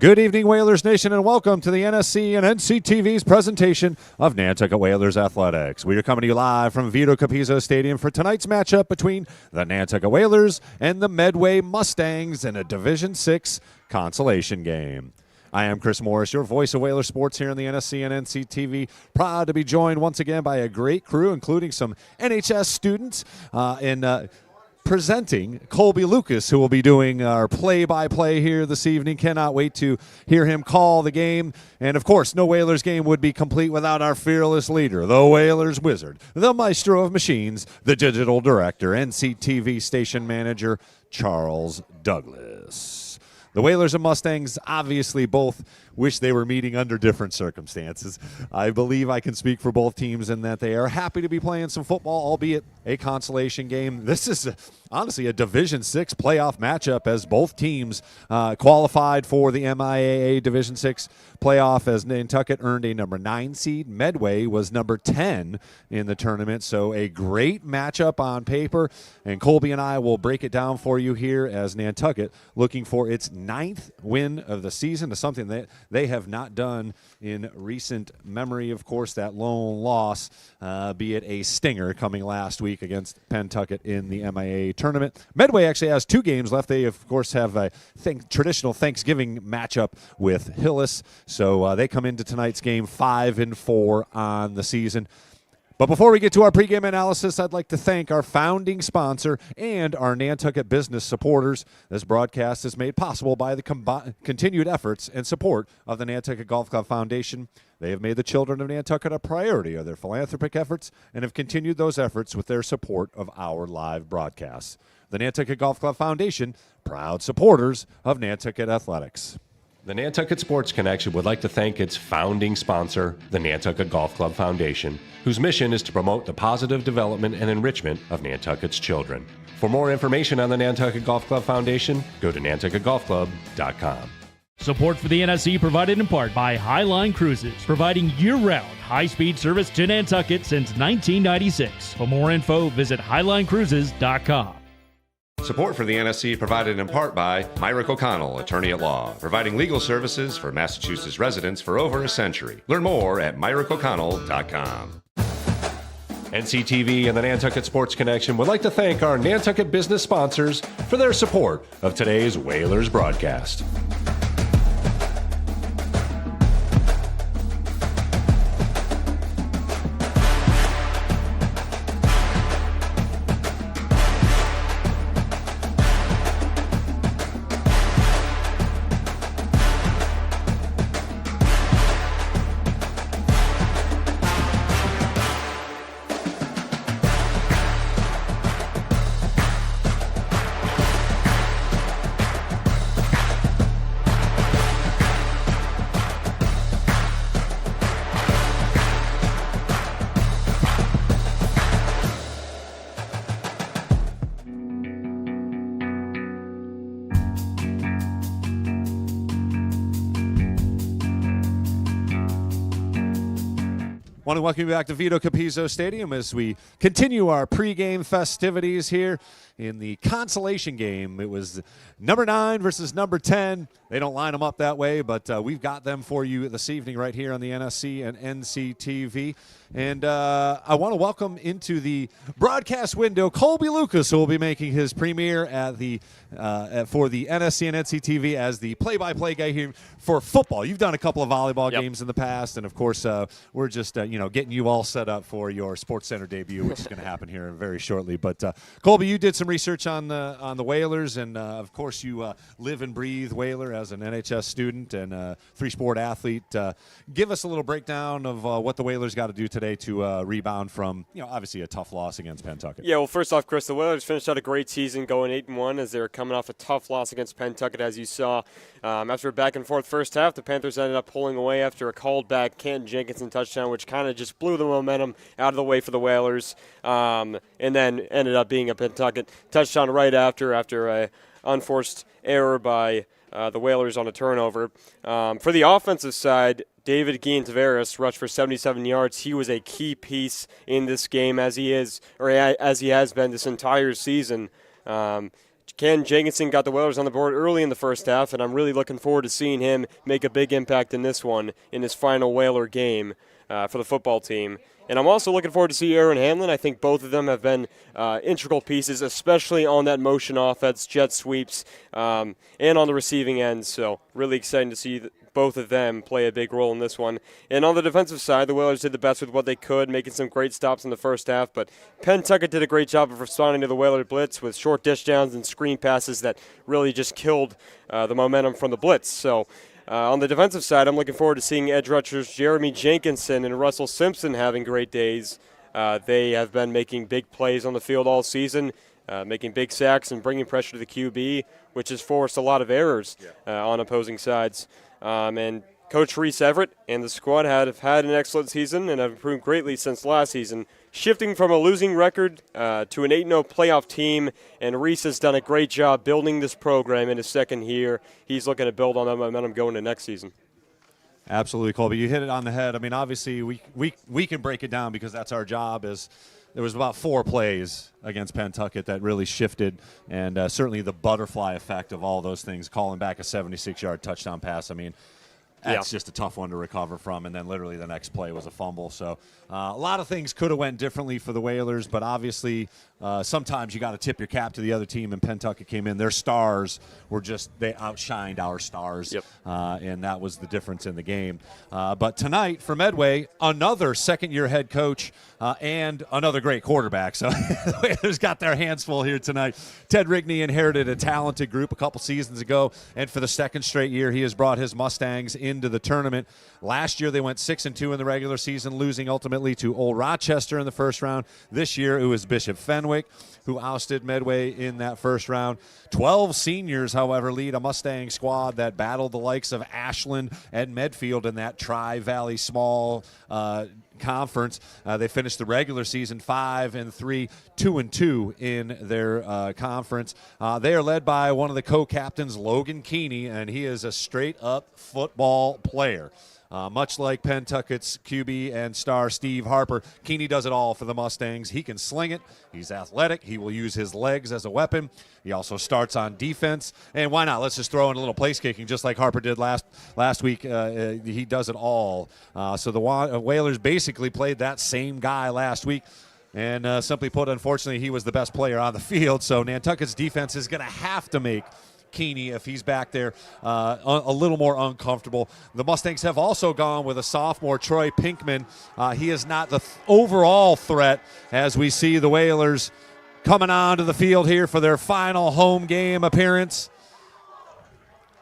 Good evening, Whalers Nation, and welcome to the NSC and NCTV's presentation of Nantucket Whalers Athletics. We are coming to you live from Vito Capizzo Stadium for tonight's matchup between the Nantucket Whalers and the Medway Mustangs in a Division VI consolation game. I am Chris Morris, your voice of Whaler sports here in the NSC and NCTV. Proud to be joined once again by a great crew, including some NHS students presenting Colby Lucas, who will be doing our play-by-play here this evening. Cannot wait to hear him call the game. And, of course, no Whalers game would be complete without our fearless leader, the Whalers wizard, the maestro of machines, the digital director, NCTV station manager, Charles Douglas. The Whalers and Mustangs obviously both wish they were meeting under different circumstances. I believe I can speak for both teams in that they are happy to be playing some football, albeit a consolation game. This is honestly a Division VI playoff matchup as both teams qualified for the MIAA Division VI playoff as Nantucket earned a number 9 seed. Medway was number 10 in the tournament, so a great matchup on paper. And Colby and I will break it down for you here as Nantucket looking for its 9th win of the season, to something that they have not done in recent memory. Of course, that lone loss, be it a stinger coming last week against Pentucket in the MIA tournament. Medway actually has 2 games left. They, of course, have a traditional Thanksgiving matchup with Hillis. So they come into tonight's game 5-4 on the season. But before we get to our pregame analysis, I'd like to thank our founding sponsor and our Nantucket business supporters. This broadcast is made possible by the continued efforts and support of the Nantucket Golf Club Foundation. They have made the children of Nantucket a priority of their philanthropic efforts and have continued those efforts with their support of our live broadcasts. The Nantucket Golf Club Foundation, proud supporters of Nantucket Athletics. The Nantucket Sports Connection would like to thank its founding sponsor, the Nantucket Golf Club Foundation, whose mission is to promote the positive development and enrichment of Nantucket's children. For more information on the Nantucket Golf Club Foundation, go to nantucketgolfclub.com. Support for the NSC provided in part by Highline Cruises, providing year-round high-speed service to Nantucket since 1996. For more info, visit highlinecruises.com. Support for the NSC provided in part by Myrick O'Connell, attorney at law, providing legal services for Massachusetts residents for over a century. Learn more at myrickoconnell.com. NCTV and the Nantucket Sports Connection would like to thank our Nantucket business sponsors for their support of today's Whalers broadcast. Want to welcome you back to Vito Capizzo Stadium as we continue our pregame festivities here in the consolation game. It was number 9 versus number 10. They don't line them up that way, but we've got them for you this evening right here on the NSC and NCTV. And I want to welcome into the broadcast window Colby Lucas, who will be making his premiere at the for the NSC and NCTV as the play-by-play guy here for football. You've done a couple of volleyball games in the past, and of course we're just getting you all set up for your Sports Center debut, which is going to happen here very shortly. But Colby, you did some research on the Whalers, and of course you live and breathe Whaler as an NHS student and a 3-sport athlete. Give us a little breakdown of what the Whalers got to do today to rebound from, obviously a tough loss against Pentucket. Yeah, well, first off, Chris, the Whalers finished out a great season going 8-1 as they were coming off a tough loss against Pentucket, as you saw. After a back-and-forth first half, the Panthers ended up pulling away after a called back Canton Jenkinson touchdown, which kind of just blew the momentum out of the way for the Whalers, and then ended up being a Pentucket touchdown right after a unforced error by the Whalers on a turnover. For the offensive side, David Guillen-Tavares rushed for 77 yards. He was a key piece in this game as he has been this entire season. Ken Jenkinson got the Whalers on the board early in the first half, and I'm really looking forward to seeing him make a big impact in this one, in his final Whaler game for the football team. And I'm also looking forward to see Aaron Hamlin. I think both of them have been integral pieces, especially on that motion offense, jet sweeps, and on the receiving end. So really exciting to see both of them play a big role in this one. And on the defensive side, the Whalers did the best with what they could, making some great stops in the first half. But Pentucket did a great job of responding to the Whaler blitz with short dish downs and screen passes that really just killed the momentum from the blitz. So on the defensive side, I'm looking forward to seeing edge rushers Jeremy Jenkinson and Russell Simpson having great days. They have been making big plays on the field all season, making big sacks and bringing pressure to the QB, which has forced a lot of errors on opposing sides. And Coach Reese Everett and the squad have had an excellent season and have improved greatly since last season, shifting from a losing record to an 8-0 playoff team. And Reese has done a great job building this program in his second year. He's looking to build on that momentum going into next season. Absolutely, Colby. You hit it on the head. I mean, obviously, we can break it down because that's our job. There was about 4 plays against Pentucket that really shifted, and certainly the butterfly effect of all those things, calling back a 76-yard touchdown pass. I mean, that's just a tough one to recover from, and then literally the next play was a fumble. So a lot of things could have went differently for the Whalers, but obviously sometimes you got to tip your cap to the other team, and Pentucket came in. Their stars were they outshined our stars, and that was the difference in the game. But tonight for Medway, another second-year head coach and another great quarterback. So the Whalers got their hands full here tonight. Ted Rigney inherited a talented group a couple seasons ago, and for the second straight year, he has brought his Mustangs into the tournament. Last year, they went 6-2 in the regular season, losing ultimately to Old Rochester in the first round. This year, it was Bishop Fenwick who ousted Medway in that first round. 12 seniors, however, lead a Mustang squad that battled the likes of Ashland and Medfield in that Tri-Valley small conference. They finished the regular season 5-3, 2-2 in their conference. They are led by one of the co-captains, Logan Keeney, and he is a straight-up football player. Much like Pentucket's QB and star Steve Harper, Keeney does it all for the Mustangs. He can sling it. He's athletic. He will use his legs as a weapon. He also starts on defense. And why not? Let's just throw in a little place kicking, just like Harper did last week. He does it all. So the Whalers basically played that same guy last week. And simply put, unfortunately, he was the best player on the field. So Nantucket's defense is going to have to make Keeney, if he's back there, a little more uncomfortable. The Mustangs have also gone with a sophomore, Troy Pinkman. He is not the overall threat as we see the Whalers coming onto the field here for their final home game appearance.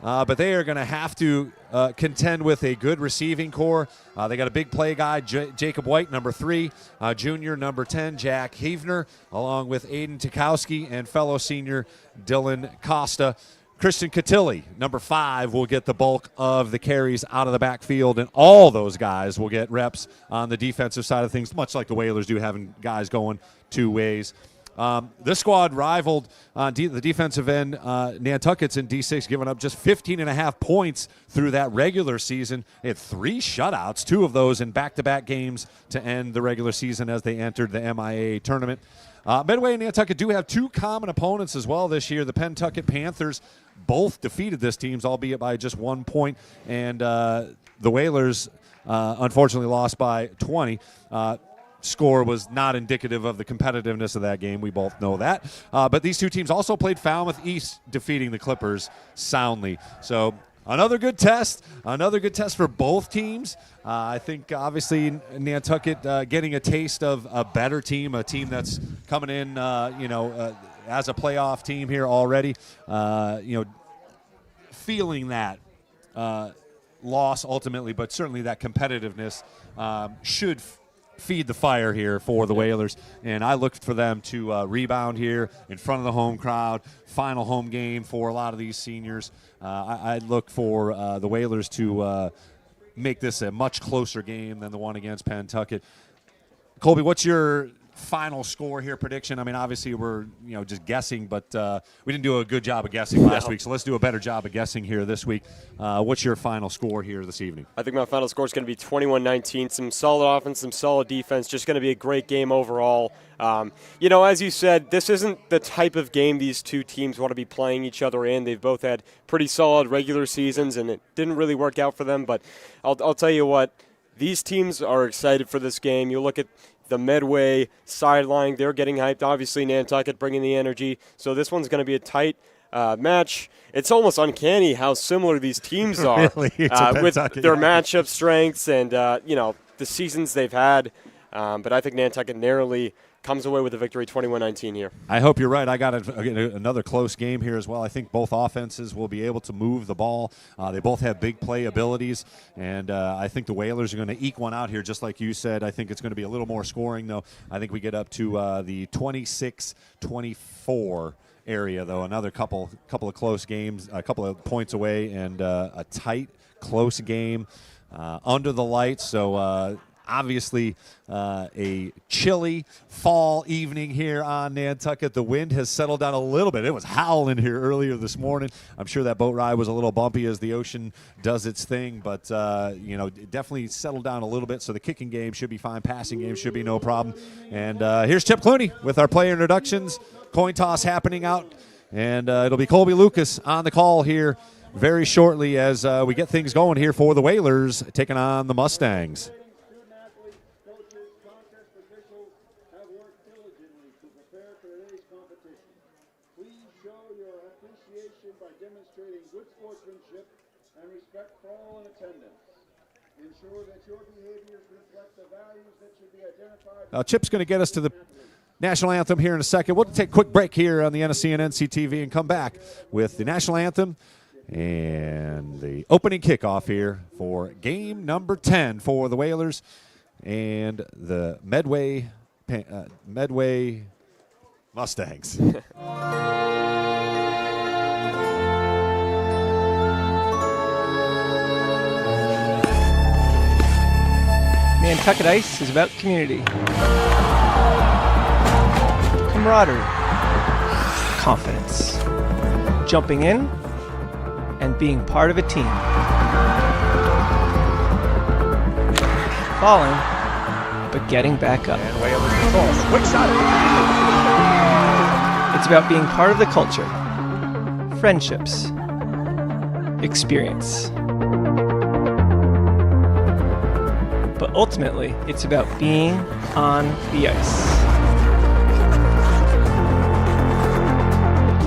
But they are going to have to contend with a good receiving core. They got a big play guy, Jacob White, number 3, junior, number 10, Jack Havener, along with Aiden Tukowski and fellow senior Dylan Costa. Christian Cotilli, number 5, will get the bulk of the carries out of the backfield, and all those guys will get reps on the defensive side of things, much like the Whalers do, having guys going 2 ways. This squad rivaled the defensive end, Nantucket's in D6, giving up just 15.5 points through that regular season. They had 3 shutouts, 2 of those in back-to-back games to end the regular season as they entered the MIA tournament. Medway and Nantucket do have 2 common opponents as well this year. The Pentucket Panthers both defeated this team, albeit by just 1 point, and the Whalers unfortunately lost by 20. Score was not indicative of the competitiveness of that game. We both know that. But these 2 teams also played Falmouth East, defeating the Clippers soundly. So another good test for both teams. I think obviously Nantucket getting a taste of a better team, a team that's coming in, as a playoff team here already. Feeling that loss ultimately, but certainly that competitiveness should feed the fire here for the Whalers, and I looked for them to rebound here in front of the home crowd. Final home game for a lot of these seniors. I look for the Whalers to make this a much closer game than the one against Pentucket. Colby, what's your final score here, prediction? I mean, obviously we're just guessing, but we didn't do a good job of guessing last week, so let's do a better job of guessing here this week. What's your final score here this evening? I think my final score is going to be 21-19. Some solid offense, some solid defense. Just going to be a great game overall. As you said, this isn't the type of game these two teams want to be playing each other in. They've both had pretty solid regular seasons, and it didn't really work out for them. But I'll tell you what, these teams are excited for this game. You look at the Medway sideline, they're getting hyped. Obviously, Nantucket bringing the energy. So this one's going to be a tight match. It's almost uncanny how similar these teams are Really? with their matchup strengths and the seasons they've had. But I think Nantucket narrowly comes away with a victory 21-19 here. I hope you're right. I got another close game here as well. I think both offenses will be able to move the ball. They both have big play abilities, and I think the Whalers are going to eke one out here, just like you said. I think it's going to be a little more scoring, though. I think we get up to the 26-24 area, though. Another couple of close games, a couple of points away, and a tight, close game under the lights. So obviously, a chilly fall evening here on Nantucket. The wind has settled down a little bit. It was howling here earlier this morning. I'm sure that boat ride was a little bumpy as the ocean does its thing, but it definitely settled down a little bit. So the kicking game should be fine. Passing game should be no problem. And here's Chip Clooney with our player introductions. Coin toss happening out, and it'll be Colby Lucas on the call here very shortly as we get things going here for the Whalers taking on the Mustangs. Chip's going to get us to the national anthem here in a second. We'll take a quick break here on the NSC and NCTV and come back with the national anthem and the opening kickoff here for game number 10 for the Whalers and the Medway Mustangs. Nantucket Ice is about community, camaraderie, confidence, jumping in, and being part of a team. Falling, but getting back up. And Whalers control. Quick shot. It's about being part of the culture, friendships, experience. But ultimately, it's about being on the ice.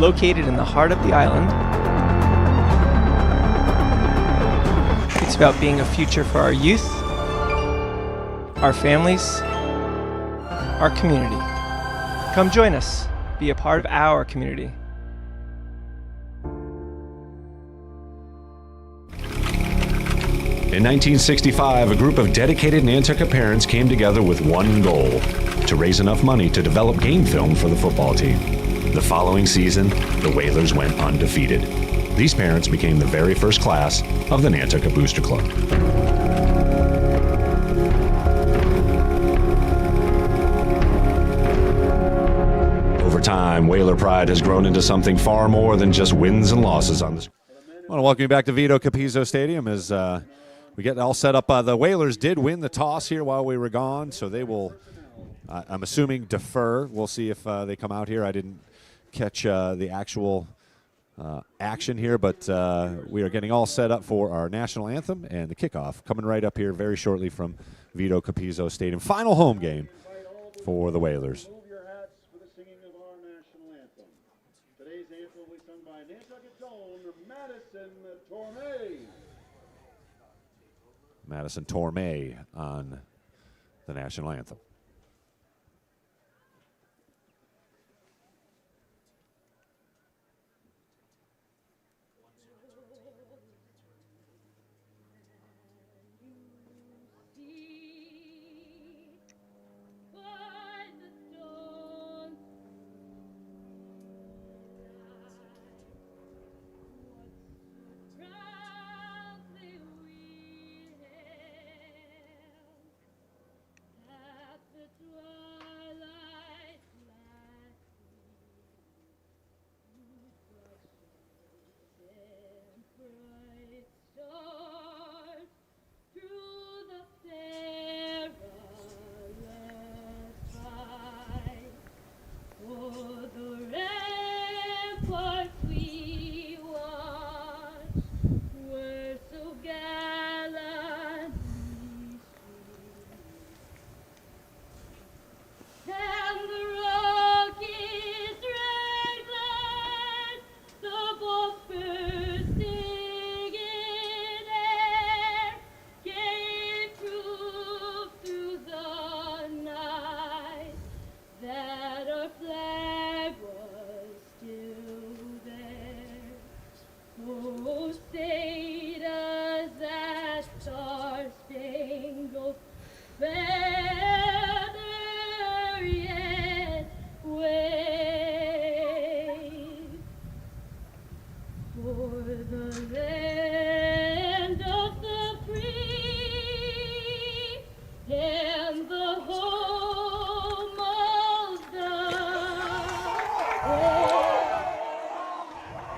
Located in the heart of the island, it's about being a future for our youth, our families, our community. Come join us. Be a part of our community. In 1965, a group of dedicated Nantucket parents came together with one goal: to raise enough money to develop game film for the football team. The following season, the Whalers went undefeated. These parents became the very first class of the Nantucket Booster Club. Over time, Whaler pride has grown into something far more than just wins and losses on the screen. I want to welcome you back to Vito Capizzo Stadium as we get all set up. The Whalers did win the toss here while we were gone, so they will, I'm assuming, defer. We'll see if they come out here. I didn't catch the actual action here, but we are getting all set up for our national anthem and the kickoff coming right up here very shortly from Vito Capizzo Stadium. Final home game for the Whalers. Move your hats for the singing of our national anthem. Today's anthem will be sung by Nantucket's own Madison Tormey. Madison Tormey on the national anthem.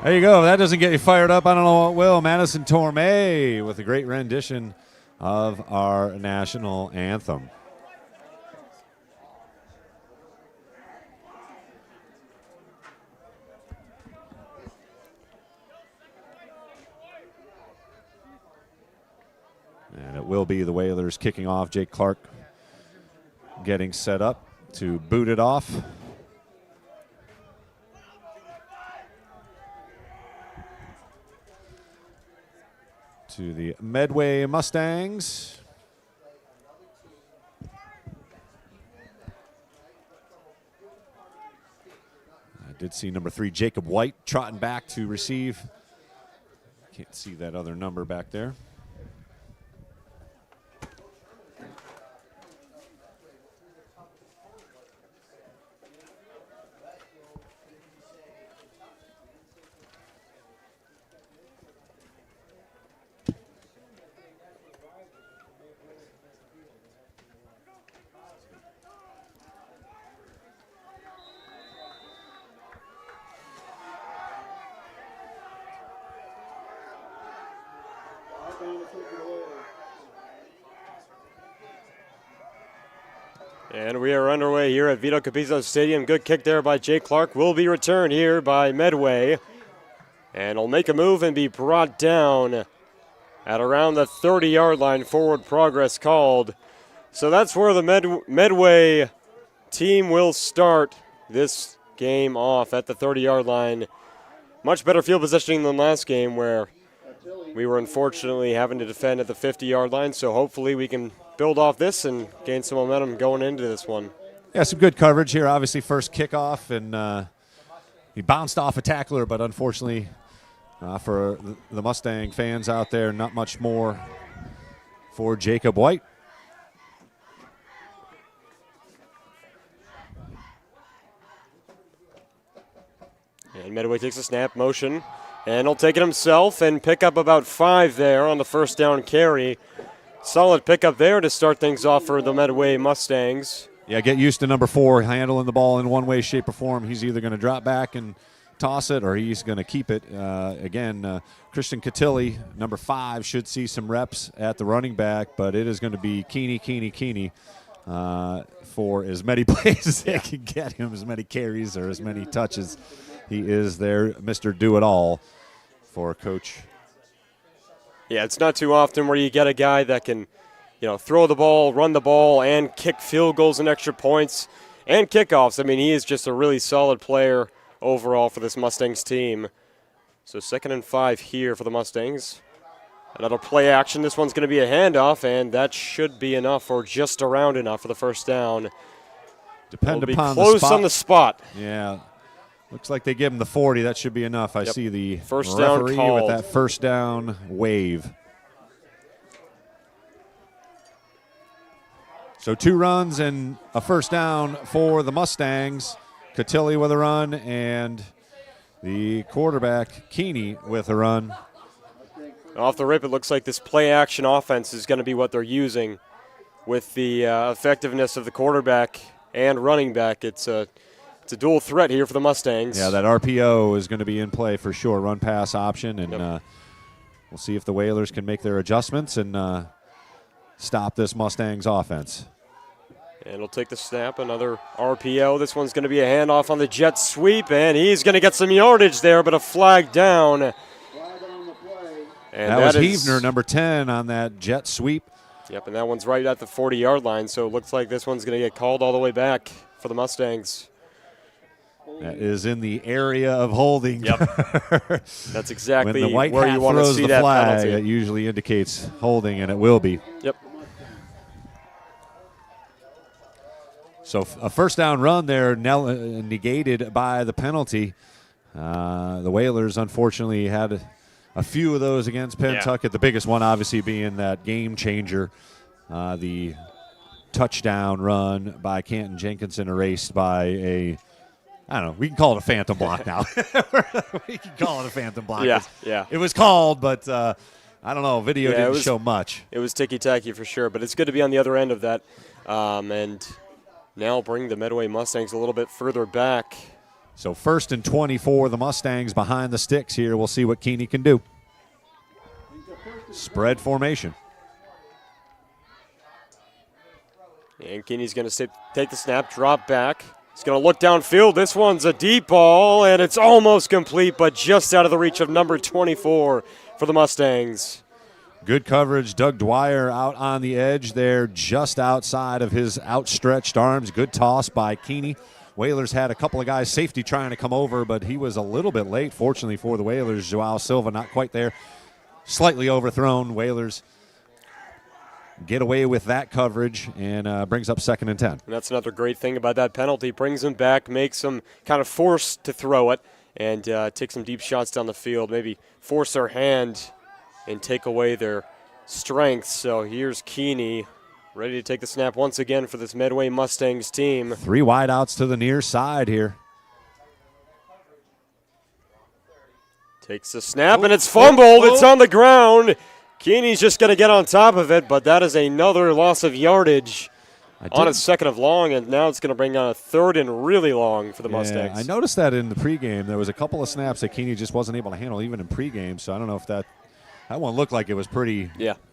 There you go. That doesn't get you fired up. I don't know what will. Madison Tormé with a great rendition of our national anthem. And it will be the Whalers kicking off. Jake Clark getting set up to boot it off. To the Medway Mustangs. I did see number 3, Jacob White, trotting back to receive. Can't see that other number back there. And we are underway here at Vito Capizzo Stadium. Good kick there by Jake Clark. Will be returned here by Medway. And will make a move and be brought down at around the 30-yard line. Forward progress called. So that's where the Medway team will start this game off at the 30-yard line. Much better field positioning than last game where we were unfortunately having to defend at the 50-yard line. So hopefully we can build off this and gain some momentum going into this one. Yeah, some good coverage here. Obviously, first kickoff, and he bounced off a tackler, but unfortunately for the Mustang fans out there, not much more for Jacob White. And Medway takes a snap motion, and he'll take it himself and pick up about 5 there on the first down carry. Solid pickup there to start things off for the Medway Mustangs. Yeah, get used to number 4 handling the ball in one way, shape, or form. He's either going to drop back and toss it or he's going to keep it. Christian Cotilli, number 5, should see some reps at the running back, but it is going to be Keeney for as many plays as they can get him, as many carries or as many touches. He is there, Mr. Do-It-All for Coach. Yeah, it's not too often where you get a guy that can, throw the ball, run the ball, and kick field goals and extra points and kickoffs. I mean, he is just a really solid player overall for this Mustangs team. So 2nd and 5 here for the Mustangs. Another play action. This one's going to be a handoff, and that should be enough, or just around enough for the first down. Depend It'll upon be close the spot. on the spot. Yeah. Looks like they give him the 40. That should be enough. I see the first down referee called with that first down wave. So 2 runs and a first down for the Mustangs. Cotilli with a run and the quarterback, Keeney, with a run. Off the rip, it looks like this play-action offense is going to be what they're using with the effectiveness of the quarterback and running back. It's a dual threat here for the Mustangs. Yeah, that RPO is going to be in play for sure, run-pass option, and we'll see if the Whalers can make their adjustments and stop this Mustangs offense. And he'll take the snap, another RPO. This one's going to be a handoff on the jet sweep, and he's going to get some yardage there, but a flag down. Flag on the play. And that was Heavner, number 10, on that jet sweep. Yep, and that one's right at the 40-yard line, so it looks like this one's going to get called all the way back for the Mustangs. That is in the area of holding. Yep. That's exactly when the white where hat you want to throws see the that flag, penalty. it usually indicates holding, and it will be. Yep. So a first down run there negated by the penalty. The Whalers, unfortunately, had a few of those against Pentucket. The biggest one, obviously, being that game changer, the touchdown run by Canton Jenkinson, erased by I don't know. We can call it a phantom block now. We can call it a phantom block. Yeah. It was called, but I don't know. Video didn't show much. It was ticky-tacky for sure, but it's good to be on the other end of that. And now bring the Medway Mustangs a little bit further back So 1st and 24, the Mustangs behind the sticks here. We'll see what Keeney can do. Spread formation. And Keeney's going to take the snap, drop back. He's going to look downfield. This one's a deep ball, and it's almost complete, but just out of the reach of number 24 for the Mustangs. Good coverage. Doug Dwyer out on the edge there, just outside of his outstretched arms. Good toss by Keeney. Whalers had a couple of guys, safety trying to come over, but he was a little bit late, fortunately for the Whalers. Joao Silva not quite there. Slightly overthrown. Whalers get away with that coverage and brings up 2nd and 10. And that's another great thing about that penalty. Brings them back, makes them kind of forced to throw it, and take some deep shots down the field. Maybe force their hand and take away their strength. So here's Keeney, ready to take the snap once again for this Medway Mustangs team. 3 wideouts to the near side here. Takes the snap, and it's fumbled. It's on the ground. Keeney's just going to get on top of it, but that is another loss of yardage on a 2nd of long, and now it's going to bring on a 3rd and really long for the Mustangs. I noticed that in the pregame. There was a couple of snaps that Keeney just wasn't able to handle even in pregame, so I don't know if that one looked like it was pretty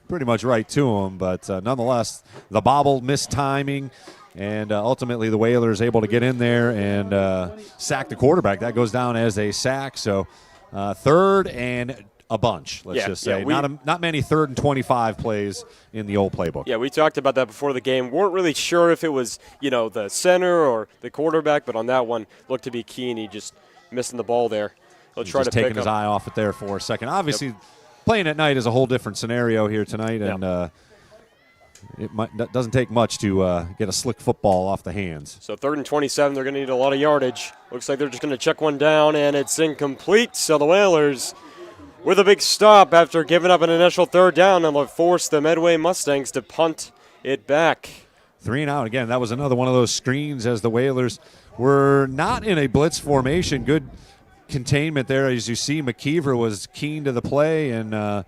much right to him, but nonetheless, the bobble, missed timing, and ultimately the Whalers able to get in there and sack the quarterback. That goes down as a sack, so 3rd and a bunch, let's just say. Not many 3rd and 25 plays in the old playbook. Yeah, we talked about that before the game. Weren't really sure if it was, the center or the quarterback, but on that one, looked to be Keeney just missing the ball there. He'll try to taking his eye off it there for a second. Obviously, playing at night is a whole different scenario here tonight, and it doesn't take much to get a slick football off the hands. So 3rd and 27, they're going to need a lot of yardage. Looks like they're just going to check one down, and it's incomplete. So the Whalers, with a big stop after giving up an initial 3rd down, and will force the Medway Mustangs to punt it back. 3 and out. Again, that was another one of those screens as the Whalers were not in a blitz formation. Good containment there. As you see, McKeever was keen to the play, and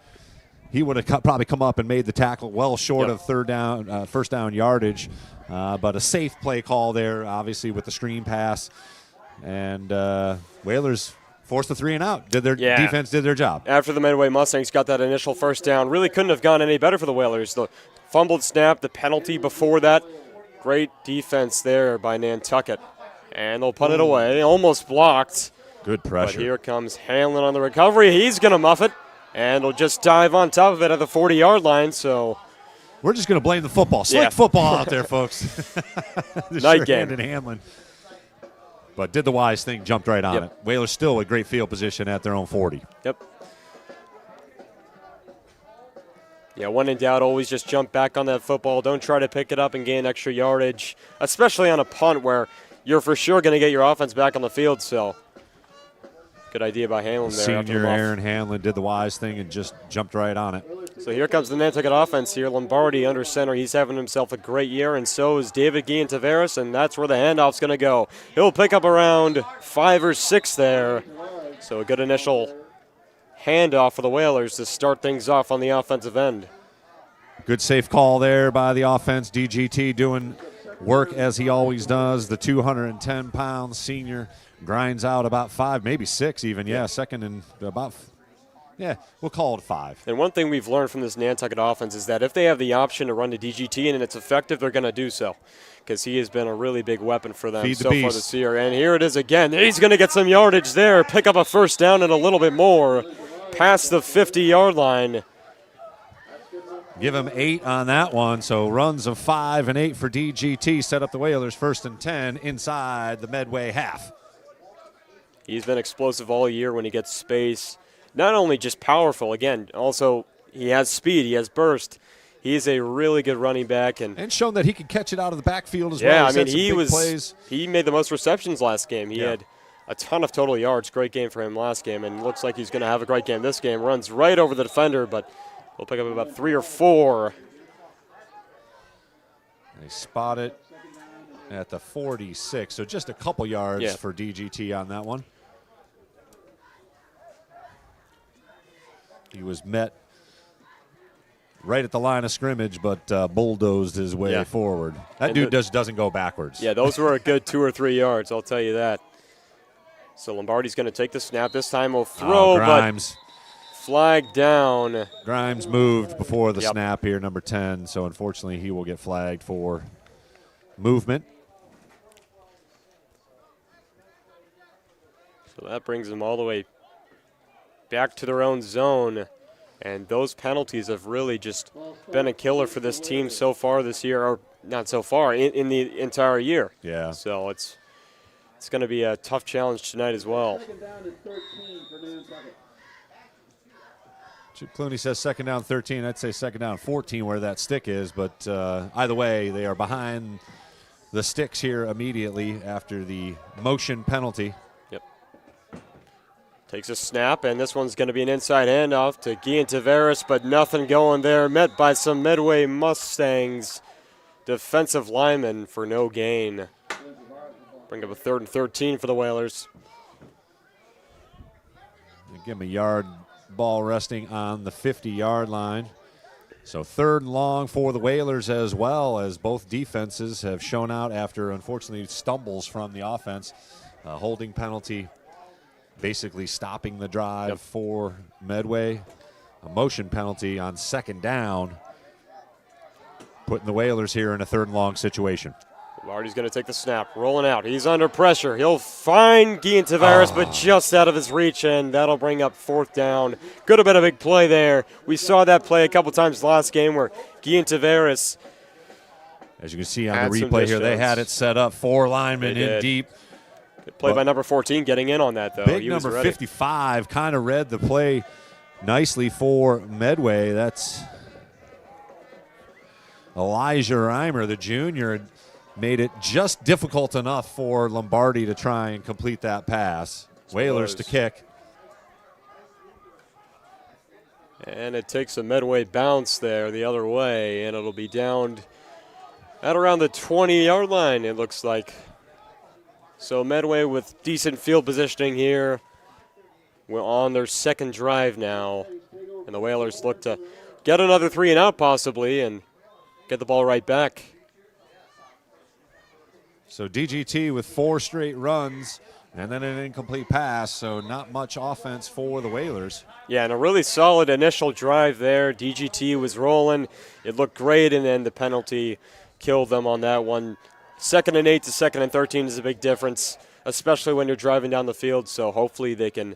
he would have probably come up and made the tackle well short of 1st down yardage. But a safe play call there, obviously, with the screen pass. And Whalers forced the 3 and out. Defense did their job. After the Medway Mustangs got that initial 1st down, really couldn't have gone any better for the Whalers. The fumbled snap, the penalty before that, great defense there by Nantucket. And they'll punt it away, almost blocked. Good pressure. But here comes Hanlon on the recovery. He's going to muff it, and he'll just dive on top of it at the 40-yard line. So we're just going to blame the football. Slick football out there, folks. Night game. And Hanlon. But did the wise thing, jumped right on it. Whalers still a great field position at their own 40. Yep. Yeah, when in doubt, always just jump back on that football. Don't try to pick it up and gain extra yardage, especially on a punt where you're for sure going to get your offense back on the field. So good idea by Hanlon there. Senior Aaron Hanlon did the wise thing and just jumped right on it. So here comes the Nantucket offense here. Lombardi under center. He's having himself a great year, and so is David Guillen Tavares, and that's where the handoff's going to go. He'll pick up around 5 or 6 there. So a good initial handoff for the Whalers to start things off on the offensive end. Good safe call there by the offense. DGT doing work as he always does. The 210-pound senior grinds out about 5, maybe 6 even. Yeah, second and about – yeah, we'll call it 5. And one thing we've learned from this Nantucket offense is that if they have the option to run to DGT and it's effective, they're going to do so because he has been a really big weapon for them so far this year. And here it is again. He's going to get some yardage there, pick up a 1st down and a little bit more past the 50-yard line. Give him 8 on that one, so runs of 5 and 8 for DGT set up the Whalers 1st and 10 inside the Medway half. He's been explosive all year when he gets space. Not only just powerful, again, also he has speed, he has burst. He's a really good running back. And shown that he can catch it out of the backfield as well. Yeah, I mean, he made the most receptions last game. He had a ton of total yards. Great game for him last game, and looks like he's going to have a great game this game. Runs right over the defender, but he'll pick up about 3 or 4. They spot it at the 46, so just a couple yards for DGT on that one. He was met right at the line of scrimmage, but bulldozed his way forward. That dude doesn't go backwards. Yeah, those were a good 2 or 3 yards, I'll tell you that. So Lombardi's going to take the snap. This time he'll throw, Grimes. but flag down. Grimes moved before the snap here, number 10, so unfortunately he will get flagged for movement. So that brings them all the way back to their own zone. And those penalties have really just been a killer for this team so far this year, or not so far, in the entire year. Yeah. So it's going to be a tough challenge tonight as well. Second down and 13 for Nantucket. Chip Clooney says second down 13. I'd say second down 14 where that stick is, but either way, they are behind the sticks here immediately after the motion penalty. Takes a snap, and this one's going to be an inside handoff to Guillen Tavares, but nothing going there. Met by some Medway Mustangs defensive linemen for no gain. Bring up a 3rd and 13 for the Whalers. Give him a yard, ball resting on the 50-yard line. So 3rd and long for the Whalers, as well as both defenses have shown out after, unfortunately, stumbles from the offense. A holding penalty basically stopping the drive for Medway. A motion penalty on 2nd down, putting the Whalers here in a 3rd and long situation. Lombardi's going to take the snap, rolling out. He's under pressure. He'll find Guillen Tavares, but just out of his reach, and that'll bring up 4th down. Could have been a big play there. We saw that play a couple times last game where Guillen Tavares, as you can see on the replay here, they had it set up, 4 linemen in deep. Good play by number 14, getting in on that, though. Big number 55 kind of read the play nicely for Medway. That's Elijah Reimer, the junior, made it just difficult enough for Lombardi to try and complete that pass. Whalers to kick. And it takes a Medway bounce there the other way, and it'll be down at around the 20-yard line, it looks like. So Medway with decent field positioning here. We're on their 2nd drive now, and the Whalers look to get another 3 and out possibly and get the ball right back. So DGT with 4 straight runs and then an incomplete pass, so not much offense for the Whalers. Yeah, and a really solid initial drive there. DGT was rolling. It looked great, and then the penalty killed them on that one. 2nd and 8 to 2nd and 13 is a big difference, especially when you're driving down the field, so hopefully they can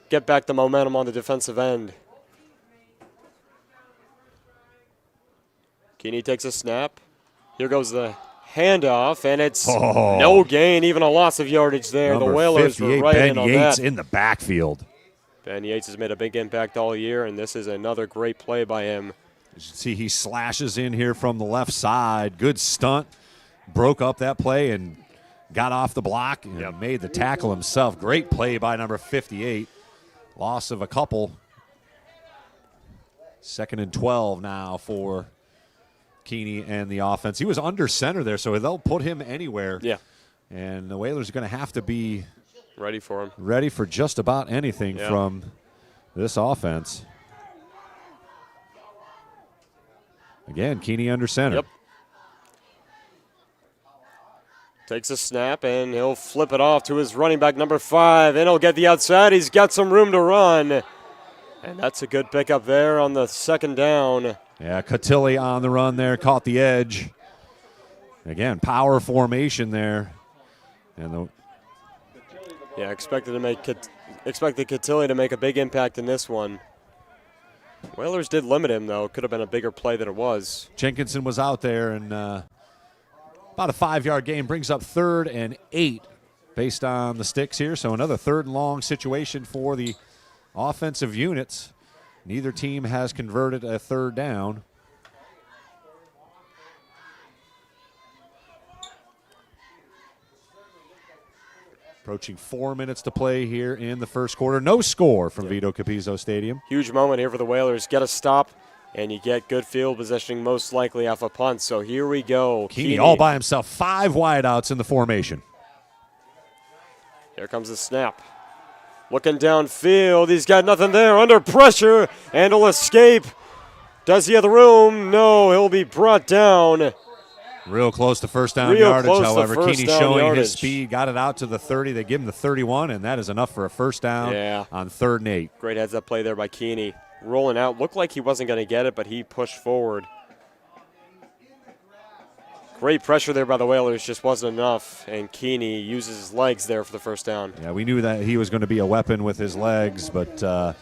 get back the momentum on the defensive end. Keeney takes a snap. Here goes the handoff, and it's no gain, even a loss of yardage there. Number the Whalers were right Ben in on Yates that. in the backfield. Ben Yates has made a big impact all year, and this is another great play by him. As you can see, he slashes in here from the left side. Good stunt. Broke up that play and got off the block and made the tackle himself. Great play by number 58. Loss of a couple. 2nd and 12 now for Keeney and the offense. He was under center there, so they'll put him anywhere. Yeah. And the Whalers are going to have to be ready for him. Ready for just about anything from this offense. Again, Keeney under center. Yep. Takes a snap, and he'll flip it off to his running back, number 5, and he'll get the outside. He's got some room to run, and that's a good pickup there on the 2nd down. Yeah, Cotilli on the run there, caught the edge. Again, power formation there. And expected Cotilli to make a big impact in this one. Whalers did limit him, though. Could have been a bigger play than it was. Jenkinson was out there, and about a 5-yard gain brings up 3rd and 8 based on the sticks here. So another 3rd and long situation for the offensive units. Neither team has converted a 3rd down. Approaching 4 minutes to play here in the first quarter. No score from Vito Capizzo Stadium. Huge moment here for the Whalers. Get a stop, and you get good field positioning, most likely off a punt. So here we go. Keeney all by himself. 5 wideouts in the formation. Here comes the snap. Looking downfield. He's got nothing there. Under pressure, and he'll escape. Does he have the room? No, he'll be brought down. Real close to first down Real yardage, close to however. first Keeney down showing yardage. his speed, got it out to the 30. They give him the 31, and that is enough for a first down on 3rd and 8. Great heads-up play there by Keeney. Rolling out. Looked like he wasn't going to get it, but he pushed forward. Great pressure there by the Whalers, just wasn't enough, and Keeney uses his legs there for the first down. Yeah, we knew that he was going to be a weapon with his legs, but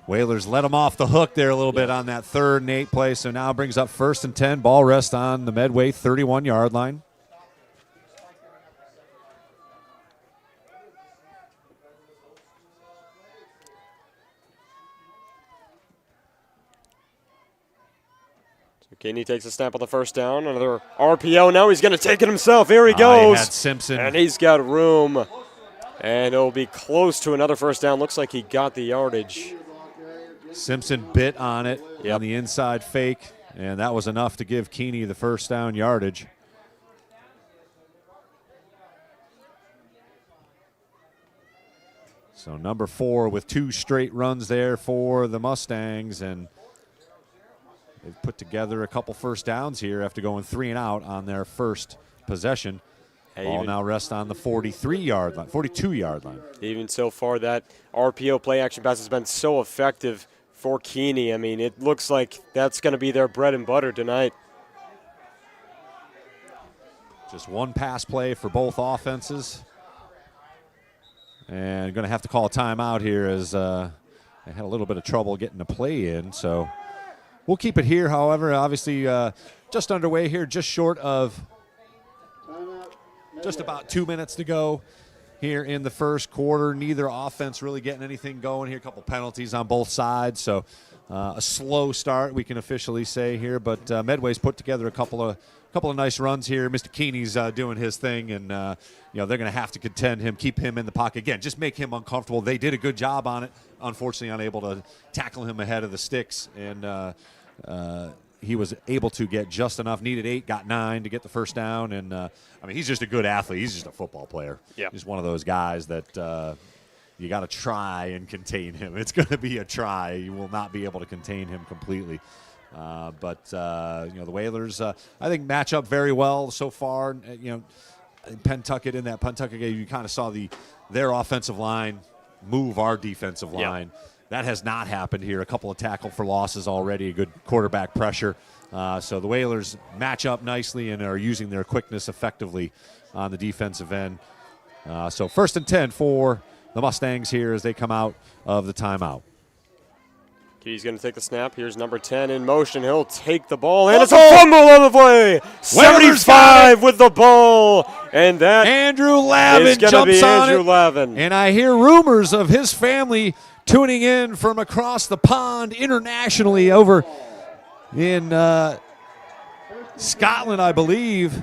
Whalers let him off the hook there a little bit on that 3rd and 8 play, so now brings up 1st and 10. Ball rest on the Medway 31-yard line. Keeney takes a snap on the first down. Another RPO. Now he's going to take it himself. Here he He goes. had Simpson. And he's got room. And it'll be close to another first down. Looks like he got the yardage. Simpson bit on it on the inside fake, and that was enough to give Keeney the first down yardage. So number 4 with 2 straight runs there for the Mustangs, and they've put together a couple first downs here after going 3 and out on their first possession. Ball now rests on the 43-yard line, 42-yard line. Even so far, that RPO play action pass has been so effective for Keeney. I mean, it looks like that's going to be their bread and butter tonight. Just one pass play for both offenses. And going to have to call a timeout here as they had a little bit of trouble getting the play in. So we'll keep it here, however. Obviously, just underway here, just short of just about 2 minutes to go here in the first quarter. Neither offense really getting anything going here. A couple penalties on both sides. So a slow start, we can officially say here. But Medway's put together a couple of nice runs here. Mr. Keeney's doing his thing, and they're going to have to contend him, keep him in the pocket. Again, just make him uncomfortable. They did a good job on it. Unfortunately, unable to tackle him ahead of the sticks, and he was able to get just enough. Needed 8, got 9 to get the first down. And, he's just a good athlete. He's just a football player. Yep. He's one of those guys that you got to try and contain him. It's going to be a try. You will not be able to contain him completely. But the Whalers, I think, match up very well so far. Pentucket, in that Pentucket game, you kind of saw their offensive line move our defensive line. Yep. That has not happened here. A couple of tackle for losses already, a good quarterback pressure. So the Whalers match up nicely and are using their quickness effectively on the defensive end. So 1st and 10 for the Mustangs here as they come out of the timeout. He's going to take the snap. Here's number 10 in motion. He'll take the ball, and it's a fumble on the way. 75 with the ball, and that Andrew Lavin jumps on it. Lavin. And I hear rumors of his family tuning in from across the pond internationally over in Scotland, I believe.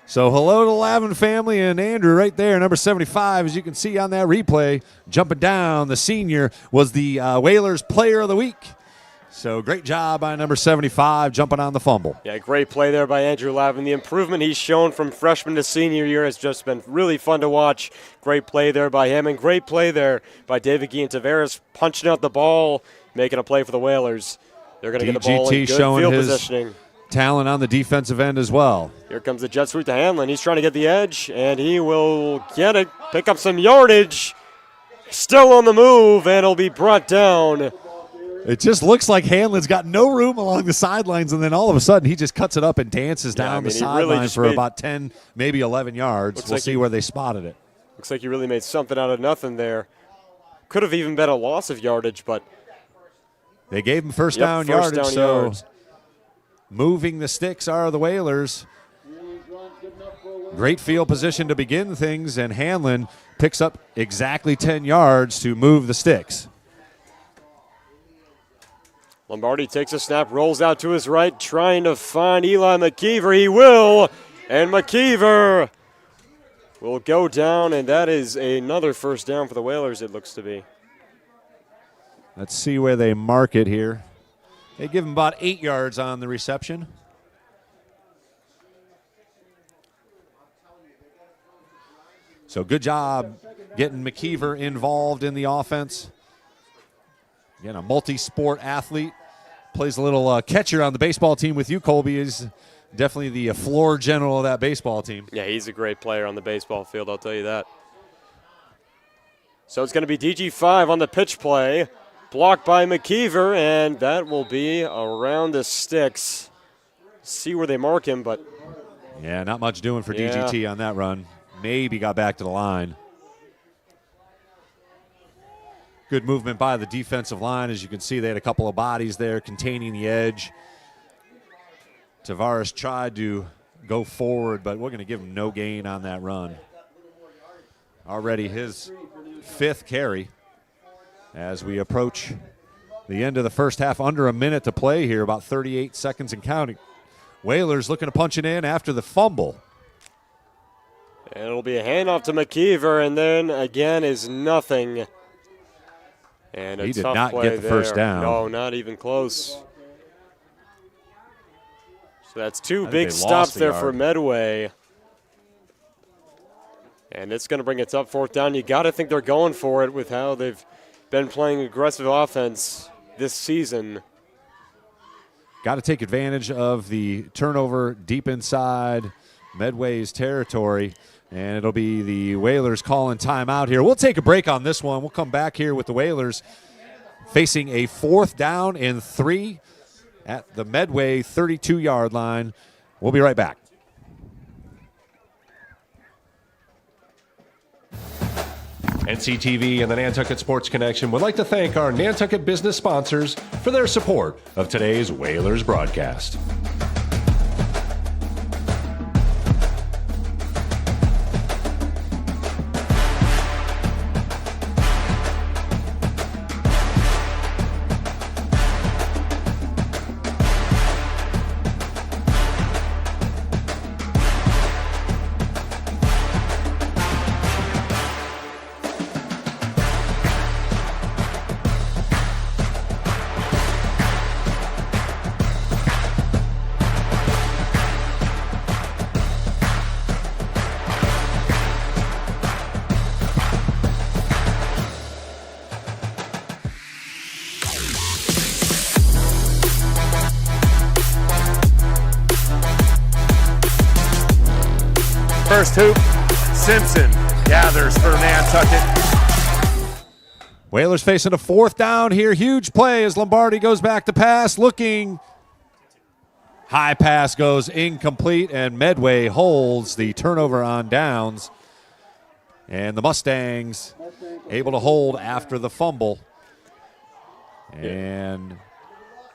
So hello to the Lavin family and Andrew right there, number 75, as you can see on that replay. Jumping down, the senior was the Whalers Player of the Week. So great job by number 75, jumping on the fumble. Yeah, great play there by Andrew Lavin. The improvement he's shown from freshman to senior year has just been really fun to watch. Great play there by him, and great play there by David Guillen Tavares, punching out the ball, making a play for the Whalers. They're going to get the ball in good field positioning. Talent on the defensive end as well. Here comes the jet sweep to Hanlon. He's trying to get the edge, and he will get it, pick up some yardage. Still on the move, and it'll be brought down. It just looks like Hanlon's got no room along the sidelines, and then all of a sudden he just cuts it up and dances down the sideline for about 10, maybe 11 yards. We'll see where they spotted it. Looks like he really made something out of nothing there. Could have even been a loss of yardage, but they gave him first down yardage. Moving the sticks are the Whalers. Great field position to begin things, and Hanlon picks up exactly 10 yards to move the sticks. Lombardi takes a snap, rolls out to his right, trying to find Eli McKeever. He will, and McKeever will go down, and that is another first down for the Whalers, it looks to be. Let's see where they mark it here. They give him about 8 yards on the reception. So good job getting McKeever involved in the offense. Again, a multi-sport athlete. Plays a little catcher on the baseball team with you, Colby. He's definitely the floor general of that baseball team. Yeah, he's a great player on the baseball field, I'll tell you that. So it's going to be DG5 on the pitch play. Blocked by McKeever, and that will be around the sticks. See where they mark him, but... Yeah, not much doing for DGT on that run. Maybe got back to the line. Good movement by the defensive line. As you can see, they had a couple of bodies there containing the edge. Tavares tried to go forward, but we're going to give him no gain on that run. Already his 5th carry as we approach the end of the first half. Under a minute to play here, about 38 seconds and counting. Whalers looking to punch it in after the fumble. And it'll be a handoff to McKeever, and then again is nothing. And he did not get the first down. No, not even close. So that's 2 big stops there for Medway. And it's going to bring it up 4th down. You got to think they're going for it with how they've been playing aggressive offense this season. Got to take advantage of the turnover deep inside Medway's territory. And it'll be the Whalers calling timeout here. We'll take a break on this one. We'll come back here with the Whalers facing a 4th down and 3 at the Medway 32-yard line. We'll be right back. NCTV and the Nantucket Sports Connection would like to thank our Nantucket business sponsors for their support of today's Whalers broadcast. First hoop, Simpson gathers for Nantucket. Whalers facing a 4th down here. Huge play as Lombardi goes back to pass. Looking. High pass goes incomplete, and Medway holds the turnover on downs. And the Mustangs able to hold after the fumble. And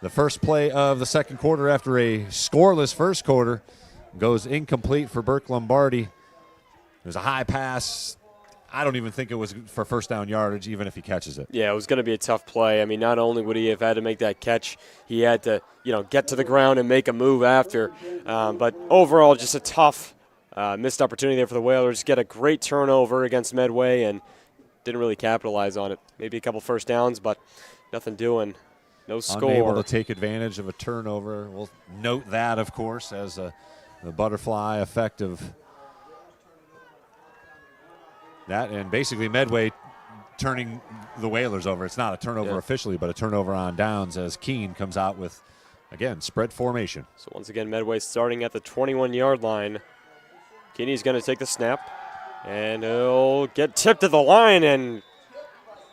the first play of the second quarter after a scoreless first quarter goes incomplete for Burke Lombardi. There's a high pass. I don't even think it was for first down yardage, even if he catches it. Yeah, it was going to be a tough play. I mean, not only would he have had to make that catch, he had to, get to the ground and make a move after. But overall, just a tough missed opportunity there for the Whalers. Get a great turnover against Medway and didn't really capitalize on it. Maybe a couple first downs, but nothing doing. No score. Unable to take advantage of a turnover. We'll note that, of course, as the butterfly effect of that. And basically Medway turning the Whalers over. It's not a turnover officially, but a turnover on downs as Keene comes out with, again, spread formation. So once again, Medway starting at the 21-yard line. Keeney's going to take the snap, and he'll get tipped to the line and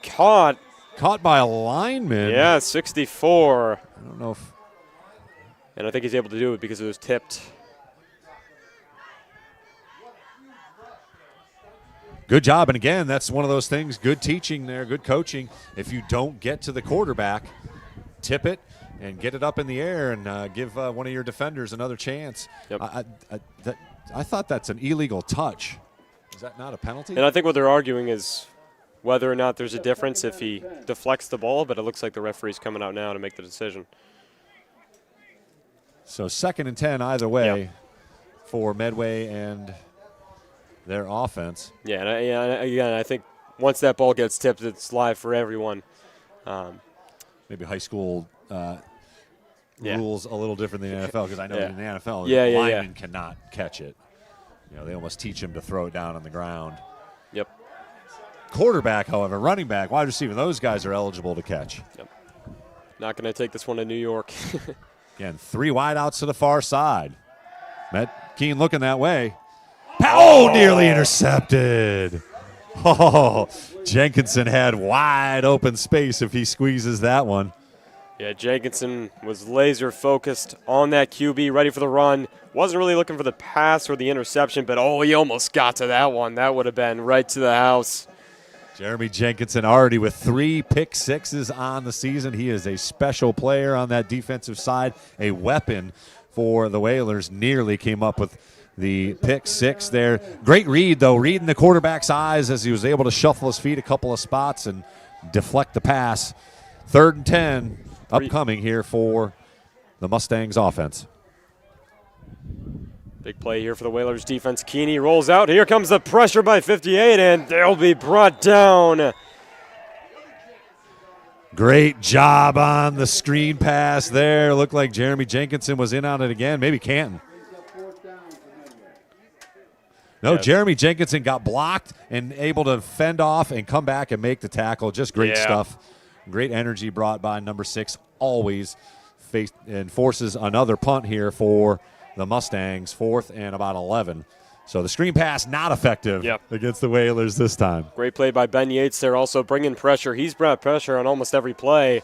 caught. Caught by a lineman. Yeah, 64. I don't know if. And I think he's able to do it because it was tipped. Good job. And again, that's one of those things, good teaching there, good coaching. If you don't get to the quarterback, tip it and get it up in the air and give one of your defenders another chance. Yep. I thought that's an illegal touch. Is that not a penalty? And I think what they're arguing is whether or not there's a difference if he deflects the ball, but it looks like the referee's coming out now to make the decision. So 2nd and 10 either way for Medway and their offense. Yeah, and again, I think once that ball gets tipped, it's live for everyone. Maybe high school rules a little different than the NFL, because I know in the NFL, linemen cannot catch it. They almost teach him to throw it down on the ground. Yep. Quarterback, however, running back, wide receiver, those guys are eligible to catch. Yep. Not going to take this one to New York. Again, 3 wideouts to the far side. Keene looking that way. Oh, nearly intercepted. Oh, Jenkinson had wide open space if he squeezes that one. Yeah, Jenkinson was laser focused on that QB, ready for the run. Wasn't really looking for the pass or the interception, but he almost got to that one. That would have been right to the house. Jeremy Jenkinson already with 3 pick sixes on the season. He is a special player on that defensive side, a weapon for the Whalers. Nearly came up with the pick 6 there. Great read, though, reading the quarterback's eyes as he was able to shuffle his feet a couple of spots and deflect the pass. 3rd and 10 upcoming here for the Mustangs offense. Big play here for the Whalers defense. Keeney rolls out. Here comes the pressure by 58, and they'll be brought down. Great job on the screen pass there. Looked like Jeremy Jenkinson was in on it again. Maybe Canton. No, Yeah. Jeremy Jenkinson got blocked and able to fend off and come back and make the tackle. Just great stuff. Great energy brought by number 6. Always faced and forces another punt here for the Mustangs. 4th and about 11. So the screen pass not effective against the Whalers this time. Great play by Ben Yates there, also bringing pressure. He's brought pressure on almost every play.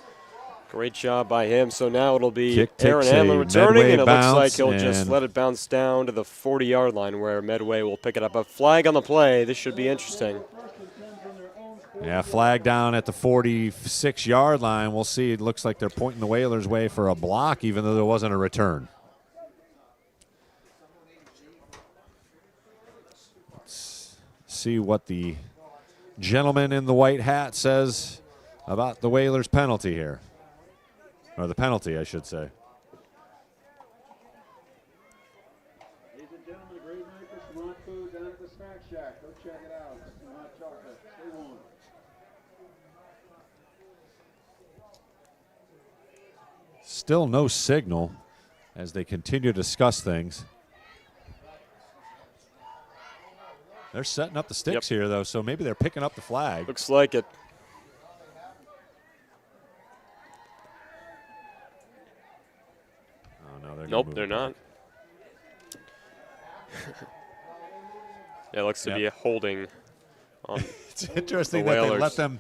Great job by him. So now it'll be Aaron Hamlin returning, and it looks like he'll just let it bounce down to the 40-yard line where Medway will pick it up. A flag on the play. This should be interesting. Yeah, flag down at the 46-yard line. We'll see. It looks like they're pointing the Whalers' way for a block, even though there wasn't a return. Let's see what the gentleman in the white hat says about the Whalers' penalty here. Or the penalty, I should say. Ladies and gentlemen, a great night for some hot food down at the Snack Shack. Go check it out. Some hot chocolate. Stay warm. Still no signal as they continue to discuss things. They're setting up the sticks here, though, so maybe they're picking up the flag. Looks like it. Oh, no, Nope, they're not. Yeah, it looks to be a holding on It's interesting the that they Whalers. let them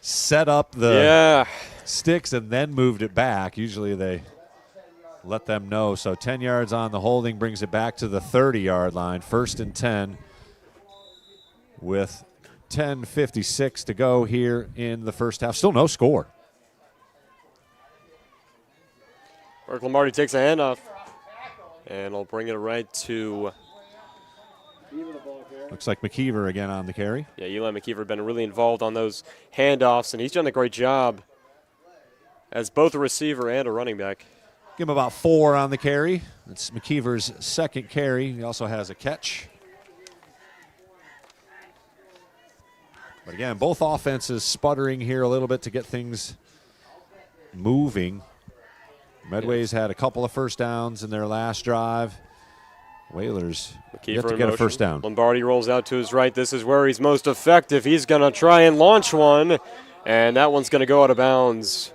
set up the sticks and then moved it back. Usually they let them know. So 10 yards on the holding brings it back to the 30-yard line. 1st and 10 with 10:56 to go here in the first half. Still no score. Mark Lombardi takes a handoff, and he'll bring it right to. Looks like McKeever again on the carry. Yeah, Eli McKeever been really involved on those handoffs, and he's done a great job as both a receiver and a running back. Give him about 4 on the carry. It's McKeever's 2nd carry. He also has a catch. But again, both offenses sputtering here a little bit to get things moving. Medway's had a couple of first downs in their last drive. Whalers yet to get a first down. Lombardi rolls out to his right. This is where he's most effective. He's going to try and launch one, and that one's going to go out of bounds.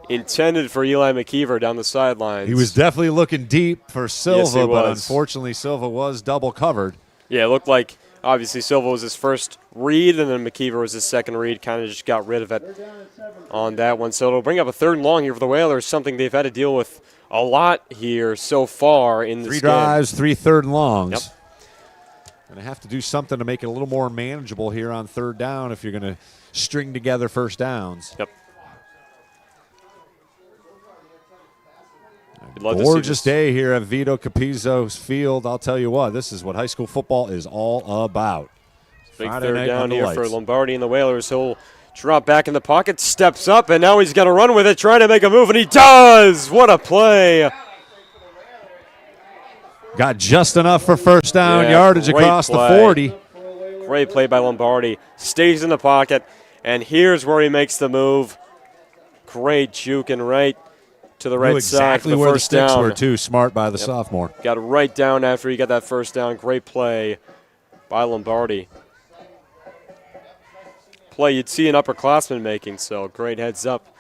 Intended for Eli McKeever down the sidelines. He was definitely looking deep for Silva, Yes, he but was. unfortunately Silva was double covered. Yeah, it looked like obviously Silva was his first read, and then McKeever was his second read. Kind of just got rid of it on that one. So it'll bring up a 3rd and long here for the Whalers, something they've had to deal with a lot here so far in this 3 game. drives, 3 3rd and longs. Yep. Going to have to do something to make it a little more manageable here on 3rd down if you're going to string together first downs. Yep. Gorgeous day here at Vito Capizzo's Field. I'll tell you what, this is what high school football is all about. Big Friday 3rd night down under here lights. for Lombardi and the Whalers. He'll drop back in the pocket, steps up, and now he's going to run with it, trying to make a move, and he does! What a play! Got just enough for first down Yeah, yardage great across play. the 40. Great play by Lombardi. Stays in the pocket, and here's where he makes the move. Great juking right to the right Knew side exactly for the where the first sticks down. were, too. Smart by the sophomore. Got it right down after he got that first down. Great play by Lombardi. Play you'd see an upperclassman making, so great heads up.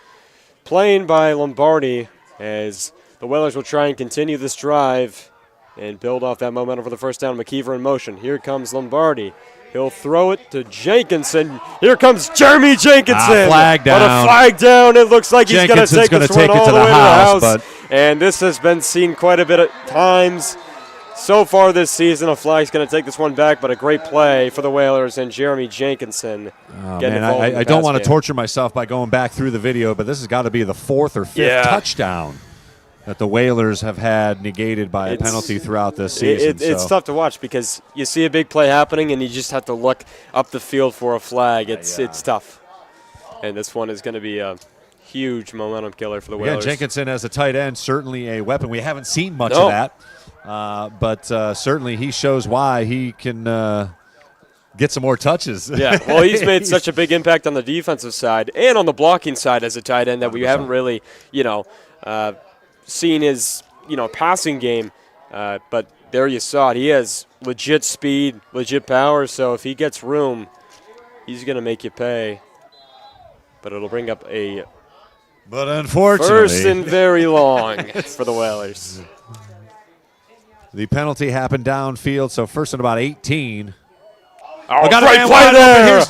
Playing by Lombardi as the Whalers will try and continue this drive and build off that momentum for the first down. McKeever in motion. Here comes Lombardi. He'll throw it to Jenkinson. Here comes Jeremy Jenkinson. Flag down. But a flag down. It looks like he's going to take this one all the way to the house. And this has been seen quite a bit of times so far this season. A flag's going to take this one back, but a great play for the Whalers and Jeremy Jenkinson. I don't want to torture myself by going back through the video, but this has got to be the 4th or 5th touchdown that the Whalers have had negated by a penalty throughout this season. It's tough to watch because you see a big play happening and you just have to look up the field for a flag. It's tough. And this one is going to be a huge momentum killer for the Whalers. Yeah, Jenkinson as a tight end, certainly a weapon. We haven't seen much of that, but certainly he shows why he can get some more touches. Yeah, well, he's made such a big impact on the defensive side and on the blocking side as a tight end that we haven't really, seen his, passing game, but there you saw it. He has legit speed, legit power, so if he gets room, he's going to make you pay. But it'll bring up a unfortunately, 1st and very long for the Whalers. The penalty happened downfield, so 1st and about 18. Oh, great play there!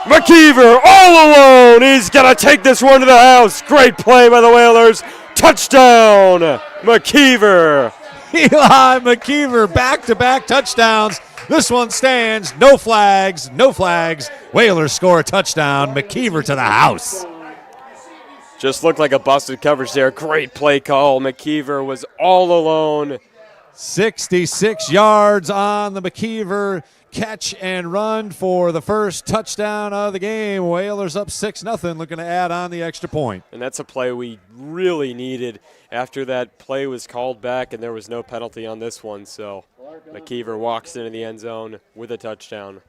McKeever all alone. He's going to take this one to the house. Great play by the Whalers. Touchdown, McKeever. Eli McKeever, back-to-back touchdowns. This one stands. No flags, no flags. Whalers score a touchdown. McKeever to the house. Just looked like a busted coverage there. Great play call. McKeever was all alone. 66 yards on the McKeever catch and run for the first touchdown of the game. Whalers up 6-0, looking to add on the extra point. And that's a play we really needed after that play was called back and there was no penalty on this one. So McKeever walks into the end zone with a touchdown.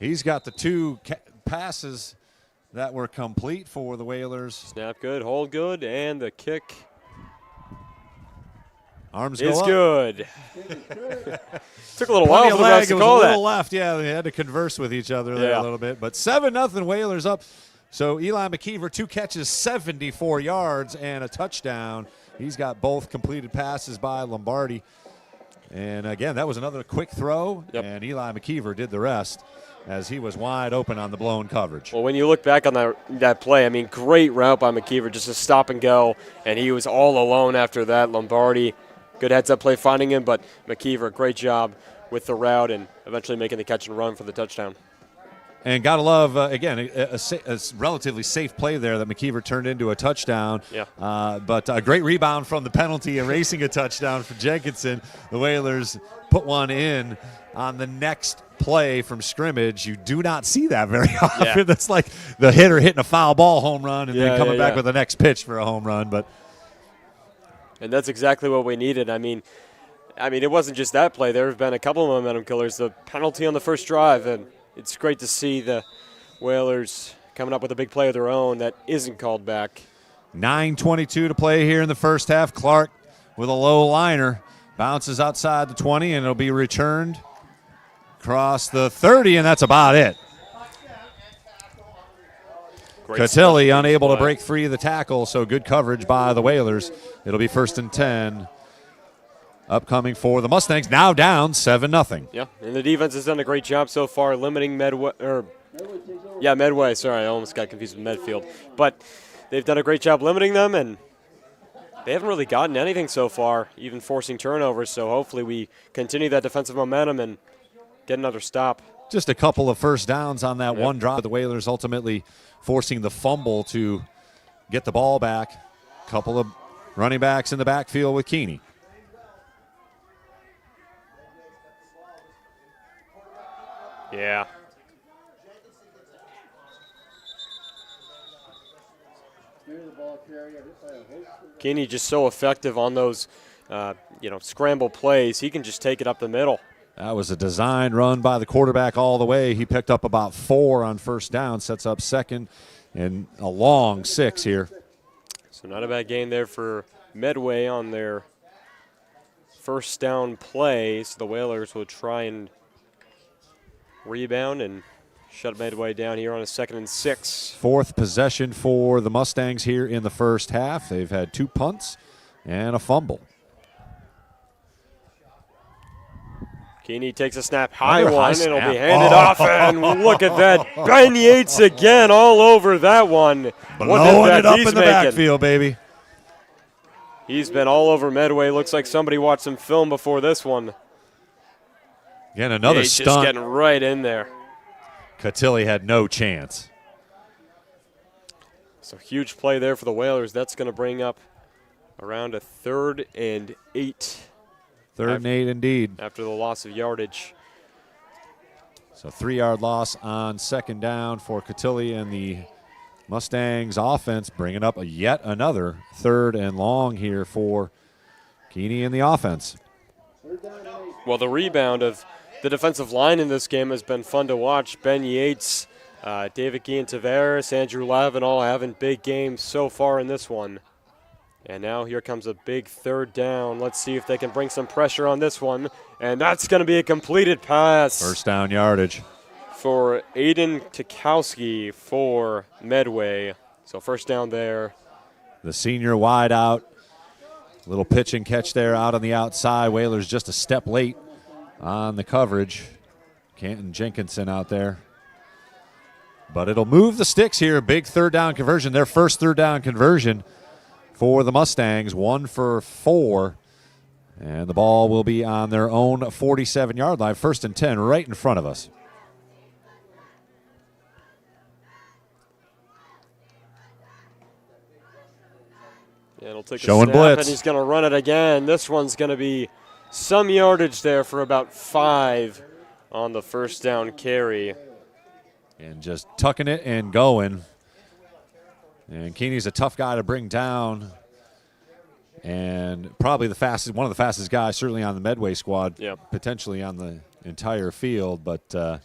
He's got the 2 passes that were complete for the Whalers. Snap good, hold good, and the kick Arms is go up. Good. Took a little while for the guys to call that. A little left, yeah. They had to converse with each other there a little bit. But 7-0 Whalers up. So Eli McKeever, 2 catches, 74 yards, and a touchdown. He's got both completed passes by Lombardi. And, again, that was another quick throw, and Eli McKeever did the rest as he was wide open on the blown coverage. Well, when you look back on that play, I mean, great route by McKeever, just a stop and go, and he was all alone after that. Lombardi, good heads-up play finding him, but McKeever, great job with the route and eventually making the catch and run for the touchdown. And got to love, again, a relatively safe play there that McKeever turned into a touchdown. Yeah. But a great rebound from the penalty, erasing a touchdown for Jenkinson. The Whalers put one in on the next play from scrimmage. You do not see that very often. Yeah. That's like the hitter hitting a foul ball home run and then coming back with the next pitch for a home run. And that's exactly what we needed. I mean, it wasn't just that play. There have been a couple of momentum killers. The penalty on the first drive, and it's great to see the Whalers coming up with a big play of their own that isn't called back. 9:22 to play here in the first half. Clark with a low liner. Bounces outside the 20, and it'll be returned across the 30, and that's about it. Catilli unable to break free of the tackle, so good coverage by the Whalers. It'll be 1st and 10. Upcoming for the Mustangs, now down 7-0. Yeah, and the defense has done a great job so far limiting Medway. Sorry, I almost got confused with Medfield. But they've done a great job limiting them, and they haven't really gotten anything so far, even forcing turnovers. So hopefully we continue that defensive momentum and get another stop. Just a couple of first downs on that one drop. The Whalers ultimately forcing the fumble to get the ball back. Couple of running backs in the backfield with Keeney. Yeah. Keeney just so effective on those, scramble plays. He can just take it up the middle. That was a design run by the quarterback all the way. He picked up about 4 on first down, sets up second, and a long 6 here. So not a bad game there for Medway on their first down play. So the Whalers will try and rebound and shut Medway down here on a 2nd and 6. 4th possession for the Mustangs here in the first half. They've had 2 punts and a fumble. Keeney takes a snap, high Another one, high and it'll be snap. handed off, and look at that. Ben Yates again all over that one. Blowing it up he's in the making. backfield, baby. He's been all over Medway. Looks like somebody watched some film before this one. Again, another He's stunt. just getting right in there. Cotilli had no chance. So huge play there for the Whalers. That's going to bring up around a 3rd and 8. 3rd and 8 indeed. After the loss of yardage. So 3-yard loss on 2nd down for Cotilli and the Mustangs offense, bringing up yet another 3rd and long here for Keeney and the offense. Well, the rebound of the defensive line in this game has been fun to watch. Ben Yates, David Guillen Tavares, Andrew Lavin all having big games so far in this one. And now here comes a big 3rd down. Let's see if they can bring some pressure on this one. And that's going to be a completed pass. 1st down yardage. For Aiden Tukowski for Medway. So 1st down there. The senior wide out. Little pitch and catch there out on the outside. Whalers just a step late on the coverage. Canton Jenkinson out there. But it'll move the sticks here. Big 3rd down conversion. Their first 3rd down conversion for the Mustangs, 1 for 4. And the ball will be on their own 47-yard line. 1st and 10 right in front of us. Yeah, it'll take Showing a snap, blitz. and he's going to run it again. This one's going to be some yardage there for about 5 on the 1st down carry. And just tucking it and going. And Keeney's a tough guy to bring down. And probably the fastest, one of the fastest guys, certainly on the Medway squad, potentially on the entire field. But yeah,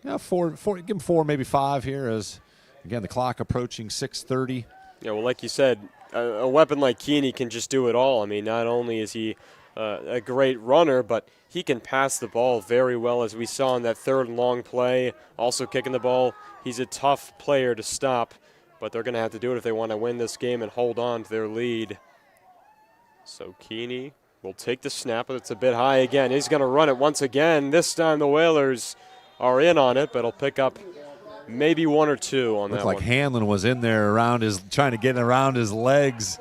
give him 4, maybe 5 here as, again, the clock approaching 6:30. Yeah, well, like you said, a weapon like Keeney can just do it all. I mean, not only is he a great runner, but he can pass the ball very well, as we saw in that 3rd and long play. Also kicking the ball. He's a tough player to stop, but they're going to have to do it if they want to win this game and hold on to their lead. So Keeney will take the snap, but it's a bit high again. He's going to run it once again. This time the Whalers are in on it, but he'll pick up maybe 1 or 2 on that Looked like one. Hanlon was in there around his, trying to get around his legs.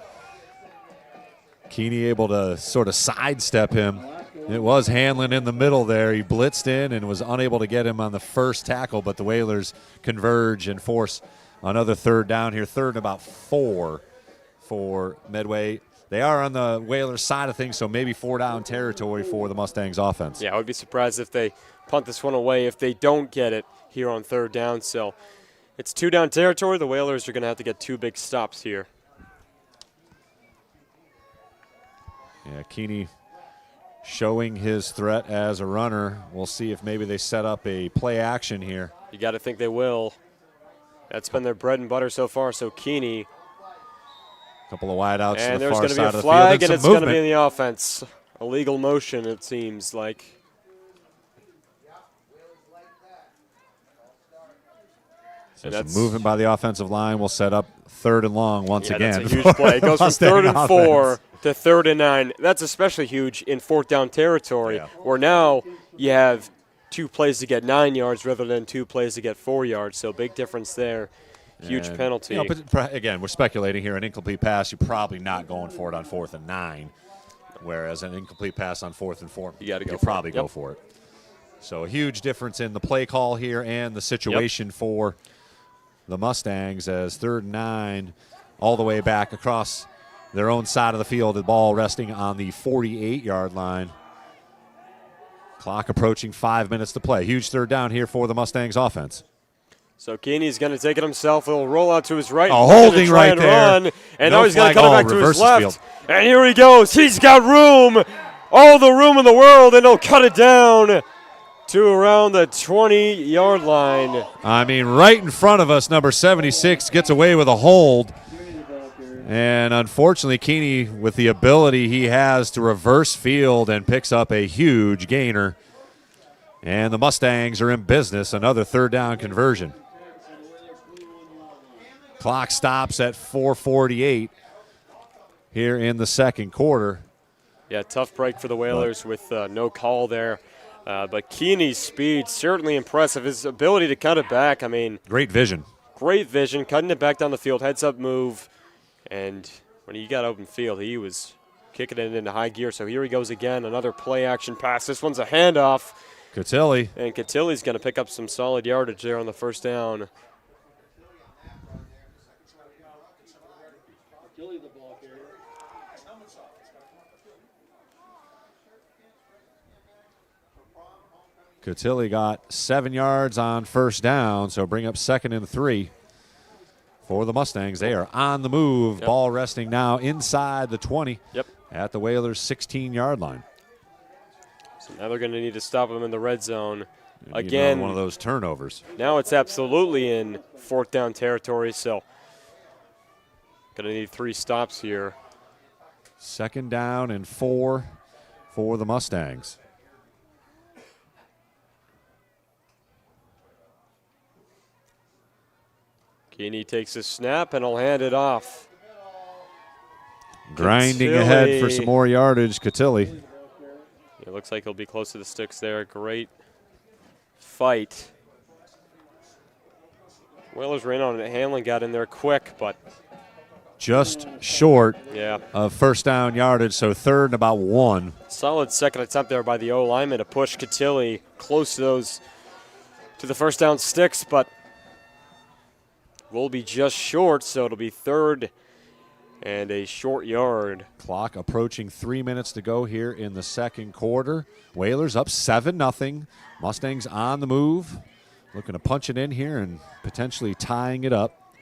Keeney able to sort of sidestep him. It was Hanlon in the middle there. He blitzed in and was unable to get him on the first tackle, but the Whalers converge and force another 3rd down here. 3rd and about 4 for Medway. They are on the Whalers side of things, so maybe 4 down territory for the Mustangs offense. Yeah, I would be surprised if they punt this one away if they don't get it here on 3rd down. So it's 2 down territory. The Whalers are going to have to get 2 big stops here. Yeah, Keeney showing his threat as a runner. We'll see if maybe they set up a play action here. You got to think they will. That's been their bread and butter so far. So Keeney. A couple of wide outs to And the there's far going to side be of a the flag, field. and it's going to be in the offense. Illegal motion, it seems like. So some movement by the offensive line will set up 3rd and long once again. That's a huge play. It goes from 3rd and 4 to 3rd and 9. That's especially huge in 4th down territory, where now you have 2 plays to get 9 yards rather than 2 plays to get 4 yards. So big difference there. Huge penalty. You know, but again, we're speculating here. An incomplete pass, you're probably not going for it on 4th and 9, whereas an incomplete pass on 4th and 4, you'll probably go for it. So a huge difference in the play call here and the situation for the Mustangs as 3rd and 9 all the way back across their own side of the field. The ball resting on the 48-yard line. Clock approaching 5 minutes to play. Huge 3rd down here for the Mustangs offense. So Keeney's going to take it himself. He'll roll out to his right. A holding right and there. Run, and No now he's going to flag. cut it back to his Reverses left. field. And here he goes. He's got room. All the room in the world, and he'll cut it down to around the 20-yard line. I mean, right in front of us, number 76 gets away with a hold. And unfortunately, Keeney, with the ability he has to reverse field and picks up a huge gainer. And the Mustangs are in business, another 3rd down conversion. Clock stops at 4:48 here in the 2nd quarter. Yeah, tough break for the Whalers with no call there. But Keeney's speed, certainly impressive. His ability to cut it back, I mean. Great vision. Great vision, cutting it back down the field, heads-up move. And when he got open field, he was kicking it into high gear. So here he goes again, another play-action pass. This one's a handoff. Cotilli. And Cotilli's going to pick up some solid yardage there on the first down. Cotilli got 7 yards on first down, so bring up 2nd and 3 for the Mustangs. They are on the move. Yep. Ball resting now inside the 20 at the Whalers' 16-yard line. So now they're going to need to stop them in the red zone. Again, one of those turnovers. Now it's absolutely in 4th down territory, so going to need 3 stops here. 2nd down and 4 for the Mustangs. Keeney takes a snap and he'll hand it off. Grinding ahead for some more yardage, Cotilli. It looks like he'll be close to the sticks there. Great fight. Whalers ran on it. Hanlon got in there quick, but just short of first down yardage, so 3rd and about 1. Solid second attempt there by the O-lineman to push Cotilli close to the first down sticks, but will be just short, so it'll be 3rd and a short yard. Clock approaching 3 minutes to go here in the second quarter. Whalers up 7-0. Mustangs on the move, looking to punch it in here and potentially tying it up.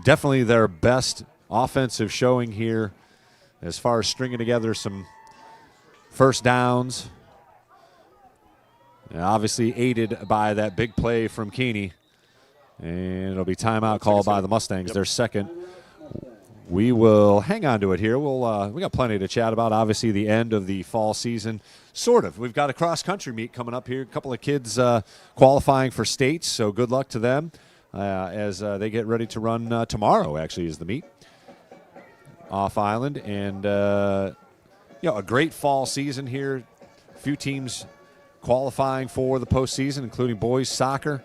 Definitely their best offensive showing here as far as stringing together some first downs. And obviously aided by that big play from Keeney. And it'll be timeout called by the Mustangs, their second. We will hang on to it here. We got plenty to chat about. Obviously, the end of the fall season, sort of. We've got a cross-country meet coming up here. A couple of kids qualifying for states, so good luck to them as they get ready to run tomorrow, actually, is the meet off island. And, a great fall season here. A few teams qualifying for the postseason, including boys soccer.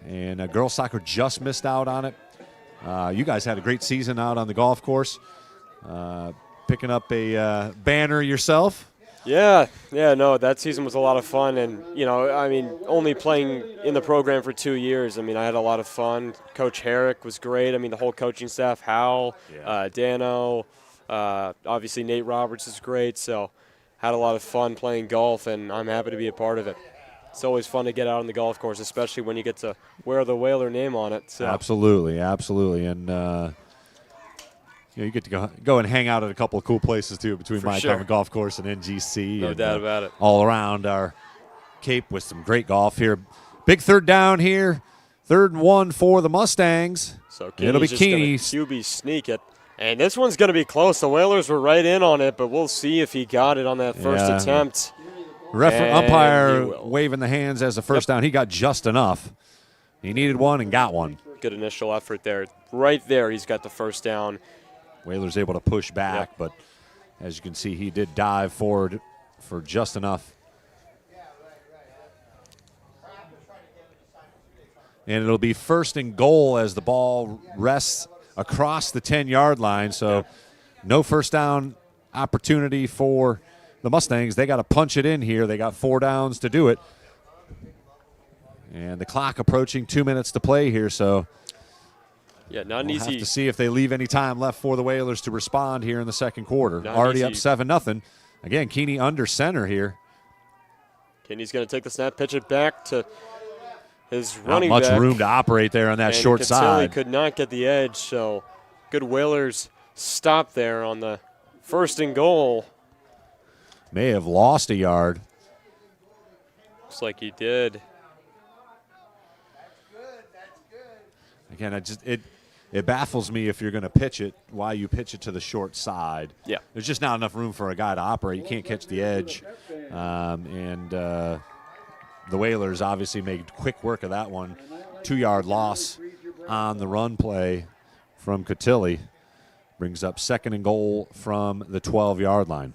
And girls soccer just missed out on it. You guys had a great season out on the golf course, picking up a banner yourself. Yeah, no, that season was a lot of fun. And, only playing in the program for 2 years, I had a lot of fun. Coach Herrick was great. The whole coaching staff, Hal, Dano, obviously Nate Roberts is great. So had a lot of fun playing golf, and I'm happy to be a part of it. It's always fun to get out on the golf course, especially when you get to wear the Whaler name on it. So. Absolutely. And you get to go and hang out at a couple of cool places, too, between my Common Golf Course and NGC. No doubt about it. All around our Cape with some great golf here. Big 3rd down here. 3rd and 1 for the Mustangs. So it'll be Keeney. QB sneak it. And this one's going to be close. The Whalers were right in on it, but we'll see if he got it on that first attempt. Umpire waving the hands as a first down. He got just enough. He needed one and got one. Good initial effort there. Right there, he's got the first down. Whalers able to push back, but as you can see, he did dive forward for just enough. And it'll be 1st and goal as the ball rests across the 10-yard line. So no first down opportunity for the Mustangs. They got to punch it in here. They got 4 downs to do it. And the clock approaching 2 minutes to play here, so not we'll easy. have to see if they leave any time left for the Whalers to respond here in the second quarter. Not already easy. up 7-0. Again, Keeney under center here. Keeney's going to take the snap, pitch it back to his running back. back. Not much room to operate there on that short side. Could not get the edge, so good Whalers stop there on the 1st and goal. May have lost a yard. Looks like he did. Again, it baffles me if you're going to pitch it, why you pitch it to the short side. Yeah. There's just not enough room for a guy to operate. You can't catch the edge. The Whalers obviously made quick work of that one. 2-yard loss on the run play from Cotilli. Brings up 2nd and goal from the 12-yard line.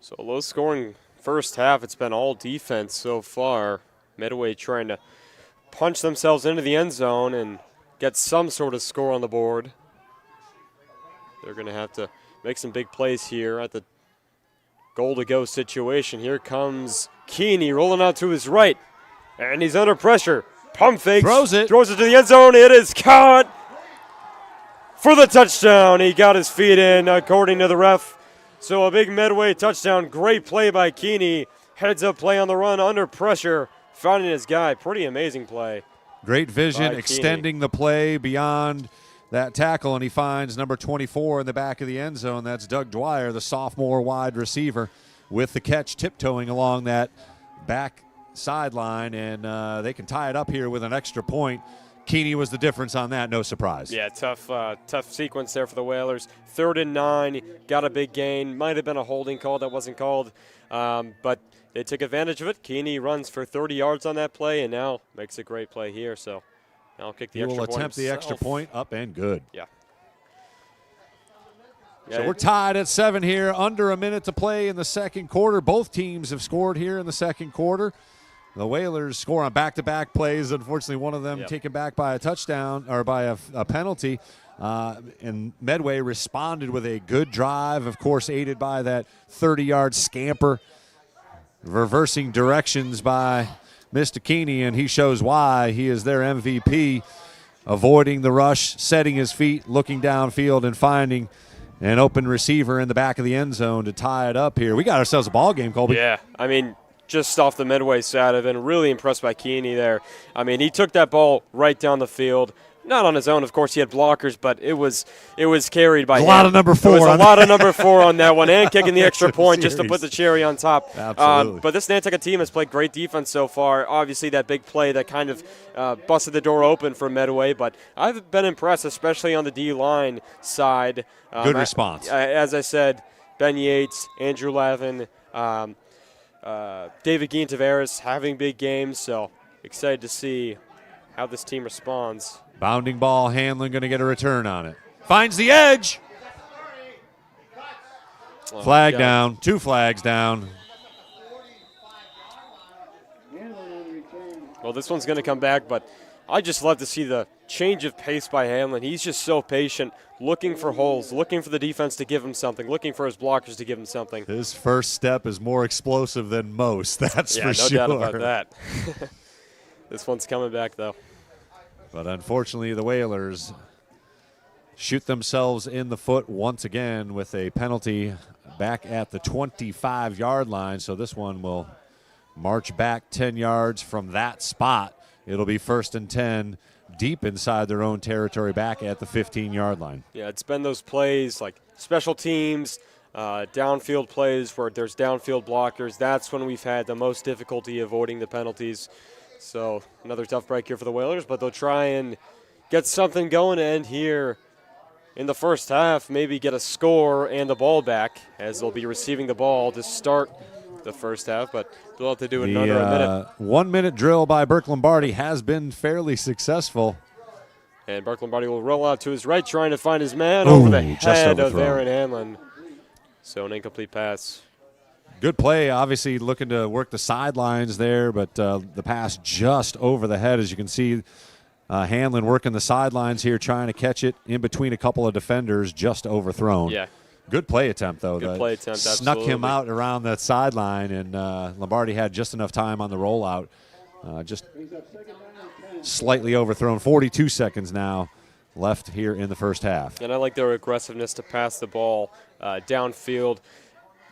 So low scoring first half. It's been all defense so far. Medway trying to punch themselves into the end zone and get some sort of score on the board. They're going to have to make some big plays here at the goal-to-go situation. Here comes Keeney rolling out to his right, and he's under pressure. Pump fakes. Throws it to the end zone. It is caught for the touchdown. He got his feet in, according to the ref. So a big Medway touchdown. Great play by Keeney. Heads-up play on the run under pressure. Finding his guy. Pretty amazing play. Great vision, extending the play beyond that tackle, and he finds number 24 in the back of the end zone. That's Doug Dwyer, the sophomore wide receiver, with the catch, tiptoeing along that back sideline, and they can tie it up here with an extra point. Keeney was the difference on that, no surprise. Yeah, tough sequence there for the Whalers. 3rd and 9, got a big gain. Might have been a holding call that wasn't called, but they took advantage of it. Keeney runs for 30 yards on that play, and now makes a great play here. So I'll kick the extra point. He will attempt the extra point, up and good. Yeah. So we're tied at 7 here, under a minute to play in the second quarter. Both teams have scored here in the second quarter. The Whalers score on back-to-back plays. Unfortunately, one of them taken back by a touchdown or by a penalty. And Medway responded with a good drive, of course, aided by that 30-yard scamper, reversing directions by Mr. Keeney, and he shows why. He is their MVP, avoiding the rush, setting his feet, looking downfield, and finding an open receiver in the back of the end zone to tie it up here. We got ourselves a ball game, Colby. Yeah, I mean, just off the Medway side, I've been really impressed by Keeney there. I mean, he took that ball right down the field. Not on his own, of course. He had blockers, but it was carried by him. A lot of number 4. It was a lot of number 4 on that one, and kicking the extra point just to put the cherry on top. Absolutely. But this Nantucket team has played great defense so far. Obviously, that big play that kind of busted the door open for Medway, but I've been impressed, especially on the D-line side. Good response. As I said, Ben Yates, Andrew Lavin, David Guillen-Tavares having big games, so excited to see how this team responds. Bounding ball, Hanlon going to get a return on it. Finds the edge. Flag down. 2 flags down. Well, this one's going to come back, but I just love to see the change of pace by Hanlon. He's just so patient, looking for holes, looking for the defense to give him something, looking for his blockers to give him something. His first step is more explosive than most, that's for sure. Yeah, no doubt about that. This one's coming back, though. But unfortunately, the Whalers shoot themselves in the foot once again with a penalty back at the 25-yard line. So this one will march back 10 yards from that spot. It'll be 1st and 10 deep inside their own territory back at the 15-yard line. Yeah, it's been those plays like special teams, downfield plays where there's downfield blockers. That's when we've had the most difficulty avoiding the penalties. So another tough break here for the Whalers, but they'll try and get something going to end here in the first half, maybe get a score and the ball back, as they'll be receiving the ball to start the first half, but they'll have to do it in under a minute. 1-minute drill by Burke Lombardi has been fairly successful. And Burke Lombardi will roll out to his right, trying to find his man over the head of Aaron Hanlon. So an incomplete pass. Good play, obviously looking to work the sidelines there, but the pass just over the head. As you can see, Hanlon working the sidelines here, trying to catch it in between a couple of defenders, just overthrown. Yeah. Good play attempt, though. Good play attempt, Snuck absolutely. him out around that sideline, and Lombardi had just enough time on the rollout. Just slightly overthrown. 42 seconds now left here in the first half. And I like their aggressiveness to pass the ball downfield.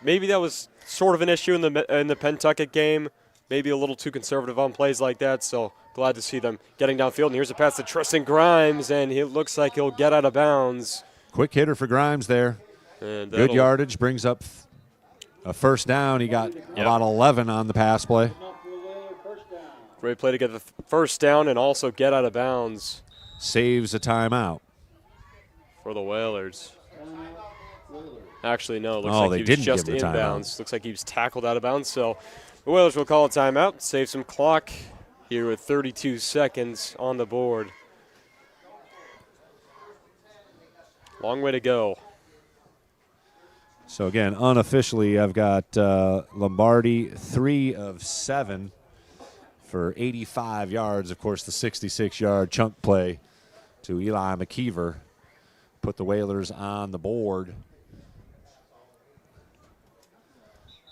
Maybe that was sort of an issue in the Pentucket game. Maybe a little too conservative on plays like that, so glad to see them getting downfield. And here's a pass to Tristan Grimes, and it looks like he'll get out of bounds. Quick hitter for Grimes there. And good yardage, brings up a first down. He got about 11 on the pass play. Great play to get the first down and also get out of bounds. Saves a timeout For the Whalers. Actually, no. Looks like they he was just give him a inbounds. Looks like he was tackled out of bounds. So the Whalers will call a timeout, save some clock. here with 32 seconds on the board. Long way to go. So, again, unofficially, I've got Lombardi 3 of 7 for 85 yards. Of course, the 66-yard chunk play to Eli McKeever put the Whalers on the board.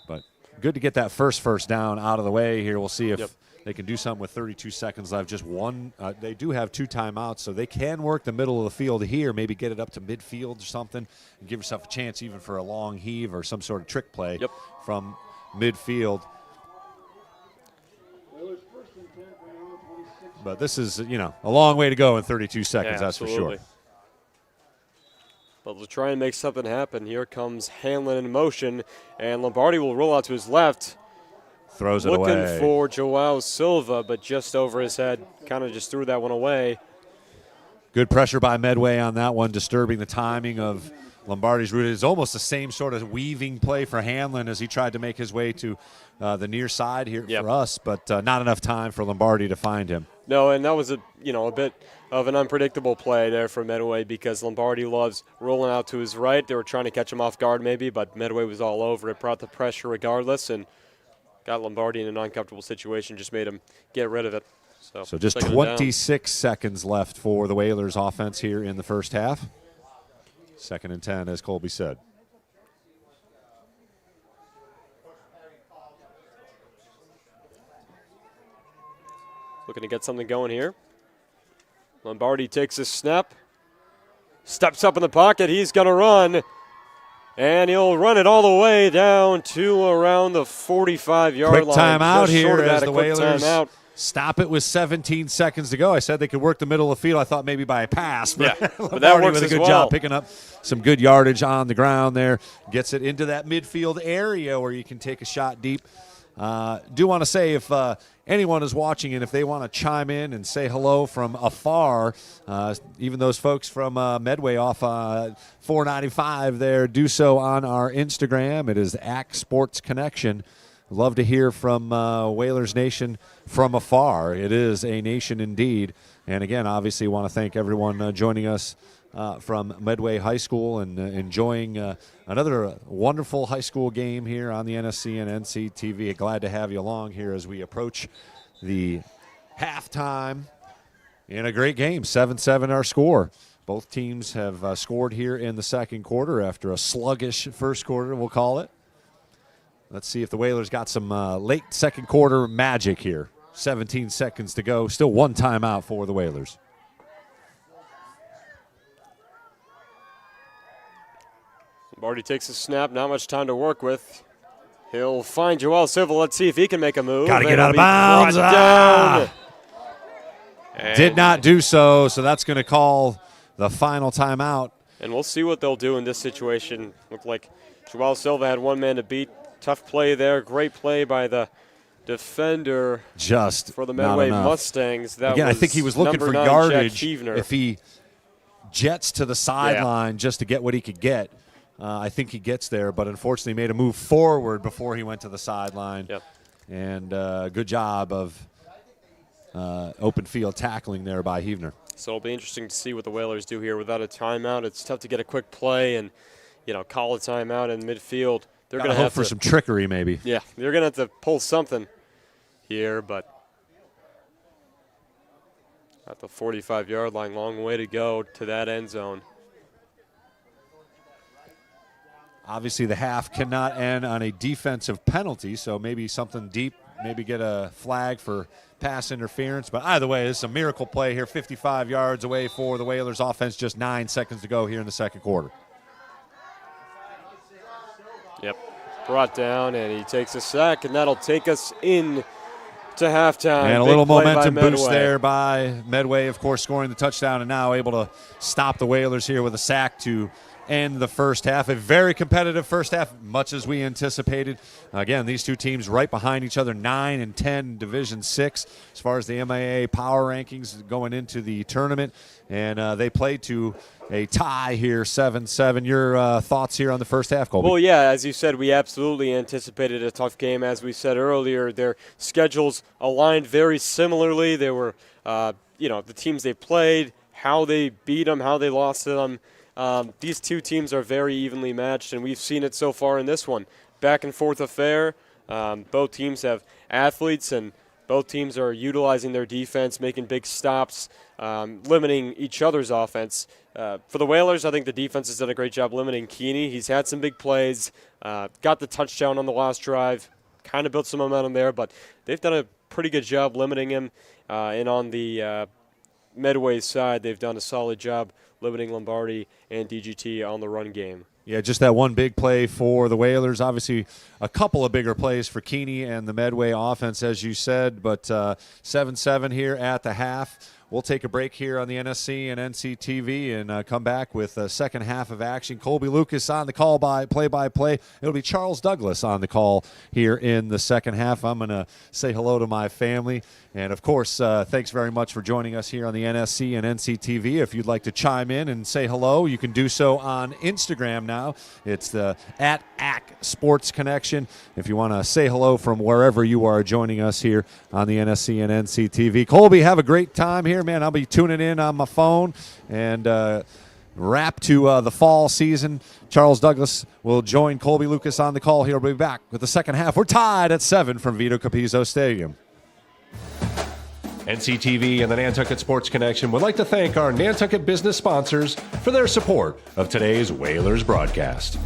But good to get that first down out of the way here. We'll see if they can do something with 32 seconds left. Just one. They do have 2 timeouts, so they can work the middle of the field here, maybe get it up to midfield or something, and give yourself a chance even for a long heave or some sort of trick play from midfield. But this is, a long way to go in 32 seconds, that's for sure. But we'll try and make something happen. Here comes Hanlon in motion, and Lombardi will roll out to his left. Throws it away. Looking for Joao Silva, but just over his head. Kind of just threw that one away. Good pressure by Medway on that one, disturbing the timing of Lombardi's route. It's almost the same sort of weaving play for Hanlon as he tried to make his way to the near side here for us, but not enough time for Lombardi to find him. No, and that was a bit of an unpredictable play there for Medway because Lombardi loves rolling out to his right. They were trying to catch him off guard maybe, but Medway was all over it, brought the pressure regardless, and got Lombardi in an uncomfortable situation, just made him get rid of it. So just 26 seconds left for the Whalers offense here in the first half. 2nd and 10, as Colby said. Looking to get something going here. Lombardi takes a snap, steps up in the pocket. He's going to run, and he'll run it all the way down to around the 45-yard line. Quick timeout here as the Whalers timeout. Stop it with 17 seconds to go. I said they could work the middle of the field. I thought maybe by a pass, but, but that works with a good job picking up some good yardage on the ground there. Gets it into that midfield area where you can take a shot deep. Do want to say if anyone is watching and if they want to chime in and say hello from afar, even those folks from Medway off 495 there, do so on our Instagram. It is @Sports Connection. Love to hear from Whalers Nation from afar. It is a nation indeed. And again, obviously want to thank everyone joining us from Medway High School and enjoying another wonderful high school game here on the NSC and NCTV. Glad to have you along here as we approach the halftime in a great game. 7-7 our score. Both teams have scored here in the second quarter after a sluggish first quarter, we'll call it. Let's see if the Whalers got some late second quarter magic here. 17 seconds to go. Still 1 timeout for the Whalers. Lombardi takes a snap. Not much time to work with. He'll find Joao Silva. Let's see if he can make a move. Got to get out of bounds. Down. Did not do so, so that's going to call the final timeout. And we'll see what they'll do in this situation. Looked like Joao Silva had 1 man to beat. Tough play there. Great play by the defender just for the Medway Mustangs. That Again, was I think he was looking for 9, yardage Jack if he jets to the sideline just to get what he could get. I think he gets there, but unfortunately made a move forward before he went to the sideline. Yep. And good job of open field tackling there by Heavner. So it'll be interesting to see what the Whalers do here without a timeout. It's tough to get a quick play and, call a timeout in midfield. They're going to hope for some trickery maybe. Yeah, they're going to have to pull something here, but at the 45-yard line, long way to go to that end zone. Obviously, the half cannot end on a defensive penalty, so maybe something deep, maybe get a flag for pass interference. But either way, it's a miracle play here, 55 yards away for the Whalers offense, just 9 seconds to go here in the second quarter. Yep, brought down, and he takes a sack, and that'll take us in to halftime. And a little momentum boost there by Medway, of course, scoring the touchdown and now able to stop the Whalers here with a sack to end the first half. A very competitive first half, much as we anticipated. Again, these two teams right behind each other, 9 and 10 Division 6 as far as the MIA power rankings going into the tournament. And they played to a tie here, 7-7. Your thoughts here on the first half, Colby? Well, yeah, as you said, we absolutely anticipated a tough game. As we said earlier, their schedules aligned very similarly. They were, the teams they played, how they beat them, how they lost to them. These two teams are very evenly matched, and we've seen it so far in this one. Back and forth affair. Both teams have athletes, and both teams are utilizing their defense, making big stops, limiting each other's offense. For the Whalers, I think the defense has done a great job limiting Keeney. He's had some big plays, got the touchdown on the last drive, kind of built some momentum there, but they've done a pretty good job limiting him. And on the Medway side, they've done a solid job limiting Lombardi and DGT on the run game. Yeah, just that one big play for the Whalers. Obviously, a couple of bigger plays for Keeney and the Medway offense, as you said, but 7-7 here at the half. We'll take a break here on the NSC and NCTV and come back with the second half of action. Colby Lucas on the call by play-by-play. It'll be Charles Douglas on the call here in the second half. I'm going to say hello to my family. And, of course, thanks very much for joining us here on the NSC and NCTV. If you'd like to chime in and say hello, you can do so on Instagram now. It's the @AC Sports Connection. If you want to say hello from wherever you are joining us here on the NSC and NCTV. Colby, have a great time here, man. I'll be tuning in on my phone and wrap to the fall season. Charles Douglas will join Colby Lucas on the call. He'll be back with the second half. We're tied at 7 from Vito Capizzo Stadium. NCTV and the Nantucket Sports Connection would like to thank our Nantucket business sponsors for their support of today's Whalers broadcast.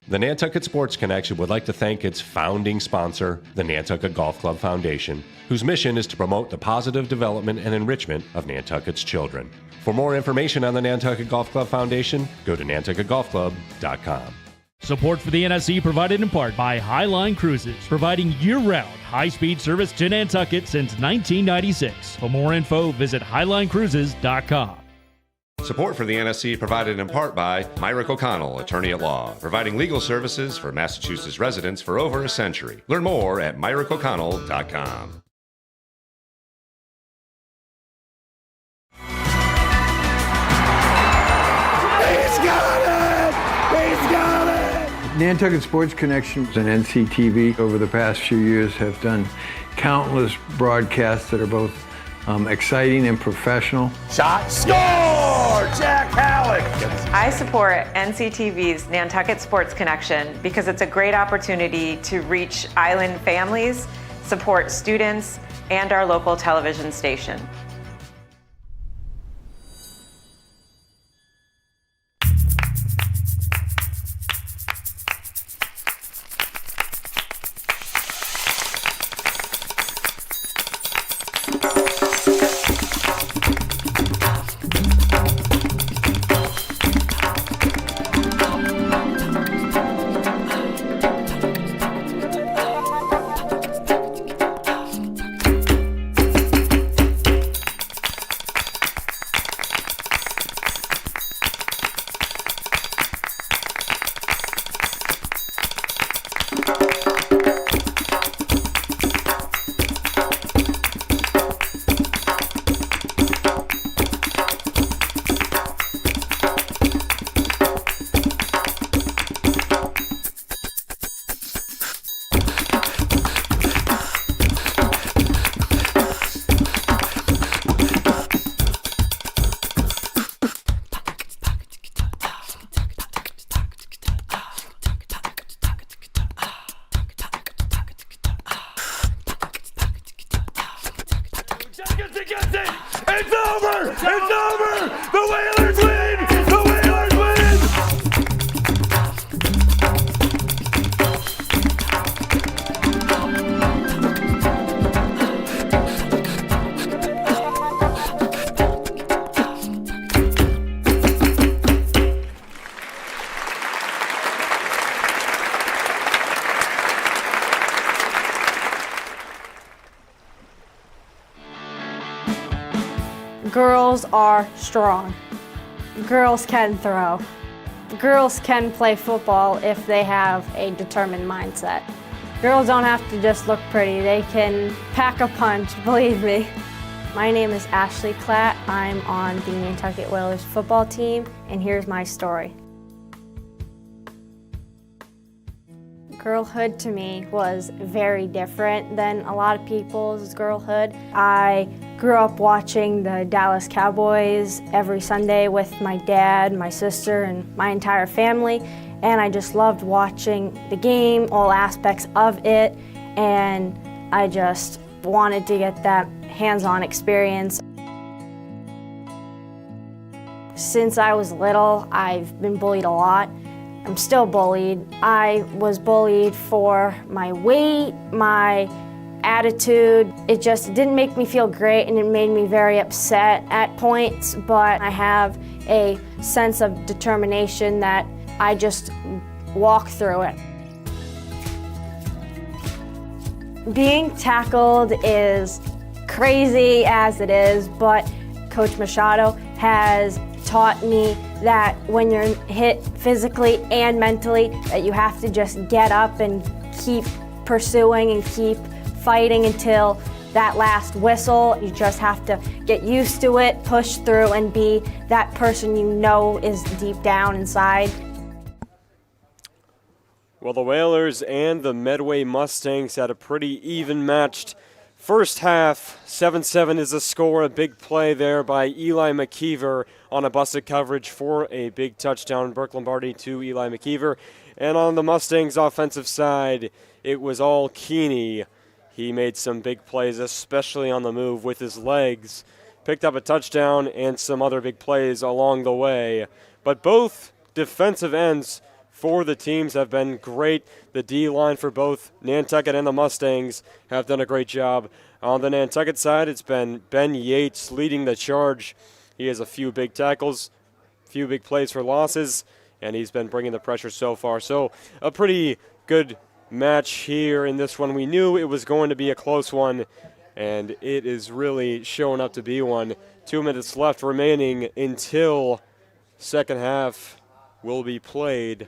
The Nantucket Sports Connection would like to thank its founding sponsor, the Nantucket Golf Club Foundation, whose mission is to promote the positive development and enrichment of Nantucket's children. For more information on the Nantucket Golf Club Foundation, go to nantucketgolfclub.com. Support for the NSC provided in part by Highline Cruises, providing year-round high-speed service to Nantucket since 1996. For more info, visit highlinecruises.com. Support for the NSC provided in part by Myrick O'Connell, attorney at law, providing legal services for Massachusetts residents for over a century. Learn more at myrickoconnell.com. He's got it! He's got it! Nantucket Sports Connection and NCTV over the past few years have done countless broadcasts that are both exciting and professional. Shot, score! Jack Halleck! I support NCTV's Nantucket Sports Connection because it's a great opportunity to reach island families, support students, and our local television station. gets it! It's over! It's over! The Whalers win! The Whalers win! Girls are strong. Girls can throw. Girls can play football if they have a determined mindset. Girls don't have to just look pretty, they can pack a punch, believe me. My name is Ashley Klatt. I'm on the Nantucket Whalers football team, and here's my story. Girlhood to me was very different than a lot of people's girlhood. I grew up watching the Dallas Cowboys every Sunday with my dad, my sister, and my entire family, and I just loved watching the game, all aspects of it, and I just wanted to get that hands-on experience. Since I was little, I've been bullied a lot. I'm still bullied. I was bullied for my weight, my attitude. It just didn't make me feel great, and it made me very upset at points, but I have a sense of determination that I just walk through it. Being tackled is crazy as it is, but Coach Machado has taught me that when you're hit physically and mentally, that you have to just get up and keep pursuing and keep fighting until that last whistle. You just have to get used to it, push through, and be that person you know is deep down inside. Well, the Whalers and the Medway Mustangs had a pretty even matched first half. 7-7 is the score. A big play there by Eli McKeever on a busted coverage for a big touchdown. Burke Lombardi to Eli McKeever. And on the Mustangs offensive side, it was all Keeney. He made some big plays, especially on the move with his legs. Picked up a touchdown and some other big plays along the way. But both defensive ends for the teams have been great. The D-line for both Nantucket and the Mustangs have done a great job. On the Nantucket side, it's been Ben Yates leading the charge. He has a few big tackles, a few big plays for losses, and he's been bringing the pressure so far. So a pretty good match here in this one. We knew it was going to be a close one, and it is really showing up to be one. 2 minutes left remaining until second half will be played.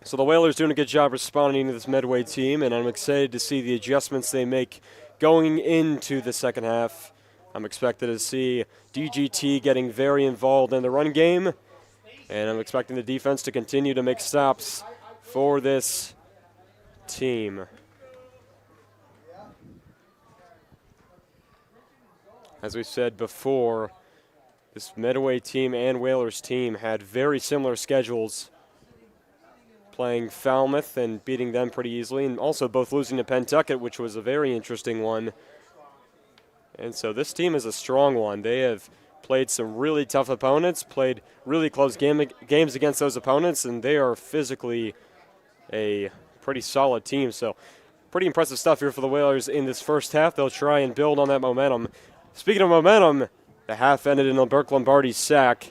So the Whalers doing a good job responding to this Medway team, and I'm excited to see the adjustments they make going into the second half. I'm expected to see DGT getting very involved in the run game, and I'm expecting the defense to continue to make stops for this team. As we said before, this Medway team and Whalers team had very similar schedules, playing Falmouth and beating them pretty easily, and also both losing to Pentucket, which was a very interesting one. And so this team is a strong one. They have played some really tough opponents, played really close games against those opponents, and they are physically a pretty solid team. So pretty impressive stuff here for the Whalers in this first half. They'll try and build on that momentum. Speaking of momentum, the half ended in a Burke Lombardi sack,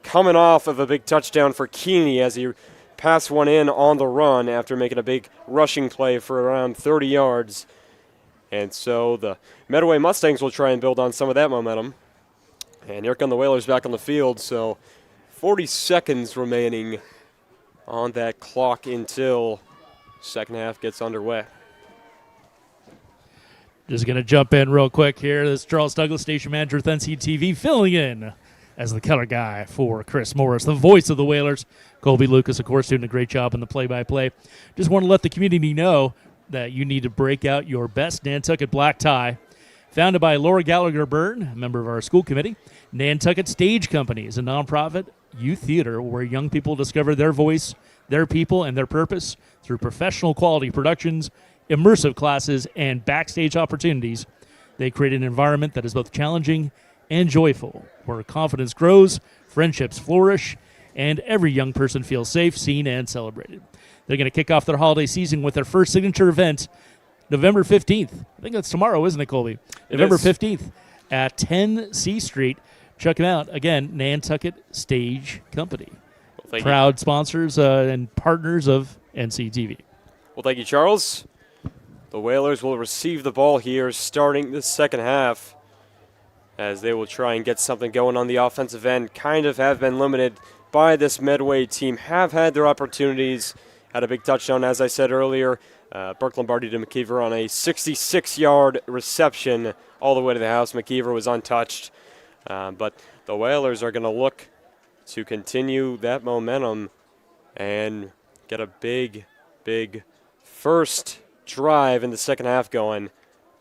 coming off of a big touchdown for Keeney as he passed one in on the run after making a big rushing play for around 30 yards. And so the Medway Mustangs will try and build on some of that momentum. And here come the Whalers back on the field. So 40 seconds remaining on that clock until second half gets underway. Just going to jump in real quick here. This is Charles Douglas, station manager with NCTV, filling in as the color guy for Chris Morris, the voice of the Whalers. Colby Lucas, of course, doing a great job in the play-by-play. Just want to let the community know that you need to break out your best Nantucket black tie. Founded by Laura Gallagher Byrne, a member of our school committee, Nantucket Stage Company is a nonprofit youth theater where young people discover their voice, their people, and their purpose through professional quality productions, immersive classes, and backstage opportunities. They create an environment that is both challenging and joyful, where confidence grows, friendships flourish, and every young person feels safe, seen, and celebrated. They're going to kick off their holiday season with their first signature event November 15th. I think that's tomorrow, isn't it, Colby? November 15th at 10 C Street. Check them out. Again, Nantucket Stage Company. Well, proud sponsors and partners of NCTV. Well, thank you, Charles. The Whalers will receive the ball here starting the second half, as they will try and get something going on the offensive end. Kind of have been limited by this Medway team. Have had their opportunities. Had a big touchdown, as I said earlier. Burke Lombardi to McKeever on a 66-yard reception all the way to the house. McKeever was untouched. But the Whalers are going to look to continue that momentum and get a big, big first drive in the second half going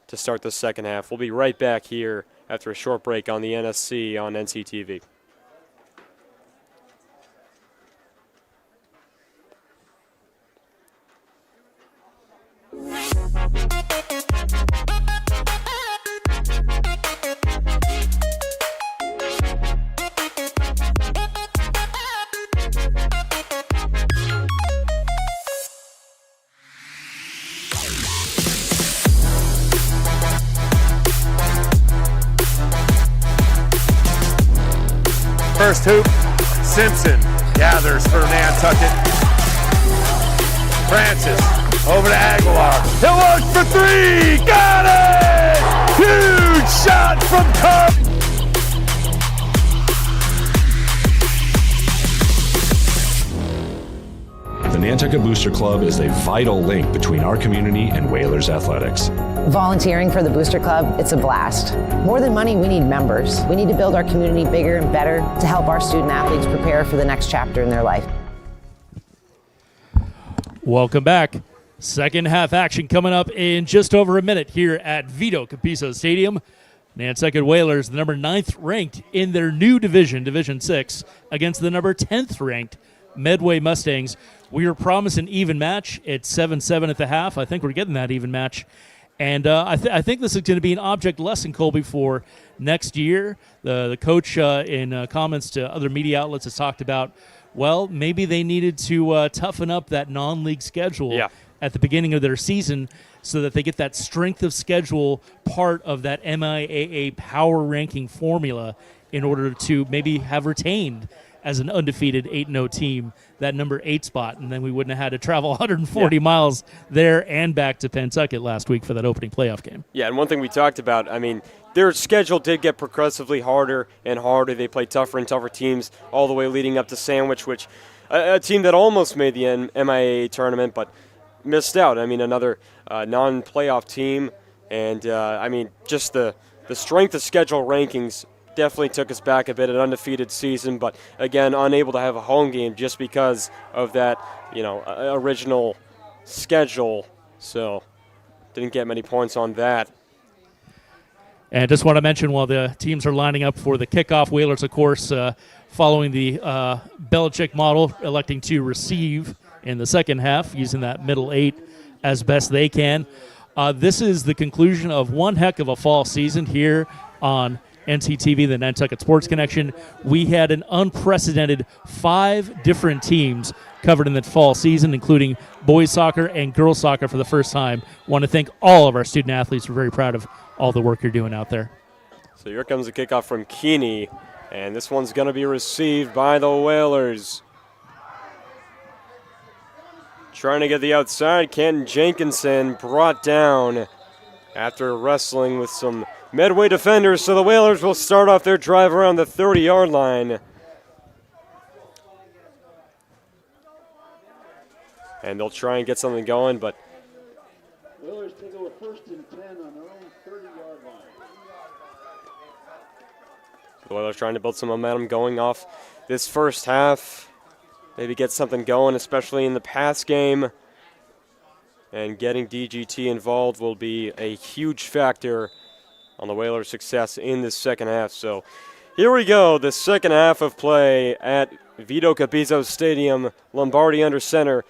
to start the second half. We'll be right back here after a short break on the NSC on NCTV. First hoop, Simpson gathers for Nantucket. Francis over to Aguilar. He'll look for three. Got it! Huge shot from Cup. The Nantucket Booster Club is a vital link between our community and Whalers athletics. Volunteering for the Booster Club, it's a blast. More than money, we need members. We need to build our community bigger and better to help our student athletes prepare for the next chapter in their life. Welcome back. Second half action coming up in just over a minute here at Vito Capizzo Stadium. Nantucket Whalers, the number 9th ranked in their new division, Division 6, against the number 10th ranked Medway Mustangs. We were promised an even match. It's 7-7 at the half. I think we're getting that even match. And I think this is going to be an object lesson, Colby, for next year. The coach, in comments to other media outlets, has talked about, well, maybe they needed to toughen up that non-league schedule at the beginning of their season so that they get that strength of schedule part of that MIAA power ranking formula in order to maybe have retained as an undefeated 8-0 team that number 8 spot, and then we wouldn't have had to travel 140 miles there and back to Pentucket last week for that opening playoff game. Yeah, and one thing we talked about, I mean, their schedule did get progressively harder and harder. They played tougher and tougher teams all the way leading up to Sandwich, which a team that almost made the MIAA tournament but missed out. I mean, another non-playoff team, and I mean, just the strength of schedule rankings definitely took us back a bit, an undefeated season, but again, unable to have a home game just because of that, original schedule. So didn't get many points on that. And just want to mention, while the teams are lining up for the kickoff, Whalers, of course, following the Belichick model, electing to receive in the second half, using that middle 8 as best they can. This is the conclusion of one heck of a fall season here on NCTV, the Nantucket Sports Connection. We had an unprecedented 5 different teams covered in the fall season, including boys soccer and girls soccer for the first time. Want to thank all of our student athletes. We're very proud of all the work you're doing out there. So here comes the kickoff from Keeney, and this one's going to be received by the Whalers. Trying to get the outside, Canton Jenkinson brought down after wrestling with some Medway defenders, so the Whalers will start off their drive around the 30-yard line. And they'll try and get something going, but Whalers take over 1st and 10 on their own 30-yard line. the Whalers trying to build some momentum going off this first half. Maybe get something going, especially in the pass game. And getting DGT involved will be a huge factor on the Whalers' success in this second half. So here we go, the second half of play at Vito Capizzo Stadium, Lombardi under center.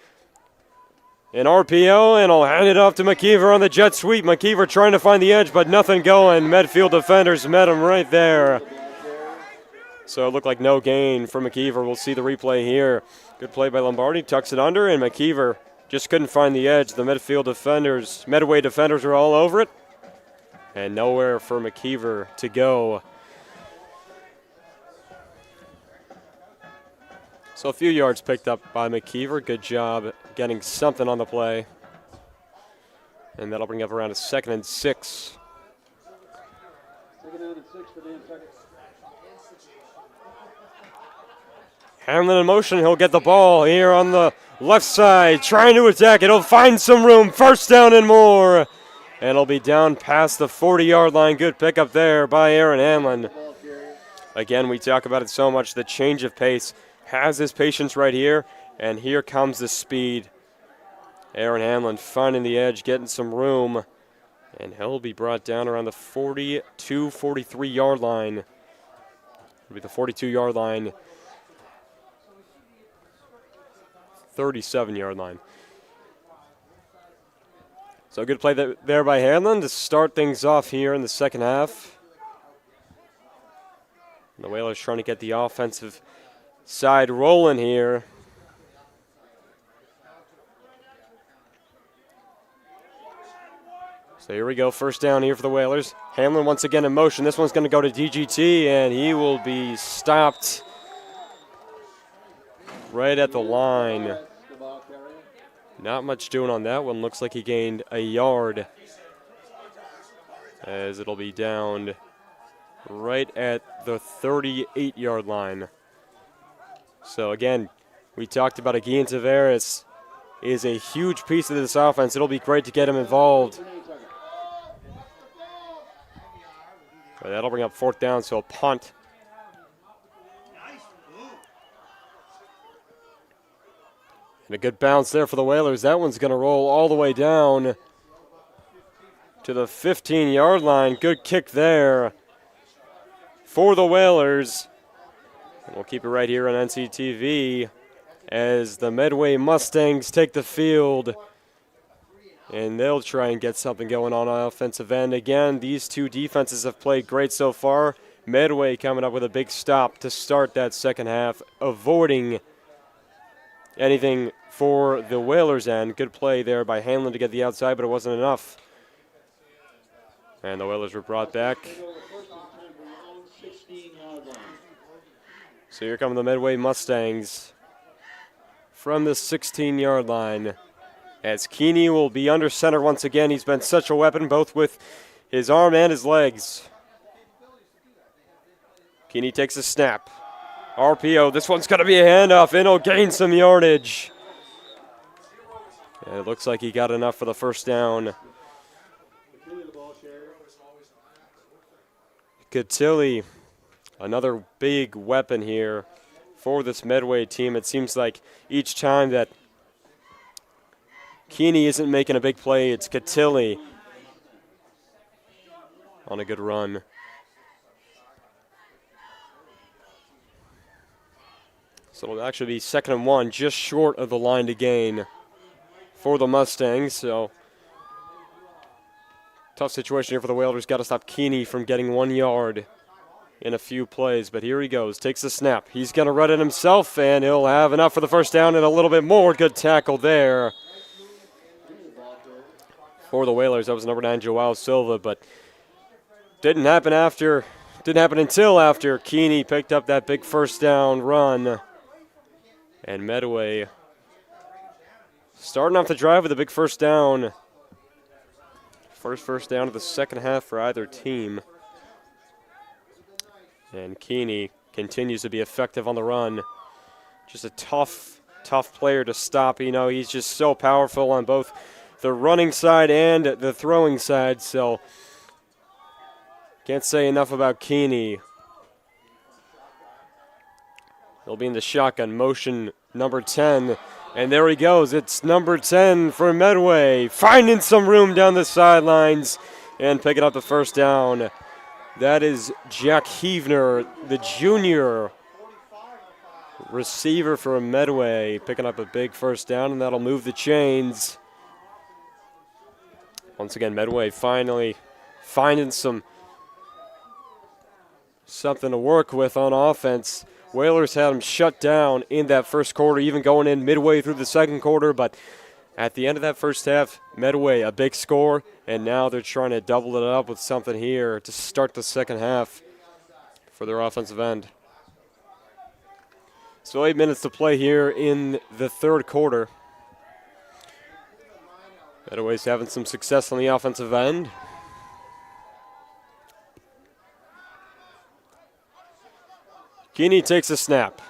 An RPO, and he'll hand it off to McKeever on the jet sweep. McKeever trying to find the edge, but nothing going. Medfield defenders met him right there. So it looked like no gain for McKeever. We'll see the replay here. Good play by Lombardi, tucks it under, and McKeever just couldn't find the edge. The Medway defenders are all over it, and nowhere for McKeever to go. So a few yards picked up by McKeever. Good job getting something on the play. And that'll bring up around a 2nd and 6. 2nd down and 6 for Nantucket. Hamlin in motion. He'll get the ball here on the left side. Trying to attack it. He'll find some room. 1st down and more. And it'll be down past the 40-yard line. Good pickup there by Aaron Hamlin. Again, we talk about it so much. The change of pace has his patience right here. And here comes the speed. Aaron Hamlin finding the edge, getting some room. And he'll be brought down around the 42, 43-yard line. It'll be the 42-yard line. 37-yard line. So good play there by Hamlin to start things off here in the second half. And the Whalers trying to get the offensive side rolling here. So here we go, 1st down here for the Whalers. Hamlin once again in motion. This one's going to go to DGT, and he will be stopped right at the line. Not much doing on that one. Looks like he gained a yard, as it'll be down right at the 38-yard line. So again, we talked about Aguian Tavares is a huge piece of this offense. It'll be great to get him involved. But that'll bring up 4th down, so a punt. And a good bounce there for the Whalers. That one's going to roll all the way down to the 15-yard line. Good kick there for the Whalers. And we'll keep it right here on NCTV as the Medway Mustangs take the field. And they'll try and get something going on offensive end. Again, these two defenses have played great so far. Medway coming up with a big stop to start that second half, avoiding anything for the Whalers end. Good play there by Hamlin to get the outside, but it wasn't enough. And the Whalers were brought back. So here come the Medway Mustangs from the 16-yard line, as Keeney will be under center once again. He's been such a weapon, both with his arm and his legs. Keeney takes a snap. RPO, this one's going to be a handoff, and he'll gain some yardage. And it looks like he got enough for the 1st down. Catilli, another big weapon here for this Medway team. It seems like each time that Keeney isn't making a big play, it's Catilli on a good run. So it'll actually be 2nd and 1, just short of the line to gain for the Mustangs. So tough situation here for the Whalers. Got to stop Keeney from getting 1 yard in a few plays. But here he goes, takes the snap. He's going to run it himself, and he'll have enough for the 1st down and a little bit more. Good tackle there for the Whalers. That was number 9, Joao Silva, but didn't happen until after Keeney picked up that big 1st down run. And Medway starting off the drive with a big 1st down. First down of the second half for either team. And Keeney continues to be effective on the run. Just a tough player to stop. You know, he's just so powerful on both the running side and the throwing side. So can't say enough about Keeney. He'll be in the shotgun motion, number 10. And there he goes. It's number 10 for Medway. Finding some room down the sidelines and picking up the 1st down. That is Jack Heavner, the junior receiver for Medway, picking up a big first down, and that'll move the chains. Once again, Medway finally finding something to work with on offense. Whalers had them shut down in that first quarter, even going in midway through the second quarter, but at the end of that first half, Medway, a big score, and now they're trying to double it up with something here to start the second half for their offensive end. So 8 minutes to play here in the third quarter. Medway's having some success on the offensive end. Keeney takes a snap.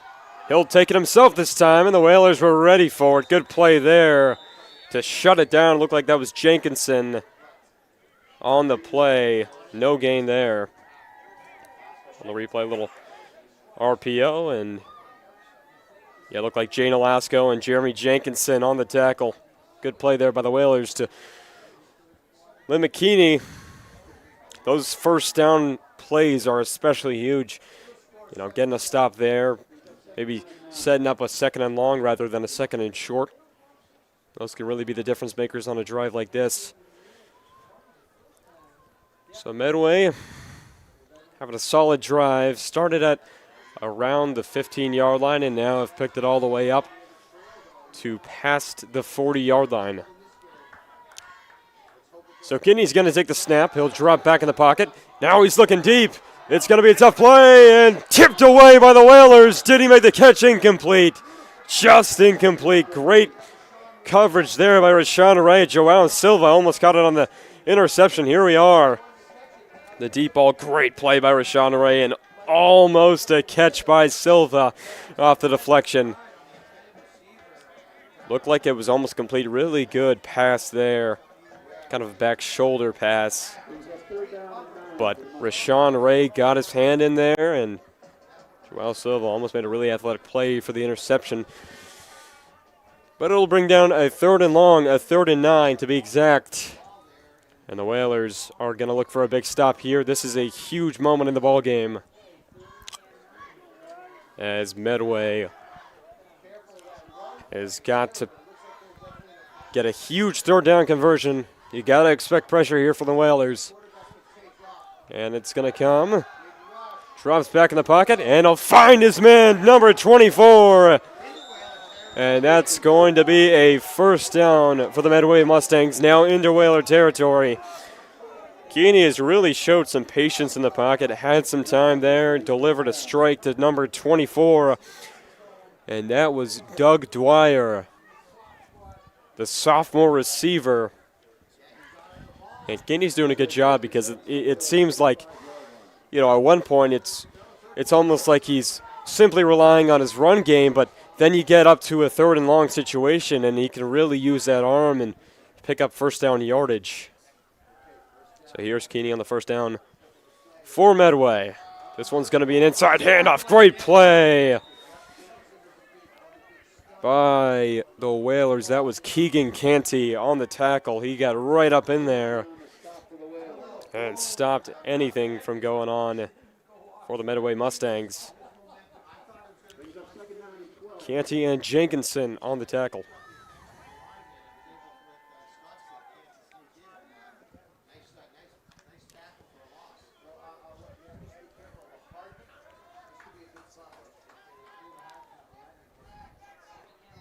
He'll take it himself this time, and the Whalers were ready for it. Good play there to shut it down. Looked like that was Jenkinson on the play. No gain there. On the replay, a little RPO, and yeah, looked like Jane Alasko and Jeremy Jenkinson on the tackle. Good play there by the Whalers to limit Keeney. Those first down plays are especially huge. You know, getting a stop there, maybe setting up a second and long rather than a second and short. Those can really be the difference makers on a drive like this. So Medway having a solid drive. Started at around the 15-yard line and now have picked it all the way up to past the 40-yard line. So Kinney's going to take the snap. He'll drop back in the pocket. Now he's looking deep. It's going to be a tough play and tipped away by the Whalers. Did he make the catch? Incomplete. Just incomplete. Great coverage there by Rashawn Ray. Joao Silva almost got it on the interception. Here we are. The deep ball. Great play by Rashawn Ray and almost a catch by Silva off the deflection. Looked like it was almost complete. Really good pass there. Kind of a back shoulder pass. But Rashawn Ray got his hand in there, and Joao Silva almost made a really athletic play for the interception. But it'll bring down a third and long, a 3rd and 9 to be exact. And the Whalers are going to look for a big stop here. This is a huge moment in the ball game, as Medway has got to get a huge 3rd down conversion. You got to expect pressure here for the Whalers. And it's going to come. Drops back in the pocket, and he'll find his man, number 24. And that's going to be a first down for the Medway Mustangs, now into Whaler territory. Keeney has really showed some patience in the pocket, had some time there, delivered a strike to number 24. And that was Doug Dwyer, the sophomore receiver. And Keeney's doing a good job because it seems like, you know, at one point it's almost like he's simply relying on his run game, but then you get up to a 3rd and long situation and he can really use that arm and pick up first down yardage. So here's Keeney on the first down for Medway. This one's going to be an inside handoff. Great play by the Whalers. That was Keegan Canty on the tackle. He got right up in there and stopped anything from going on for the Medway Mustangs. Canty and Jenkinson on the tackle.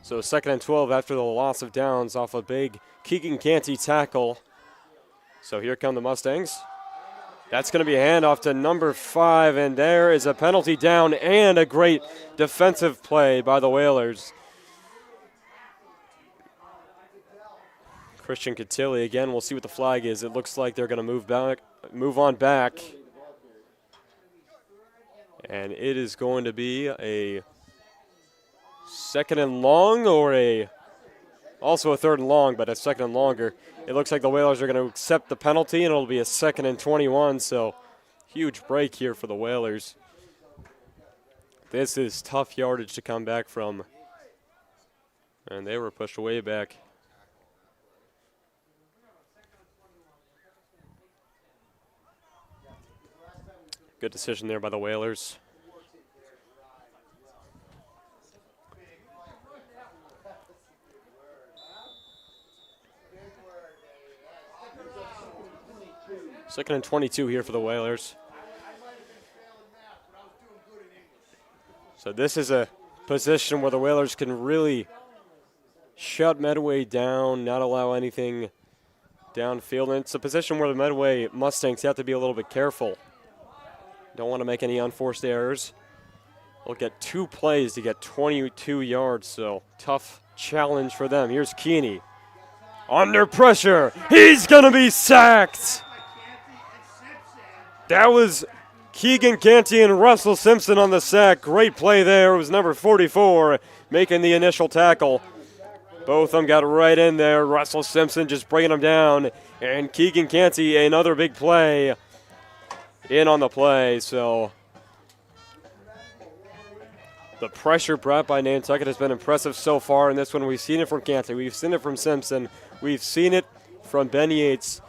So 2nd and 12 after the loss of downs off a big Keegan Canty tackle. So here come the Mustangs. That's going to be a handoff to number 5, and there is a penalty down and a great defensive play by the Whalers. Christian Cotilli again. We'll see what the flag is. It looks like they're going to move on back, and it is going to be a 2nd and long, or also a 3rd and long, but a 2nd and longer. It looks like the Whalers are going to accept the penalty, and it'll be a 2nd and 21, so huge break here for the Whalers. This is tough yardage to come back from, and they were pushed way back. Good decision there by the Whalers. 2nd and 22 here for the Whalers. So this is a position where the Whalers can really shut Medway down, not allow anything downfield. And it's a position where the Medway Mustangs have to be a little bit careful. Don't want to make any unforced errors. They'll get 2 plays to get 22 yards, so tough challenge for them. Here's Keeney. Under pressure. He's going to be sacked. That was Keegan Canty and Russell Simpson on the sack. Great play there. It was number 44 making the initial tackle. Both of them got right in there. Russell Simpson just bringing them down. And Keegan Canty, another big play in on the play. So the pressure brought by Nantucket has been impressive so far in this one. We've seen it from Canty. We've seen it from Simpson. We've seen it from Ben Yates.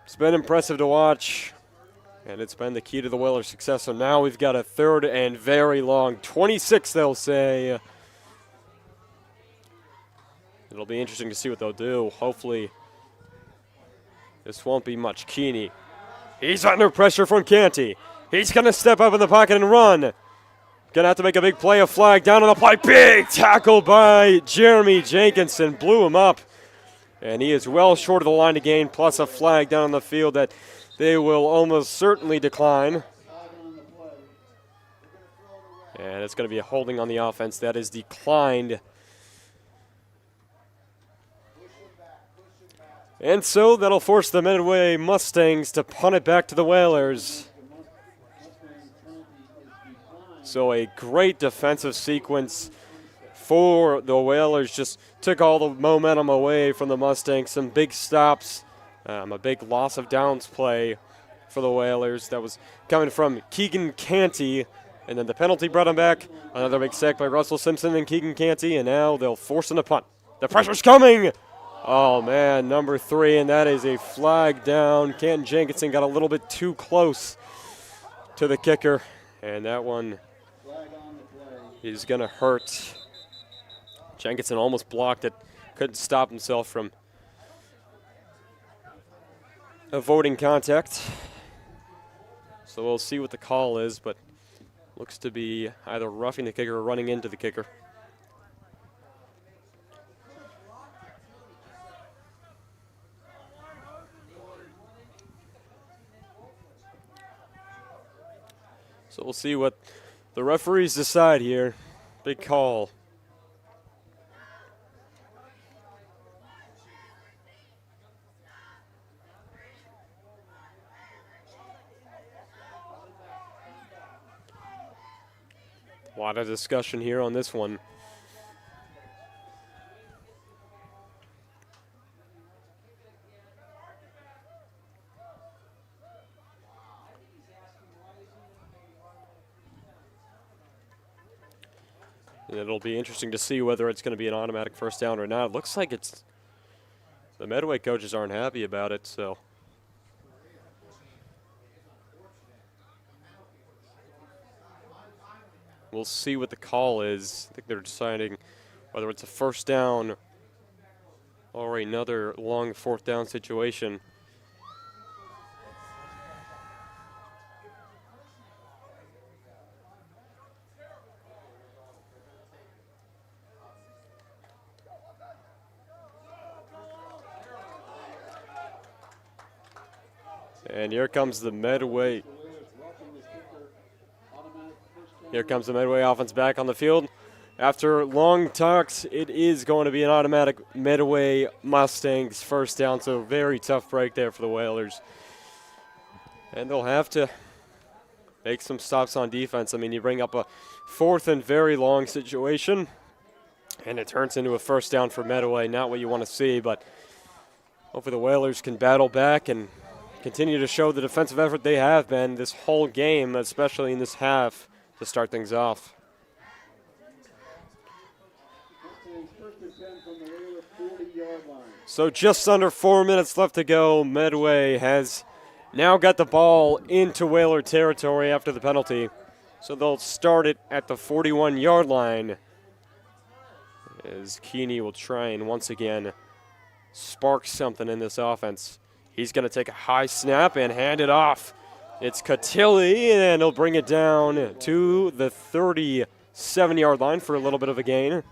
It's been impressive to watch. And it's been the key to the Whalers' success. So now we've got a 3rd and very long. 26, they'll say. It'll be interesting to see what they'll do. Hopefully, this won't be much. Keeney. He's under pressure from Canty. He's going to step up in the pocket and run. Going to have to make a big play. A flag down on the play. Big tackle by Jeremy Jenkinson. Blew him up. And he is well short of the line to gain, plus a flag down on the field that they will almost certainly decline. And it's going to be a holding on the offense that is declined. And so that'll force the Medway Mustangs to punt it back to the Whalers. So a great defensive sequence for the Whalers. Just took all the momentum away from the Mustangs. Some big stops. A big loss of downs play for the Whalers. That was coming from Keegan Canty. And then the penalty brought him back. Another big sack by Russell Simpson and Keegan Canty. And now they'll force him to punt. The pressure's coming. Oh, man, number 3. And that is a flag down. Canton Jenkinson got a little bit too close to the kicker. And that one is going to hurt. Jenkinson almost blocked it. Couldn't stop himself from avoiding contact. So we'll see what the call is, but looks to be either roughing the kicker or running into the kicker. So we'll see what the referees decide here. Big call. A lot of discussion here on this one. And it'll be interesting to see whether it's going to be an automatic first down or not. It looks like it's the Medway coaches aren't happy about it, so we'll see what the call is. I think they're deciding whether it's a first down or another long 4th down situation. And here comes the Medway. Here comes the Medway offense back on the field. After long talks, it is going to be an automatic Medway Mustangs first down. So very tough break there for the Whalers. And they'll have to make some stops on defense. I mean, you bring up a 4th and very long situation, and it turns into a first down for Medway. Not what you want to see, but hopefully the Whalers can battle back and continue to show the defensive effort they have been this whole game, especially in this half, to start things off. So just under 4 minutes left to go. Medway has now got the ball into Whaler territory after the penalty. So they'll start it at the 41-yard line as Keeney will try and once again spark something in this offense. He's going to take a high snap and hand it off. It's Catilli, and he'll bring it down to the 37-yard line for a little bit of a gain.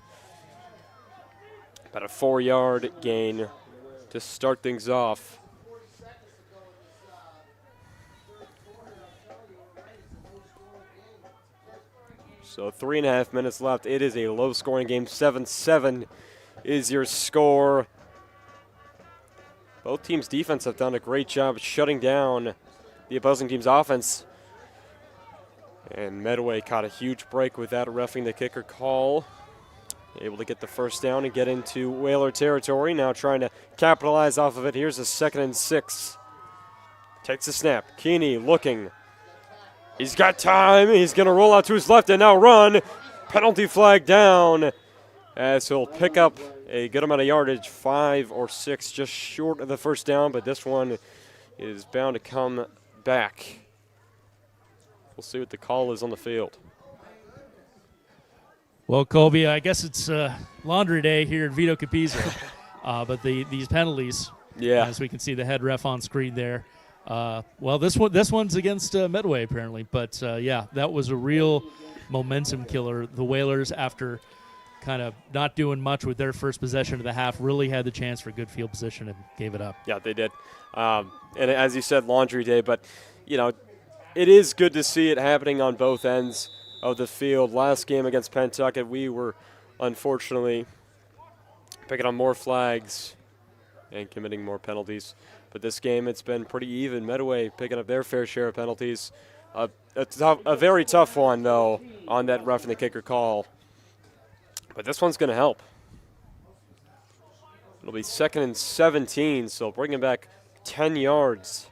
About a 4-yard gain to start things off. So 3.5 minutes left. It is a low-scoring game. 7-7 is your score. Both teams' defense have done a great job shutting down the opposing team's offense. And Medway caught a huge break with that roughing the kicker call. Able to get the first down and get into Whaler territory. Now trying to capitalize off of it. Here's a 2nd and 6. Takes a snap. Keeney looking. He's got time. He's going to roll out to his left and now run. Penalty flag down as he'll pick up a good amount of yardage, 5 or 6, just short of the first down, but this one is bound to come back. We'll see what the call is on the field. Well, Colby, I guess it's laundry day here at Vito Capizzo, but these penalties, as we can see the head ref on screen there. Well, this one's against Medway apparently, but yeah, that was a real momentum killer. The Whalers, after kind of not doing much with their first possession of the half, really had the chance for good field position and gave it up. Yeah, they did. And as you said, laundry day, but you know, it is good to see it happening on both ends of the field. Last game against Pentucket, we were unfortunately picking on more flags and committing more penalties. But this game, it's been pretty even. Medway picking up their fair share of penalties. A very tough one, though, on that roughing the kicker call. But this one's going to help. It'll be 2nd and 17, so bringing back 10 yards.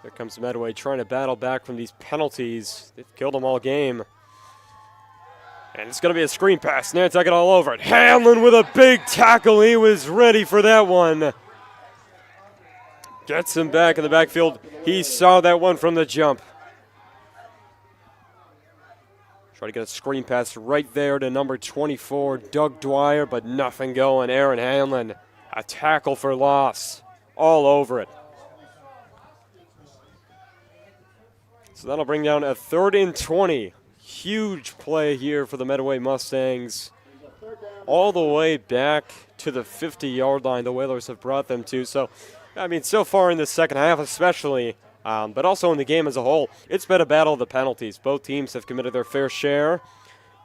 There comes Medway trying to battle back from these penalties. They've killed them all game. And it's going to be a screen pass. Nantucket all over it. Hanlon with a big tackle. He was ready for that one. Gets him back in the backfield. He saw that one from the jump. Try to get a screen pass right there to number 24, Doug Dwyer, but nothing going. Aaron Hanlon, a tackle for loss. All over it. So that'll bring down a 3rd and 20. Huge play here for the Medway Mustangs. All the way back to the 50-yard line the Whalers have brought them to. So, I mean, so far in the second half especially, but also in the game as a whole, it's been a battle of the penalties. Both teams have committed their fair share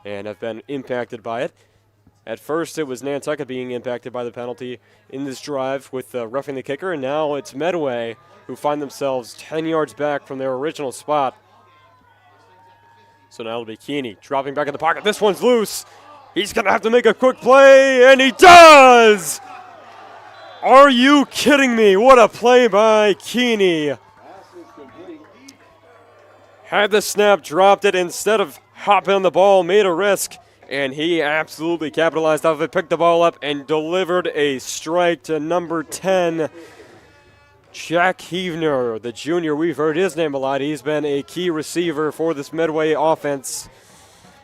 and have been impacted by it. At first, it was Nantucket being impacted by the penalty in this drive with roughing the kicker, and now it's Medway who find themselves 10 yards back from their original spot. So now it'll be Keeney dropping back in the pocket. This one's loose. He's going to have to make a quick play, and he does! Are you kidding me? What a play by Keeney. Had the snap, dropped it instead of hopping on the ball, made a risk, and he absolutely capitalized off of it, picked the ball up, and delivered a strike to number 10, Jack Heavner, the junior. We've heard his name a lot. He's been a key receiver for this Medway offense,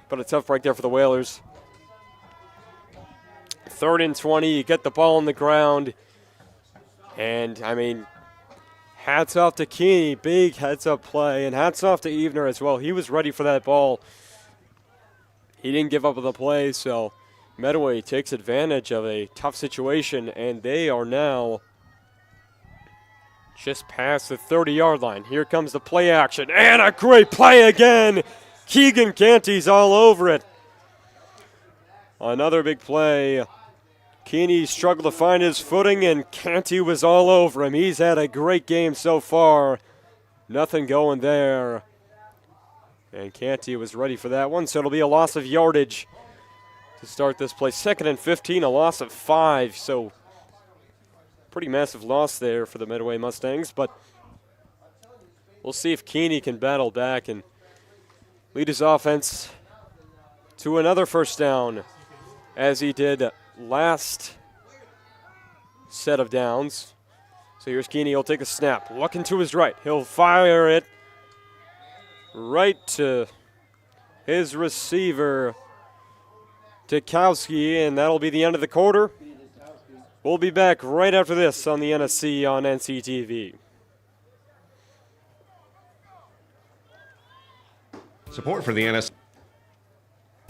but a tough break there for the Whalers. 3rd and 20, you get the ball on the ground, and, I mean, hats off to Keeney, big heads-up play, and hats off to Heavner as well. He was ready for that ball. He didn't give up on the play, so Medway takes advantage of a tough situation, and they are now just past the 30-yard line. Here comes the play action, and a great play again. Keegan Canty's all over it. Another big play. Keeney struggled to find his footing, and Canty was all over him. He's had a great game so far. Nothing going there. And Canty was ready for that one, so it'll be a loss of yardage to start this play. 2nd and 15, a loss of 5, so pretty massive loss there for the Medway Mustangs, but we'll see if Keeney can battle back and lead his offense to another first down, as he did last set of downs. So here's Keeney. He'll take a snap. Looking to his right. He'll fire it right to his receiver, Tikowski, and that'll be the end of the quarter. We'll be back right after this on the NSC on NCTV. Support for the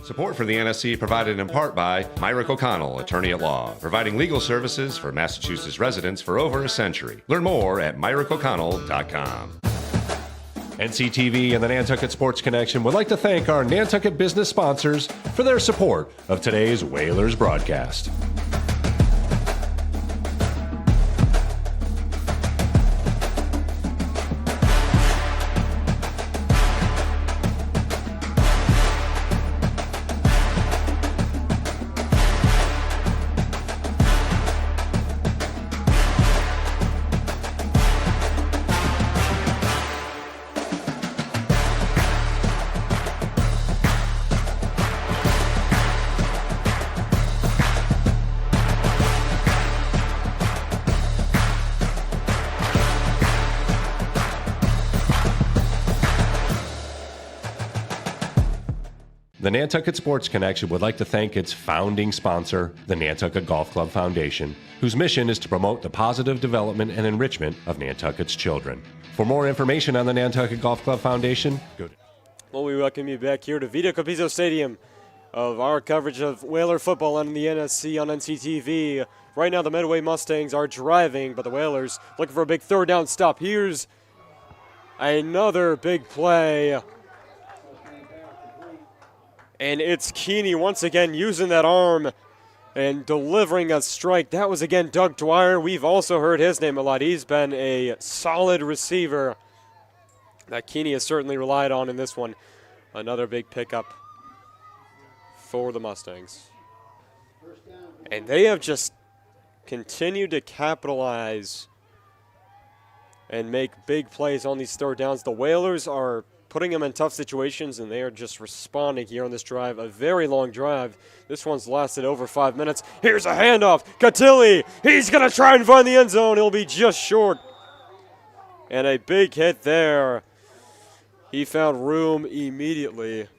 NSC provided in part by Myrick O'Connell, attorney at law, providing legal services for Massachusetts residents for over a century. Learn more at myrickoconnell.com. NCTV and the Nantucket Sports Connection would like to thank our Nantucket business sponsors for their support of today's Whalers broadcast. The Nantucket Sports Connection would like to thank its founding sponsor, the Nantucket Golf Club Foundation, whose mission is to promote the positive development and enrichment of Nantucket's children. For more information on the Nantucket Golf Club Foundation, go to... Well, we welcome you back here to Vito Capizzo Stadium of our coverage of Whaler football on the NSC on NCTV. Right now, the Medway Mustangs are driving, but the Whalers looking for a big third down stop. Here's another big play. And it's Keeney once again using that arm and delivering a strike. That was again Doug Dwyer. We've also heard his name a lot. He's been a solid receiver that Keeney has certainly relied on in this one. Another big pickup for the Mustangs. And they have just continued to capitalize and make big plays on these third downs. The Whalers are putting them in tough situations, and they are just responding here on this drive. A very long drive. This one's lasted over 5 minutes. Here's a handoff. Catilli, he's going to try and find the end zone. He'll be just short. And a big hit there. He found room immediately.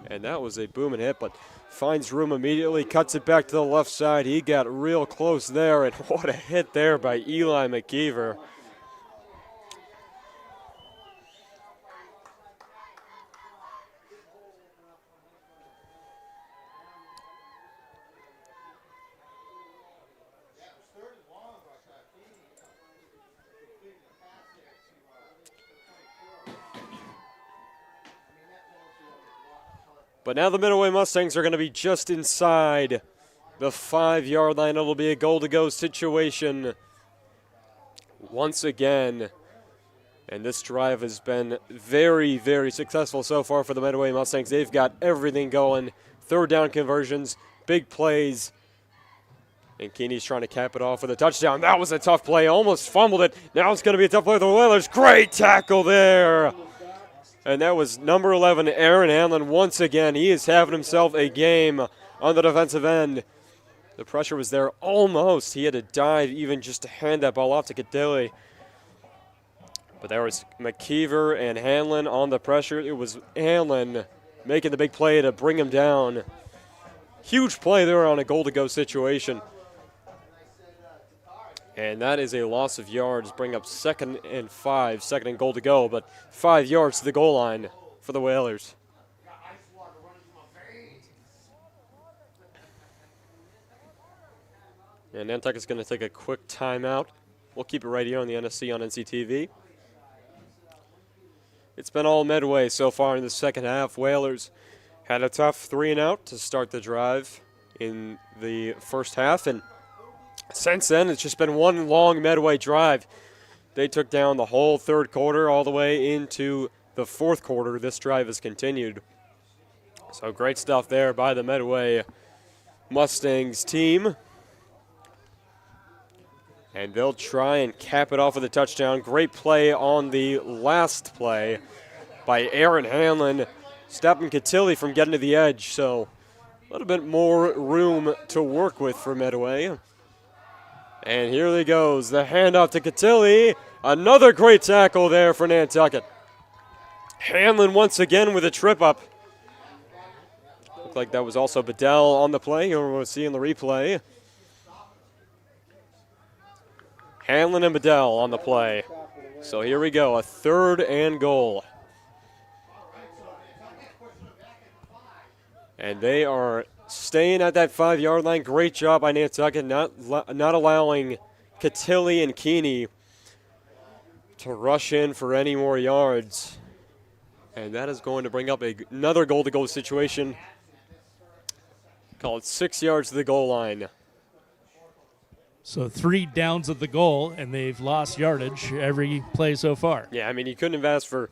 And that was a booming hit, but finds room immediately, cuts it back to the left side. He got real close there, and what a hit there by Eli McKeever. But now the Medway Mustangs are going to be just inside the 5-yard line. It'll be a goal-to-go situation once again. And this drive has been very, very successful so far for the Medway Mustangs. They've got everything going. Third down conversions, big plays. And Keeney's trying to cap it off with a touchdown. That was a tough play. Almost fumbled it. Now it's going to be a tough play for the Whalers. Great tackle there. And that was number 11, Aaron Hanlon. Once again, he is having himself a game on the defensive end. The pressure was there almost. He had to dive even just to hand that ball off to Catilli. But there was McKeever and Hanlon on the pressure. It was Hanlon making the big play to bring him down. Huge play there on a goal-to-go situation. And that is a loss of yards, bring up 2nd and 5, 2nd and goal to go, but 5 yards to the goal line for the Whalers. And Nantucket's going to take a quick timeout. We'll keep it right here on the NSC on NCTV. It's been all Medway so far in the second half. Whalers had a tough 3-and-out to start the drive in the first half, and since then, it's just been one long Medway drive. They took down the whole third quarter all the way into the fourth quarter. This drive has continued. So great stuff there by the Medway Mustangs team. And they'll try and cap it off with a touchdown. Great play on the last play by Aaron Hanlon, stopping Catilli from getting to the edge. So a little bit more room to work with for Medway. And here he goes, the handoff to Catilli. Another great tackle there for Nantucket. Hanlon once again with a trip up. Looked Looked like that was also Bedell on the play. Here we'll see in the replay. Hanlon and Bedell on the play. So here we go, a 3rd and goal. And they are staying at that 5-yard line. Great job by Nantucket, not allowing Catilli and Keeney to rush in for any more yards. And that is going to bring up another goal-to-goal situation. Call it 6 yards to the goal line. So 3 downs at the goal, and they've lost yardage every play so far. Yeah, I mean, you couldn't have asked for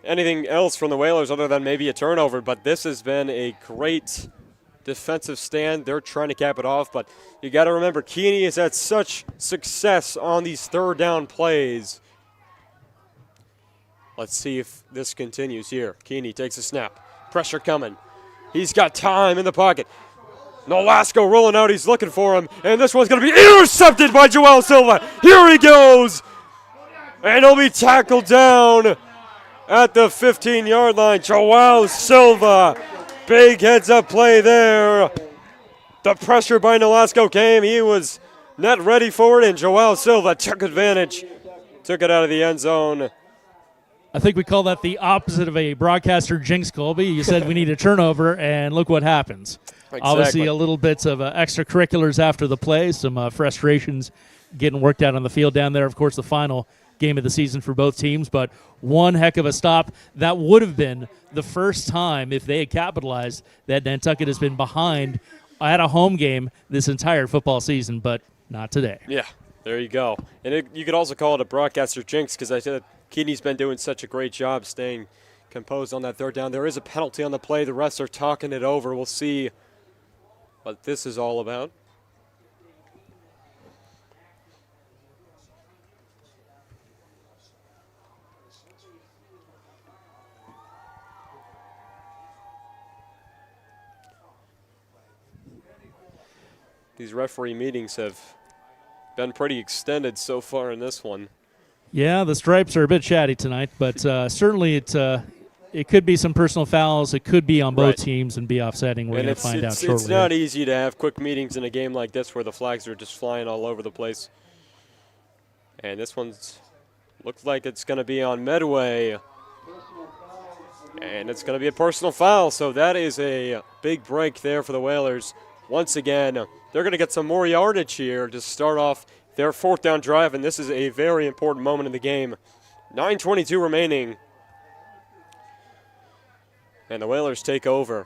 anything else from the Whalers other than maybe a turnover, but this has been a great defensive stand. They're trying to cap it off, but you got to remember, Keeney has had such success on these 3rd down plays. Let's see if this continues here. Keeney takes a snap. Pressure coming. He's got time in the pocket. Nolasco rolling out. He's looking for him. And this one's going to be intercepted by Joel Silva. Here he goes. And he'll be tackled down at the 15-yard line. Joel Silva. Big heads-up play there. The pressure by Nolasco came. He was not ready for it. And Joel Silva took advantage. Took it out of the end zone. I think we call that the opposite of a broadcaster jinx, Colby. You said we need a turnover, and look what happens. Exactly. Obviously, a little bit of extracurriculars after the play, some frustrations getting worked out on the field down there. Of course, the final game of the season for both teams, but one heck of a stop. That would have been the first time, if they had capitalized, that Nantucket has been behind at a home game this entire football season, but not today. Yeah, there you go. And you could also call it a broadcaster jinx because I said Keeney's been doing such a great job staying composed on that 3rd down. There is a penalty on the play. The refs are talking it over. We'll see what this is all about. These referee meetings have been pretty extended so far in this one. Yeah, the stripes are a bit chatty tonight, but certainly it could be some personal fouls. It could be on both teams and be offsetting. We're going to find out shortly. It's not easy to have quick meetings in a game like this where the flags are just flying all over the place. And this one's looks like it's going to be on Medway. And it's going to be a personal foul, so that is a big break there for the Whalers. Once again, they're going to get some more yardage here to start off their 4th down drive, and this is a very important moment in the game. 9:22 remaining. And the Whalers take over.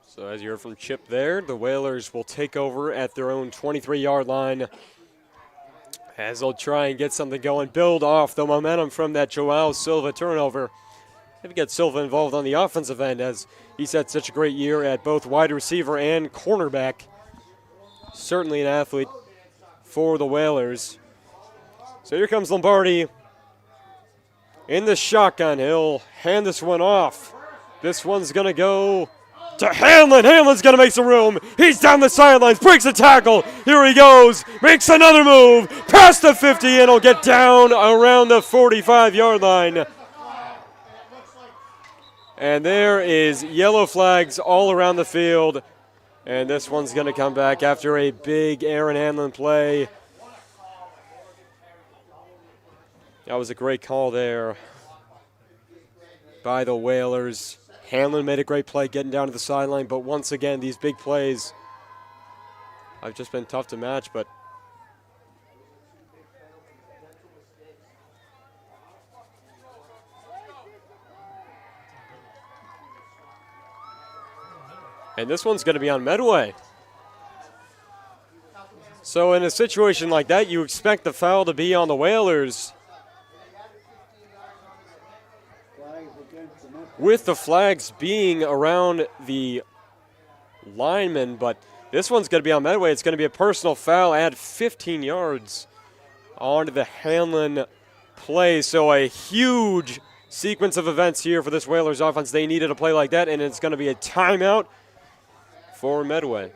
So as you heard from Chip there, the Whalers will take over at their own 23-yard line as they'll try and get something going, build off the momentum from that Joao Silva turnover. Maybe get Silva involved on the offensive end as he's had such a great year at both wide receiver and cornerback. Certainly an athlete for the Whalers. So here comes Lombardi in the shotgun. He'll hand this one off. This one's going to go to Hanlon. Hanlon's going to make some room. He's down the sidelines, breaks a tackle. Here he goes, makes another move, past the 50, and he'll get down around the 45-yard line. And there is yellow flags all around the field. And this one's going to come back after a big Aaron Hanlon play. That was a great call there by the Whalers. Hanlon made a great play getting down to the sideline, but once again, these big plays have just been tough to match, but and this one's going to be on Medway. So in a situation like that, you expect the foul to be on the Whalers. With the flags being around the linemen, but this one's going to be on Medway. It's going to be a personal foul, add 15 yards onto the Hanlon play. So a huge sequence of events here for this Whalers offense. They needed a play like that, and it's going to be a timeout for Medway.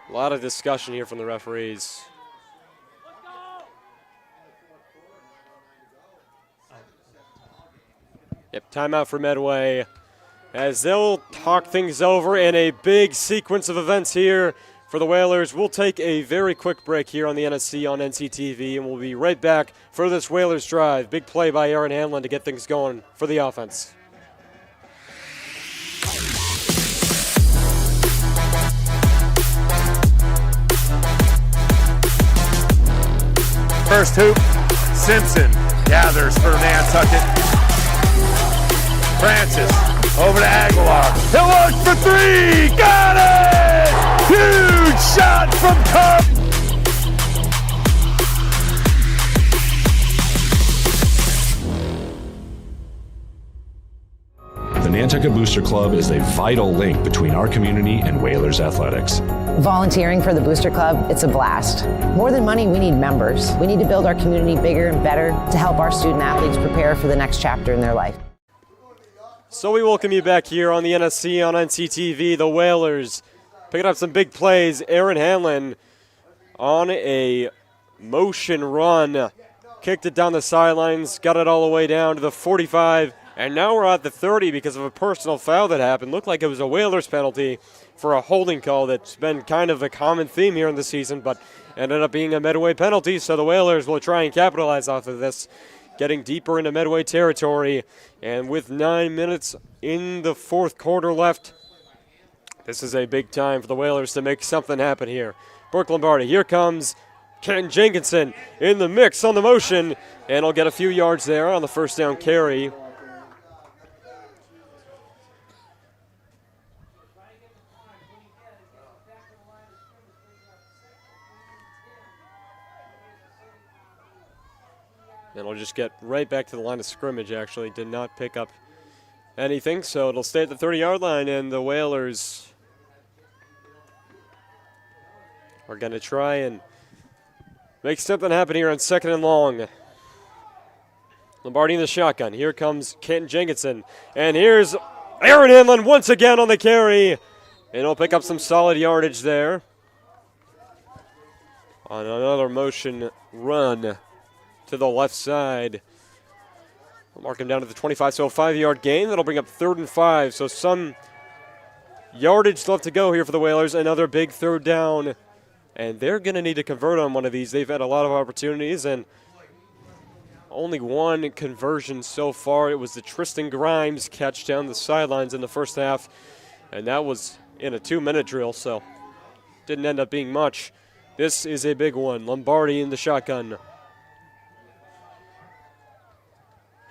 A lot of discussion here from the referees. Yep, timeout for Medway as they'll talk things over in a big sequence of events here for the Whalers. We'll take a very quick break here on the NSC on NCTV, and we'll be right back for this Whalers drive. Big play by Aaron Hanlon to get things going for the offense. First hoop, Simpson gathers for Nantucket. Francis over to Aguilar. He'll look for three. Got it! Huge shot from Cup. The Nantucket Booster Club is a vital link between our community and Whalers athletics. Volunteering for the Booster Club, it's a blast. More than money, we need members. We need to build our community bigger and better to help our student athletes prepare for the next chapter in their life. So we welcome you back here on the NSC on NCTV. The Whalers picking up some big plays. Aaron Hanlon on a motion run. Kicked it down the sidelines, got it all the way down to the 45. And now we're at the 30 because of a personal foul that happened. Looked like it was a Whalers penalty for a holding call that's been kind of a common theme here in the season, but ended up being a Medway penalty, so the Whalers will try and capitalize off of this, getting deeper into Medway territory. And with 9 minutes in the fourth quarter left, this is a big time for the Whalers to make something happen here. Brooke Lombardi, here comes Ken Jenkinson in the mix on the motion, and he'll get a few yards there on the first down carry. And we'll just get right back to the line of scrimmage, actually. Did not pick up anything, so it'll stay at the 30-yard line, and the Whalers are going to try and make something happen here on 2nd and long. Lombardi in the shotgun. Here comes Kenton Jenkinson, and here's Aaron Hanlon once again on the carry, and he'll pick up some solid yardage there on another motion run to the left side. We'll mark him down to the 25, so a 5-yard gain. That'll bring up 3rd and 5, so some yardage left to go here for the Whalers. Another big 3rd down, and they're going to need to convert on one of these. They've had a lot of opportunities, and only one conversion so far. It was the Tristan Grimes catch down the sidelines in the first half, and that was in a 2-minute drill, so didn't end up being much. This is a big one. Lombardi in the shotgun.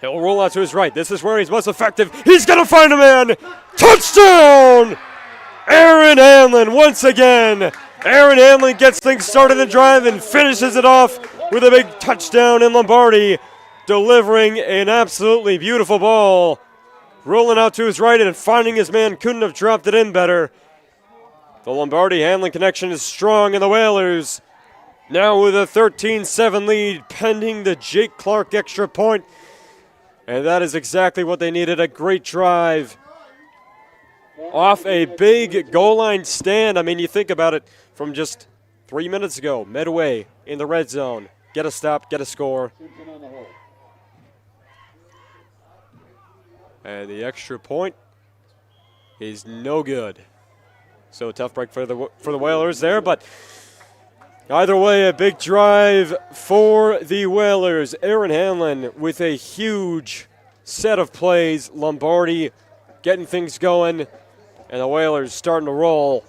He'll roll out to his right. This is where he's most effective. He's going to find a man. Touchdown! Aaron Hanlon once again. Aaron Hanlon gets things started in the drive and finishes it off with a big touchdown, in Lombardi delivering an absolutely beautiful ball. Rolling out to his right and finding his man. Couldn't have dropped it in better. The Lombardi-Hanlon connection is strong in the Whalers. Now with a 13-7 lead pending the Jake Clark extra point. And that is exactly what they needed, a great drive off a big goal line stand. I mean, you think about it from just 3 minutes ago. Medway in the red zone. Get a stop, get a score. And the extra point is no good. So a tough break for the Whalers there, but either way, a big drive for the Whalers. Aaron Hanlon with a huge set of plays. Lombardi getting things going, and the Whalers starting to roll.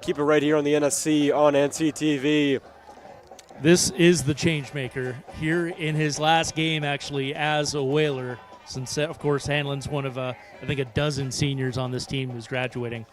Keep it right here on the NSC on NCTV. This is the change maker here in his last game, actually, as a Whaler. Since, of course, Hanlon's one of, I think, a dozen seniors on this team who's graduating.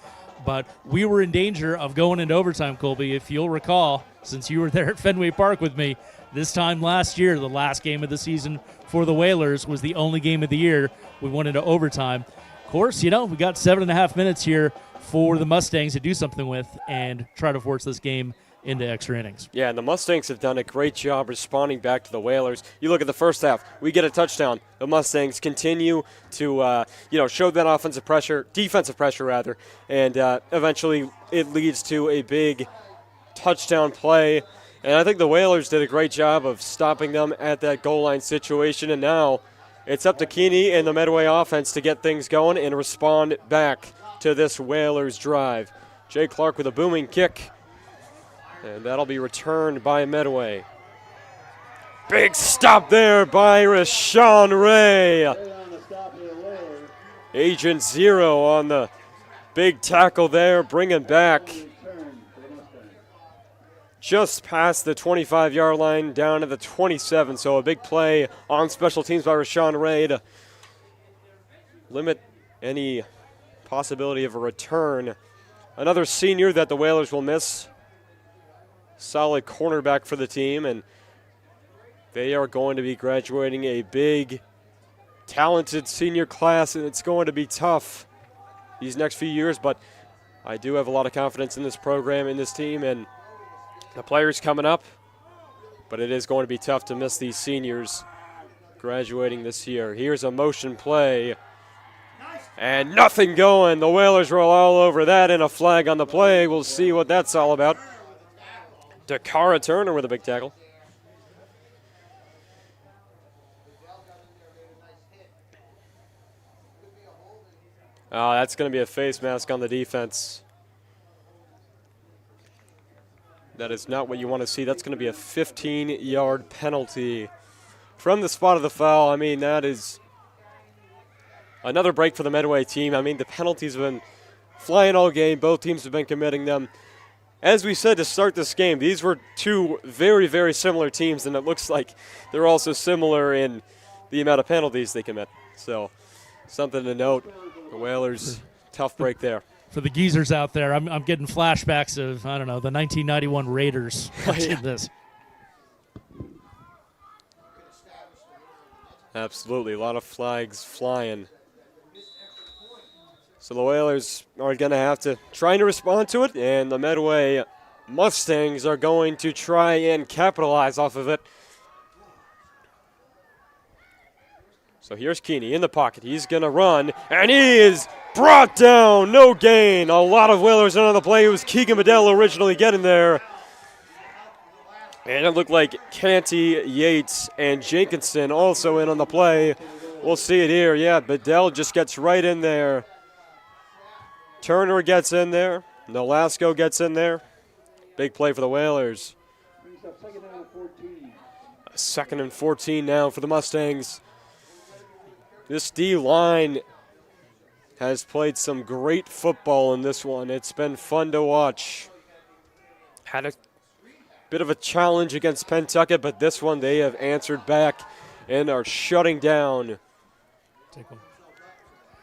But we were in danger of going into overtime, Colby. If you'll recall, since you were there at Fenway Park with me, this time last year, the last game of the season for the Whalers was the only game of the year we went into overtime. course, we got 7.5 minutes here for the Mustangs to do something with and try to force this game into extra innings. Yeah, and the Mustangs have done a great job responding back to the Whalers. You look at the first half, we get a touchdown. The Mustangs continue to, show that defensive pressure, and eventually it leads to a big touchdown play. And I think the Whalers did a great job of stopping them at that goal line situation, and now it's up to Keeney and the Medway offense to get things going and respond back to this Whalers drive. Jay Clark with a booming kick. And that'll be returned by Medway. Big stop there by Rashawn Ray. Agent Zero on the big tackle there, bringing back just past the 25-yard line down to the 27. So a big play on special teams by Rashawn Ray to limit any possibility of a return. Another senior that the Whalers will miss. Solid cornerback for the team, and they are going to be graduating a big, talented senior class, and it's going to be tough these next few years, but I do have a lot of confidence in this program, in this team, and the players coming up, but it is going to be tough to miss these seniors graduating this year. Here's a motion play, and nothing going. The Whalers roll all over that, and a flag on the play. We'll see what that's all about. Dakara Turner with a big tackle. Oh, that's going to be a face mask on the defense. That is not what you want to see. That's going to be a 15-yard penalty from the spot of the foul. I mean, that is another break for the Medway team. I mean, the penalties have been flying all game. Both teams have been committing them. As we said to start this game, these were two very, very similar teams, and it looks like they're also similar in the amount of penalties they commit. So something to note. The Whalers, tough break there. For the geezers out there, I'm getting flashbacks of, the 1991 Raiders watching this. Absolutely, a lot of flags flying. So the Whalers are going to have to try to respond to it, and the Medway Mustangs are going to try and capitalize off of it. So here's Keeney in the pocket. He's going to run, and he is brought down. No gain. A lot of Whalers on the play. It was Keegan Bedell originally getting there. And it looked like Canty, Yates, and Jenkinson also in on the play. We'll see it here. Yeah, Bedell just gets right in there. Turner gets in there. Nolasco gets in there. Big play for the Whalers. Second and 14 now for the Mustangs. This D-line has played some great football in this one. It's been fun to watch. Had a bit of a challenge against Pentucket, but this one they have answered back and are shutting down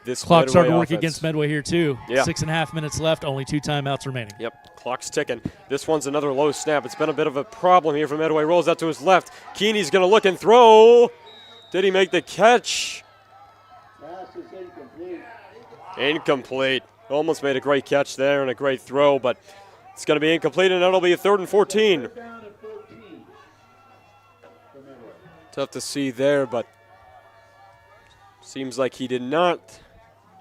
this clock Medway starting to work offense. against Medway here, too. Yeah. 6.5 minutes left, only 2 timeouts remaining. Yep, clock's ticking. This one's another low snap. It's been a bit of a problem here for Medway. Rolls out to his left. Keeney's going to look and throw. Did he make the catch? Pass is incomplete. Incomplete. Almost made a great catch there and a great throw, but it's going to be incomplete, and that'll be a 3rd and 14. Down at 14. Tough to see there, but seems like he did not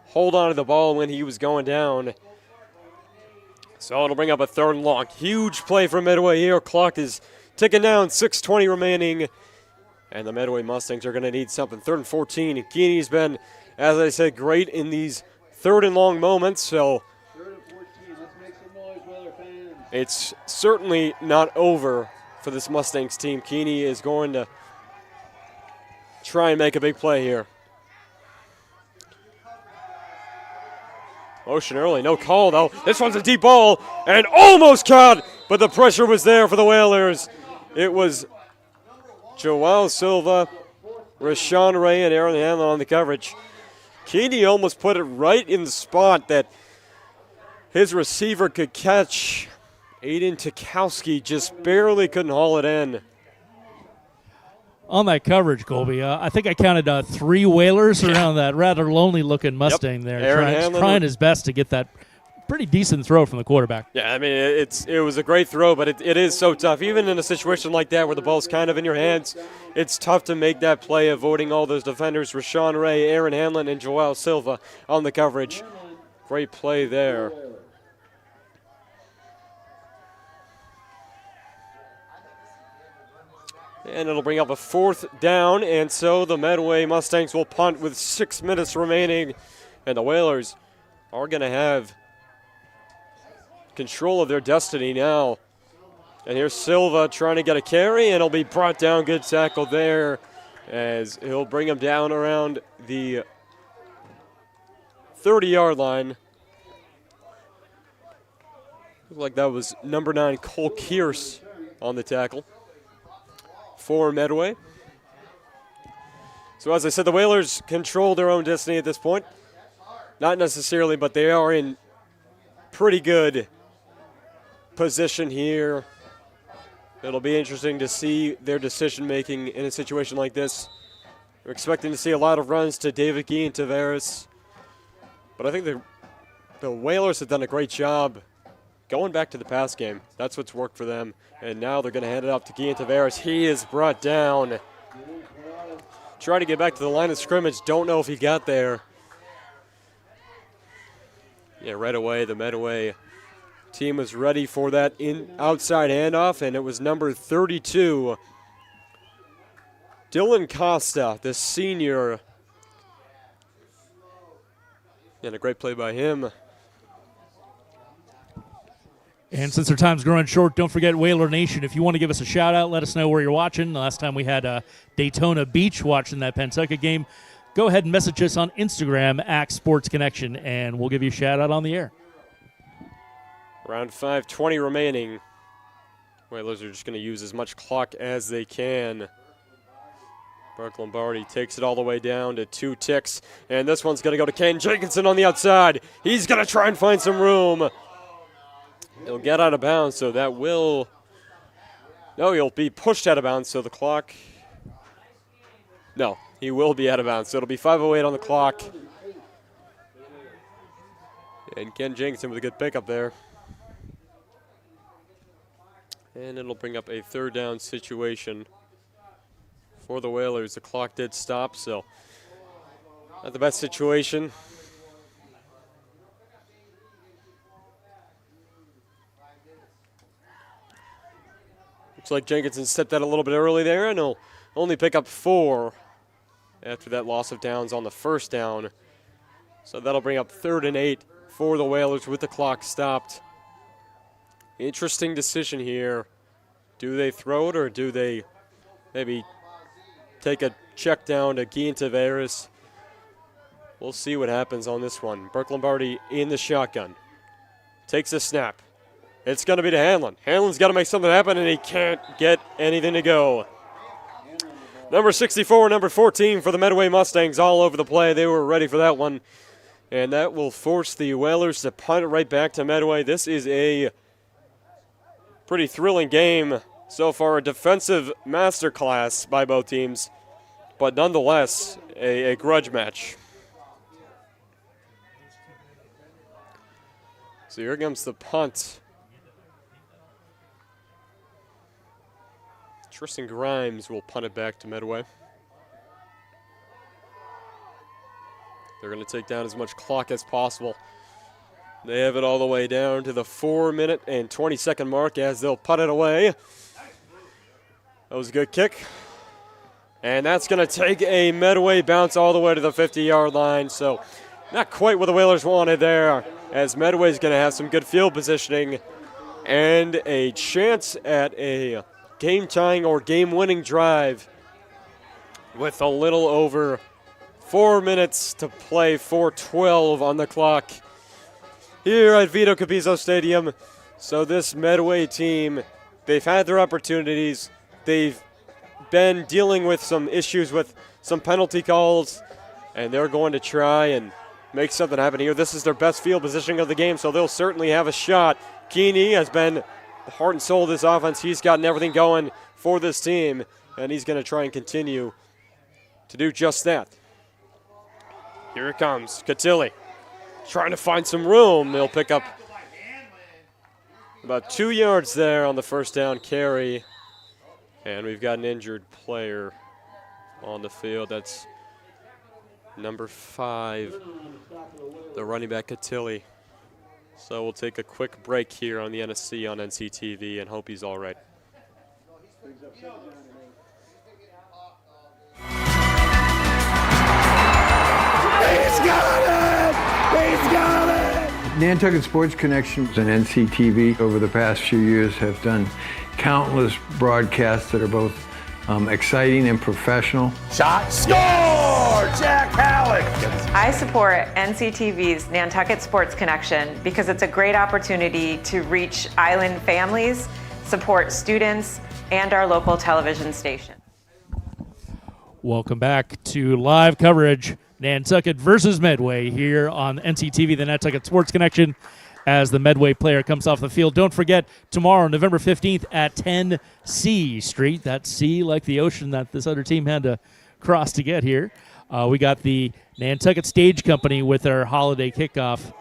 hold on to the ball when he was going down. So it'll bring up a 3rd and long. Huge play for Medway here. Clock is ticking down, 6:20 remaining. And the Medway Mustangs are going to need something. 3rd and 14. Keeney's been, as I said, great in these 3rd and long moments. So 3rd and 14. Let's make some noise, Whaler fans. it's certainly not over for this Mustangs team. Keeney is going to try and make a big play here. Motion early, no call though. This one's a deep ball and almost caught, but the pressure was there for the Whalers. It was Joao Silva, Rashawn Ray, and Aaron Hanlon on the coverage. Keeney almost put it right in the spot that his receiver could catch. Aiden Tukowski just barely couldn't haul it in. On that coverage, Colby, I think I counted 3 Whalers around that rather lonely-looking Mustang there, trying his best to get that pretty decent throw from the quarterback. Yeah, I mean, it was a great throw, but it is so tough. Even in a situation like that where the ball's kind of in your hands, it's tough to make that play, avoiding all those defenders, Rashawn Ray, Aaron Hanlon, and Joel Silva on the coverage. Great play there. And it'll bring up a 4th down, and so the Medway Mustangs will punt with 6 minutes remaining, and the Whalers are going to have control of their destiny now. And here's Silva trying to get a carry, and he'll be brought down. Good tackle there as he'll bring him down around the 30-yard line. Looked like that was number 9, Cole Kearse, on the tackle for Medway. So as I said, the Whalers control their own destiny at this point. Not necessarily, but they are in pretty good position here. It'll be interesting to see their decision-making in a situation like this. We're expecting to see a lot of runs to David Gee and Tavares. But I think the Whalers have done a great job going back to the pass game. That's what's worked for them. And now they're going to hand it off to Gee and Tavares. He is brought down. Trying to get back to the line of scrimmage. Don't know if he got there. Yeah, right away the Medway team was ready for that outside handoff, and it was number 32, Dylan Costa, the senior. And a great play by him. And since our time's growing short, don't forget Whaler Nation. If you want to give us a shout-out, let us know where you're watching. The last time we had Daytona Beach watching that Pentucket game. Go ahead and message us on Instagram at Sports Connection, and we'll give you a shout-out on the air. Round 5, 20 remaining. Whalers are just going to use as much clock as they can. Mark Lombardi takes it all the way down to 2 ticks, and this one's going to go to Ken Jenkinson on the outside. He's going to try and find some room. He'll get out of bounds, so that will... No, he'll be pushed out of bounds, so the clock... No, he will be out of bounds, so it'll be 5:08 on the clock. And Ken Jenkinson with a good pickup there. And it'll bring up a 3rd down situation for the Whalers. The clock did stop, so not the best situation. Looks like Jenkinson set that a little bit early there, and he'll only pick up 4 after that loss of downs on the 1st down. So that'll bring up 3rd and 8 for the Whalers with the clock stopped. Interesting decision here. Do they throw it, or do they maybe take a check down to Gee and Tavares? We'll see what happens on this one. Burke Lombardi in the shotgun. Takes a snap. It's going to be to Hanlon. Hanlon's got to make something happen, and he can't get anything to go. Number 64, number 14 for the Medway Mustangs all over the play. They were ready for that one. And that will force the Whalers to punt it right back to Medway. This is a pretty thrilling game so far. A defensive masterclass by both teams. But nonetheless, a grudge match. So here comes the punt. Tristan Grimes will punt it back to Medway. They're going to take down as much clock as possible. They have it all the way down to the 4-minute and 20-second mark as they'll punt it away. That was a good kick. And that's going to take a Medway bounce all the way to the 50-yard line. So not quite what the Whalers wanted there, as Medway's going to have some good field positioning and a chance at a game-tying or game-winning drive with a little over 4 minutes to play, 4:12 on the clock here at Vito Capizzo Stadium. So this Medway team, they've had their opportunities. They've been dealing with some issues with some penalty calls, and they're going to try and make something happen here. This is their best field positioning of the game, so they'll certainly have a shot. Keeney has been the heart and soul of this offense. He's gotten everything going for this team, and he's going to try and continue to do just that. Here it comes, Catilli trying to find some room. He'll pick up about 2 yards there on the first down carry, and we've got an injured player on the field. That's number 5, the running back Catilli. So we'll take a quick break here on the NSC on NCTV and hope he's all right. He's got it! He's got it! Nantucket Sports Connection and NCTV over the past few years have done countless broadcasts that are both exciting and professional. Shot, score! Jack Halleck! I support NCTV's Nantucket Sports Connection because it's a great opportunity to reach island families, support students, and our local television station. Welcome back to live coverage, Nantucket versus Medway here on NCTV, the Nantucket Sports Connection, as the Medway player comes off the field. Don't forget, tomorrow, November 15th at 10 C Street, that C like the ocean that this other team had to cross to get here. We got the Nantucket Stage Company with their holiday kickoff.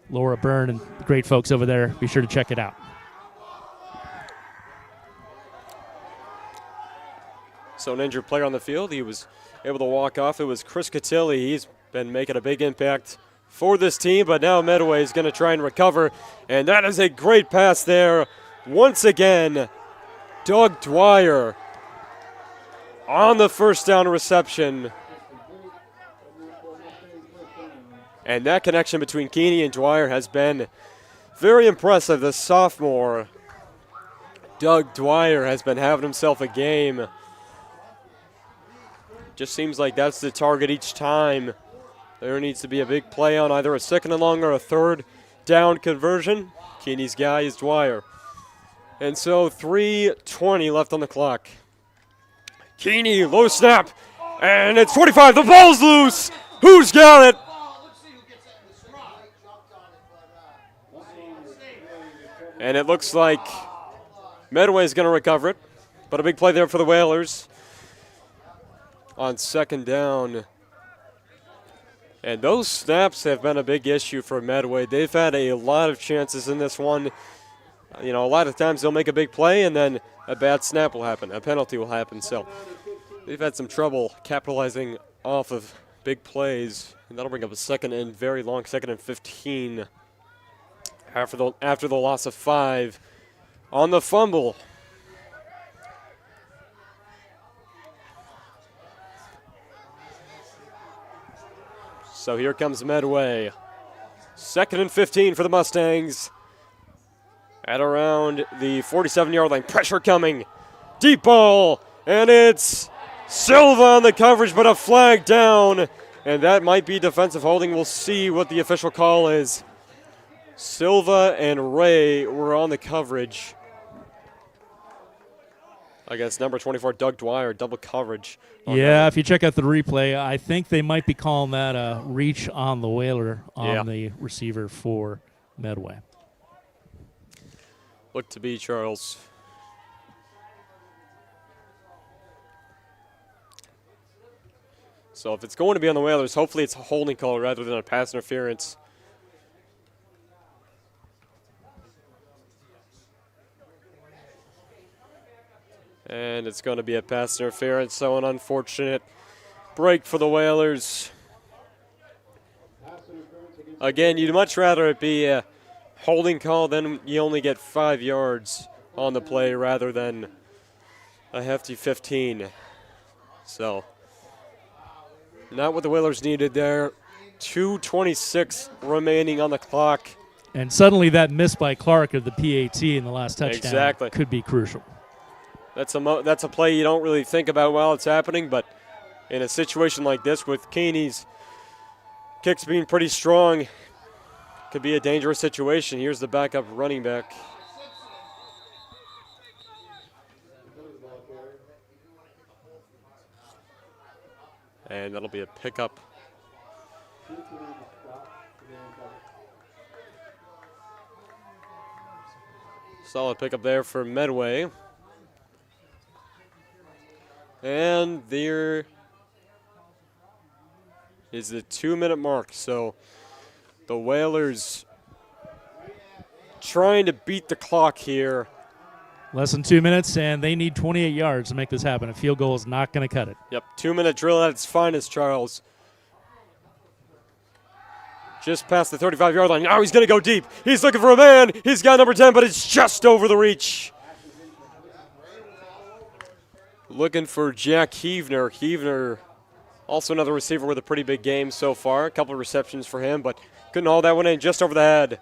Laura Byrne and the great folks over there. Be sure to check it out. So an injured player on the field. He was able to walk off. It was Chris Catilli. He's been making a big impact for this team, but now Medway is going to try and recover, and that is a great pass there. Once again, Doug Dwyer on the first down reception. And that connection between Keeney and Dwyer has been very impressive. The sophomore, Doug Dwyer, has been having himself a game. Just seems like that's the target each time. There needs to be a big play on either a second and long or a third down conversion. Keeney's guy is Dwyer. And so 3:20 left on the clock. Keeney, low snap, and it's 45. The ball's loose. Who's got it? And it looks like Medway's going to recover it, but a big play there for the Whalers on second down. And those snaps have been a big issue for Medway. They've had a lot of chances in this one. You know, a lot of times they'll make a big play and then a bad snap will happen, a penalty will happen. So they've had some trouble capitalizing off of big plays. And that'll bring up a second and very long, second and 15 after the loss of 5 on the fumble. So here comes Medway. Second and 15 for the Mustangs. At around the 47-yard line. Pressure coming. Deep ball. And it's Silva on the coverage, but a flag down. And that might be defensive holding. We'll see what the official call is. Silva and Ray were on the coverage against number 24, Doug Dwyer, double coverage. Yeah, if you check out the replay, I think they might be calling that a reach on the Whaler on the receiver for Medway. Look to be Charles. So if it's going to be on the Whalers, hopefully it's a holding call rather than a pass interference. And it's going to be a pass interference, so an unfortunate break for the Whalers. Again, you'd much rather it be a holding call, then you only get 5 yards on the play rather than a hefty 15. So, not what the Whalers needed there. 2:26 remaining on the clock. And suddenly that miss by Clark of the PAT in the last touchdown could be crucial. That's a play you don't really think about while it's happening, but in a situation like this with Keeney's kicks being pretty strong, could be a dangerous situation. Here's the backup running back. And that'll be a pickup. Solid pickup there for Medway. And there is the 2-minute mark. So the Whalers trying to beat the clock here. Less than 2 minutes, and they need 28 yards to make this happen. A field goal is not going to cut it. Yep, 2-minute drill at its finest, Charles. Just past the 35-yard line. Now he's going to go deep. He's looking for a man. He's got number 10, but it's just over the reach. Looking for Jack Heavner. Heavner, also another receiver with a pretty big game so far. A couple of receptions for him, but couldn't haul that one in, just over the head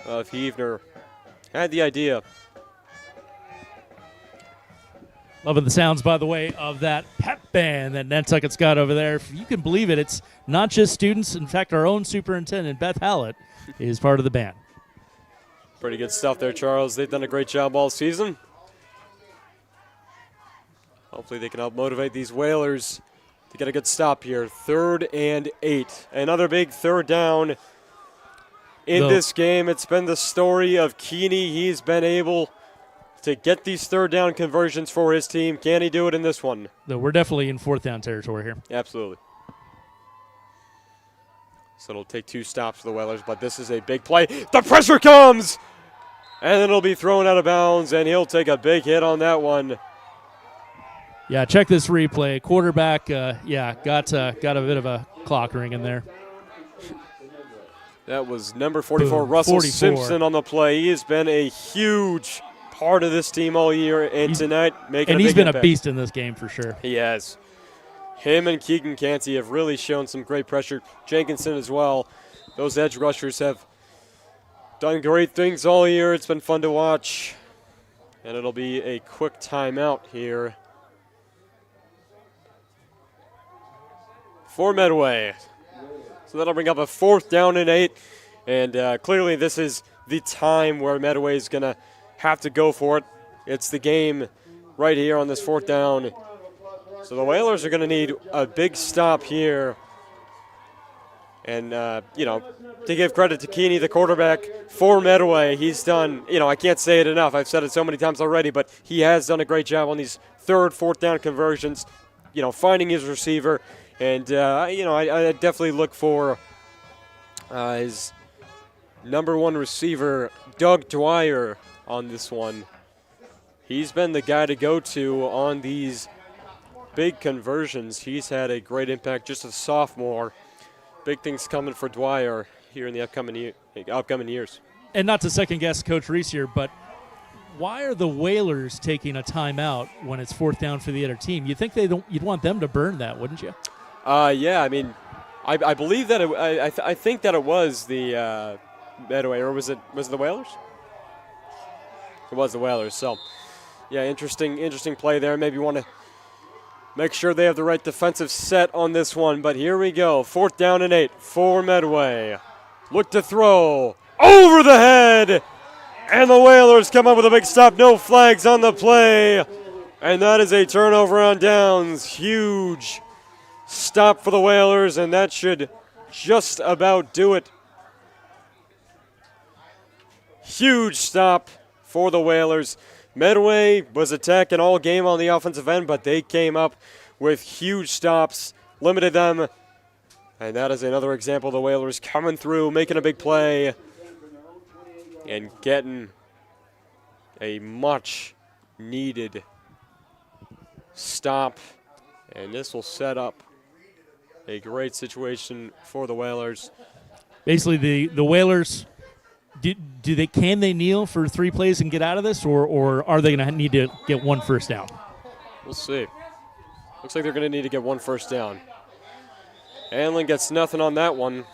of Heavner. Had the idea. Loving the sounds, by the way, of that pep band that Nantucket's got over there. If you can believe it, it's not just students. In fact, our own superintendent, Beth Hallett, is part of the band. Pretty good stuff there, Charles. They've done a great job all season. Hopefully they can help motivate these Whalers to get a good stop here. 3rd and 8. Another big third down in this game. It's been the story of Keeney. He's been able to get these third down conversions for his team. Can he do it in this one? Though we're definitely in 4th down territory here. Absolutely. So it'll take 2 stops for the Whalers, but this is a big play. The pressure comes! And then it'll be thrown out of bounds, and he'll take a big hit on that one. Yeah, check this replay. Quarterback, got a bit of a clock ring in there. That was number 44, Russell 44. Simpson on the play. He has been a huge part of this team all year, and tonight making a big And he's been impact. a beast in this game for sure. He has. Him and Keegan Canty have really shown some great pressure. Jenkinson as well. Those edge rushers have done great things all year. It's been fun to watch. And it'll be a quick timeout here for Medway. So that'll bring up a 4th down and 8. And clearly this is the time where Medway is going to have to go for it. It's the game right here on this 4th down. So the Whalers are going to need a big stop here. And, to give credit to Keeney, the quarterback for Medway, he's done, I can't say it enough. I've said it so many times already, but he has done a great job on these 3rd, 4th down conversions, finding his receiver. And, I definitely look for his number 1 receiver, Doug Dwyer, on this one. He's been the guy to go to on these big conversions. He's had a great impact, just a sophomore. Big things coming for Dwyer here in the upcoming years. And not to second-guess Coach Reese here, but why are the Whalers taking a timeout when it's 4th down for the other team? You'd think you'd want them to burn that, wouldn't you? Yeah, I mean, I believe that I think that it was the Medway, or was it the Whalers? It was the Whalers. So, yeah, interesting play there. Maybe you want to make sure they have the right defensive set on this one. But here we go, 4th down and 8 for Medway. Look to throw over the head, and the Whalers come up with a big stop. No flags on the play, and that is a turnover on downs. Huge stop for the Whalers, and that should just about do it. Huge stop for the Whalers. Medway was attacking all game on the offensive end, but they came up with huge stops, limited them. And that is another example of the Whalers coming through, making a big play, and getting a much-needed stop. And this will set up a great situation for the Whalers. Basically, the Whalers, can they kneel for 3 plays and get out of this, or are they going to need to get 1 first down? We'll see. Looks like they're going to need to get 1 first down. Anlin gets nothing on that one.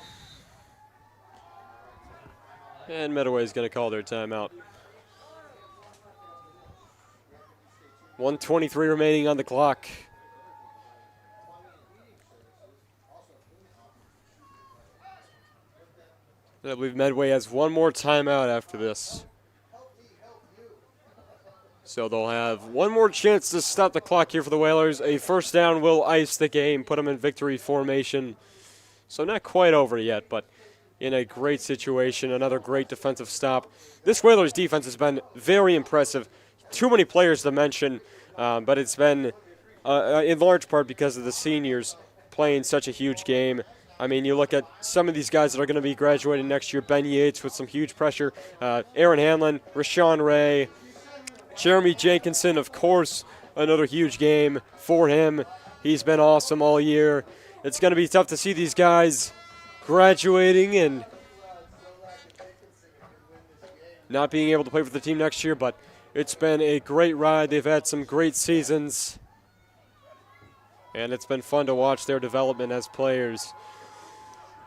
And Medway is going to call their timeout. 1:23 remaining on the clock. And I believe Medway has 1 more timeout after this. So they'll have 1 more chance to stop the clock here for the Whalers. A first down will ice the game, put them in victory formation. So not quite over yet, but in a great situation. Another great defensive stop. This Whalers defense has been very impressive. Too many players to mention. but it's been in large part because of the seniors playing such a huge game. I mean, you look at some of these guys that are going to be graduating next year. Ben Yates with some huge pressure. Aaron Hanlon, Rashawn Ray, Jeremy Jenkinson, of course, another huge game for him. He's been awesome all year. It's going to be tough to see these guys graduating and not being able to play for the team next year, but it's been a great ride. They've had some great seasons, and it's been fun to watch their development as players.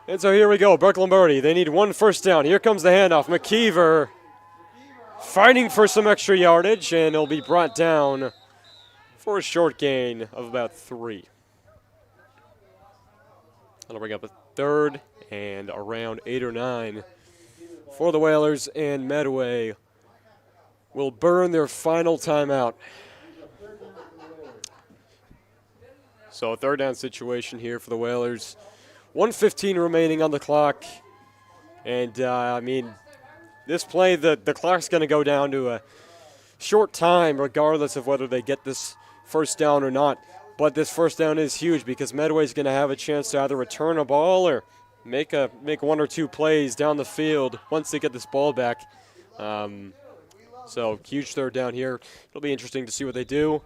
And so here we go, Burke Lombardi. They need one first down. Here comes the handoff. McKeever fighting for some extra yardage, and he'll be brought down for a short gain of about 3. That'll bring up a third and around 8 or 9 for the Whalers, and Medway will burn their final timeout. So a third down situation here for the Whalers. 1:15 remaining on the clock. And, I mean, this play, the clock's going to go down to a short time regardless of whether they get this first down or not. But this first down is huge because Medway's going to have a chance to either return a ball or make 1 or 2 plays down the field once they get this ball back. So huge third down here. It'll be interesting to see what they do.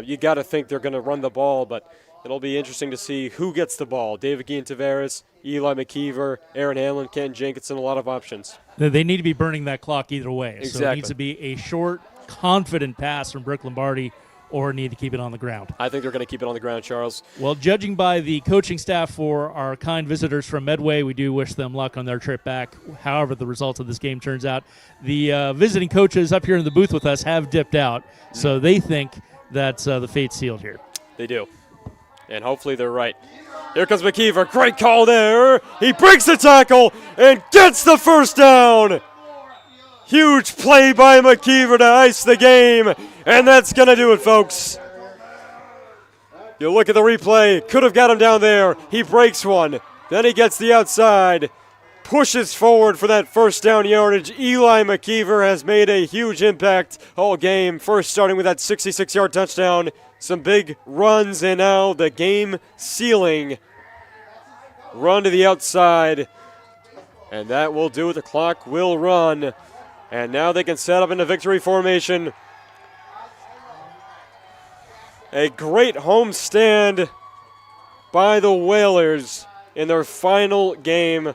You got to think they're going to run the ball, but it'll be interesting to see who gets the ball. David Guillen-Tavares, Eli McKeever, Aaron Hanlon, Ken Jenkinson, a lot of options. They need to be burning that clock either way. Exactly. So it needs to be a short, confident pass from Burke Lombardi or need to keep it on the ground. I think they're going to keep it on the ground, Charles. Well, judging by the coaching staff for our kind visitors from Medway, we do wish them luck on their trip back, however the result of this game turns out. The visiting coaches up here in the booth with us have dipped out, so they think that the fate's sealed here. They do. And hopefully they're right. Here comes McKeever. Great call there. He breaks the tackle and gets the first down. Huge play by McKeever to ice the game. And that's going to do it, folks. You look at the replay. Could have got him down there. He breaks one. Then he gets the outside. Pushes forward for that first down yardage. Eli McKeever has made a huge impact all game. First starting with that 66-yard touchdown. Some big runs, and now the game-sealing run to the outside. And that will do it. The clock will run. And now they can set up into victory formation. A great home stand by the Whalers in their final game.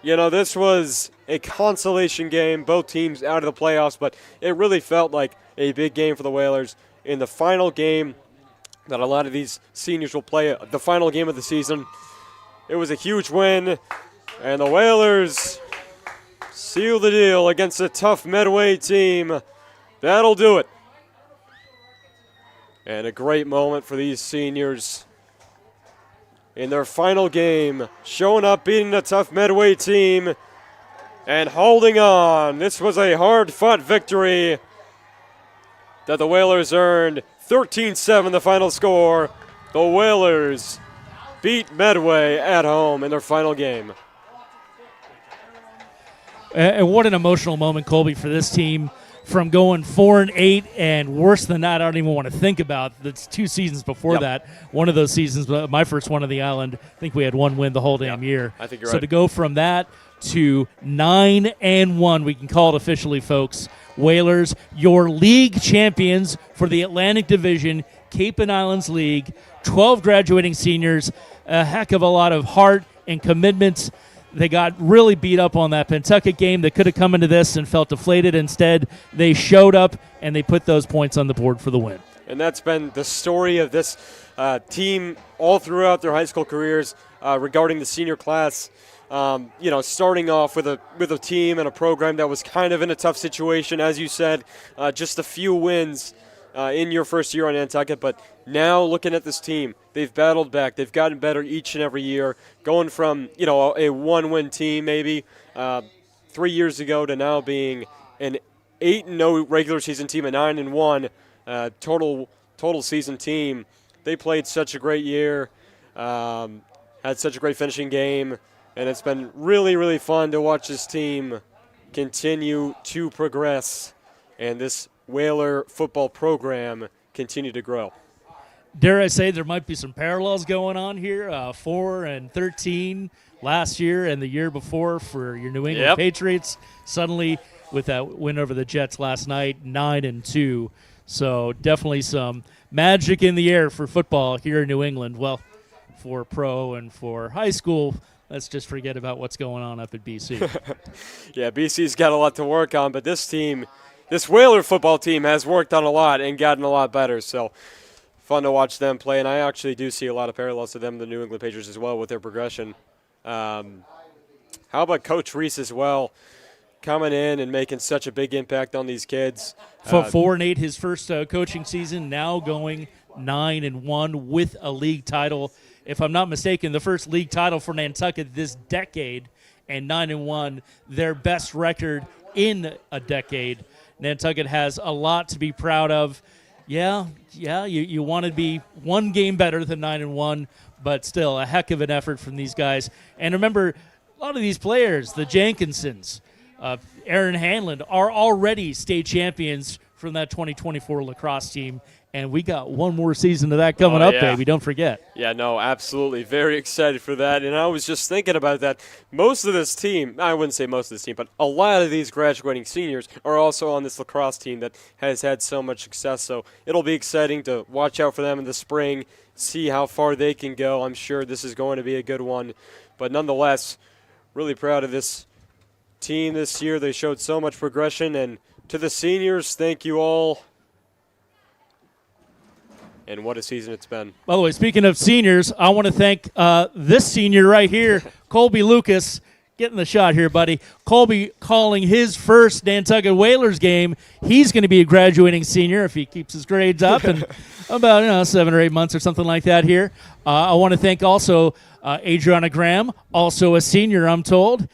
You know, this was a consolation game, both teams out of the playoffs, but it really felt like a big game for the Whalers in the final game that a lot of these seniors will play, the final game of the season. It was a huge win, and the Whalers seal the deal against a tough Medway team. That'll do it. And a great moment for these seniors in their final game, showing up, beating a tough Medway team, and holding on. This was a hard-fought victory that the Whalers earned. 13-7 the final score. The Whalers beat Medway at home in their final game. And what an emotional moment, Colby, for this team. From going 4-8, and worse than that, I don't even want to think about. That's 2 seasons before that. One of those seasons, my first one on the island, I think we had 1 win the whole damn year. I think you're so right. to go from that to 9-1, we can call it officially, folks. Whalers, your league champions for the Atlantic Division, Cape and Islands League. 12 graduating seniors, a heck of a lot of heart and commitment. They got really beat up on that Pentucket game. They could have come into this and felt deflated. Instead, they showed up, and they put those points on the board for the win. And that's been the story of this team all throughout their high school careers regarding the senior class. Starting off with a team and a program that was kind of in a tough situation, as you said, just a few wins in your first year on Nantucket. But now looking at this team, they've battled back. They've gotten better each and every year, going from a 1-win team maybe 3 years ago to now being an 8-0 regular season team, a 9-1 total season team. They played such a great year, had such a great finishing game, and it's been really, really fun to watch this team continue to progress, and this Whaler football program continue to grow. Dare I say there might be some parallels going on here, 4-13 last year and the year before for your New England Patriots. Suddenly, with that win over the Jets last night, 9-2. So definitely some magic in the air for football here in New England. Well, for pro and for high school, let's just forget about what's going on up at BC. Yeah, BC's got a lot to work on, but this Whaler football team has worked on a lot and gotten a lot better. So fun to watch them play, and I actually do see a lot of parallels to them, the New England Patriots as well, with their progression. How about Coach Reese as well, coming in and making such a big impact on these kids? 4-8 his first coaching season, now going 9-1 with a league title. If I'm not mistaken, the first league title for Nantucket this decade, and 9-1, their best record in a decade. Nantucket has a lot to be proud of. Yeah, you want to be one game better than 9-1, but still a heck of an effort from these guys. And remember, a lot of these players, the Jenkinsons, Aaron Hanlon, are already state champions from that 2024 lacrosse team. And we got one more season of that coming up, baby. Don't forget. Yeah, no, absolutely. Very excited for that. And I was just thinking about that. Most of this team, I wouldn't say most of this team, but a lot of these graduating seniors are also on this lacrosse team that has had so much success. So it'll be exciting to watch out for them in the spring, see how far they can go. I'm sure this is going to be a good one. But nonetheless, really proud of this team this year. They showed so much progression. And to the seniors, thank you all. And what a season it's been. By the way, speaking of seniors, I want to thank this senior right here, Colby Lucas. Getting the shot here, buddy. Colby calling his first Nantucket Whalers game. He's going to be a graduating senior if he keeps his grades up in about 7 or 8 months or something like that here. I want to thank also Adriana Graham, also a senior, I'm told.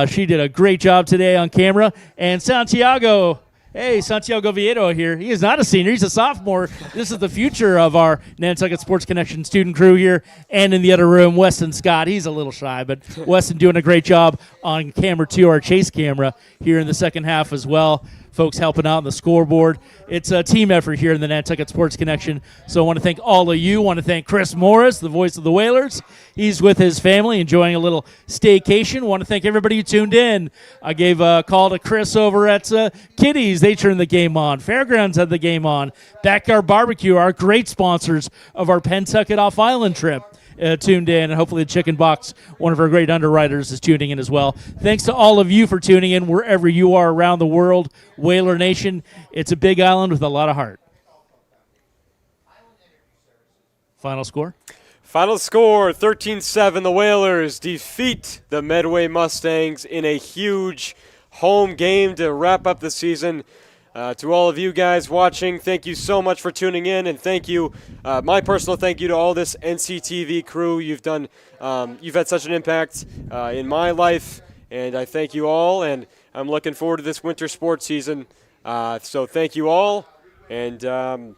She did a great job today on camera. And Santiago Vieto here. He is not a senior. He's a sophomore. This is the future of our Nantucket Sports Connection student crew here. And in the other room, Weston Scott. He's a little shy, but Weston doing a great job on camera 2, our chase camera, here in the second half as well. Folks helping out on the scoreboard. It's a team effort here in the Nantucket Sports Connection. So I want to thank all of you. I want to thank Chris Morris, the voice of the Whalers. He's with his family enjoying a little staycation. I want to thank everybody who tuned in. I gave a call to Chris over at Kitty's. They turned the game on. Fairgrounds had the game on. Backyard Barbecue, our great sponsors of our Pentucket off-island trip. Tuned in, and hopefully the Chicken Box, one of our great underwriters, is tuning in as well. Thanks to all of you for tuning in wherever you are around the world. Whaler Nation, it's a big island with a lot of heart. Final score? Final score, 13-7. The Whalers defeat the Medway Mustangs in a huge home game to wrap up the season. To all of you guys watching, thank you so much for tuning in, and thank you, my personal thank you to all this NCTV crew. You've had such an impact in my life, and I thank you all, and I'm looking forward to this winter sports season. So thank you all, and Go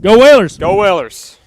Whalers! Go Whalers!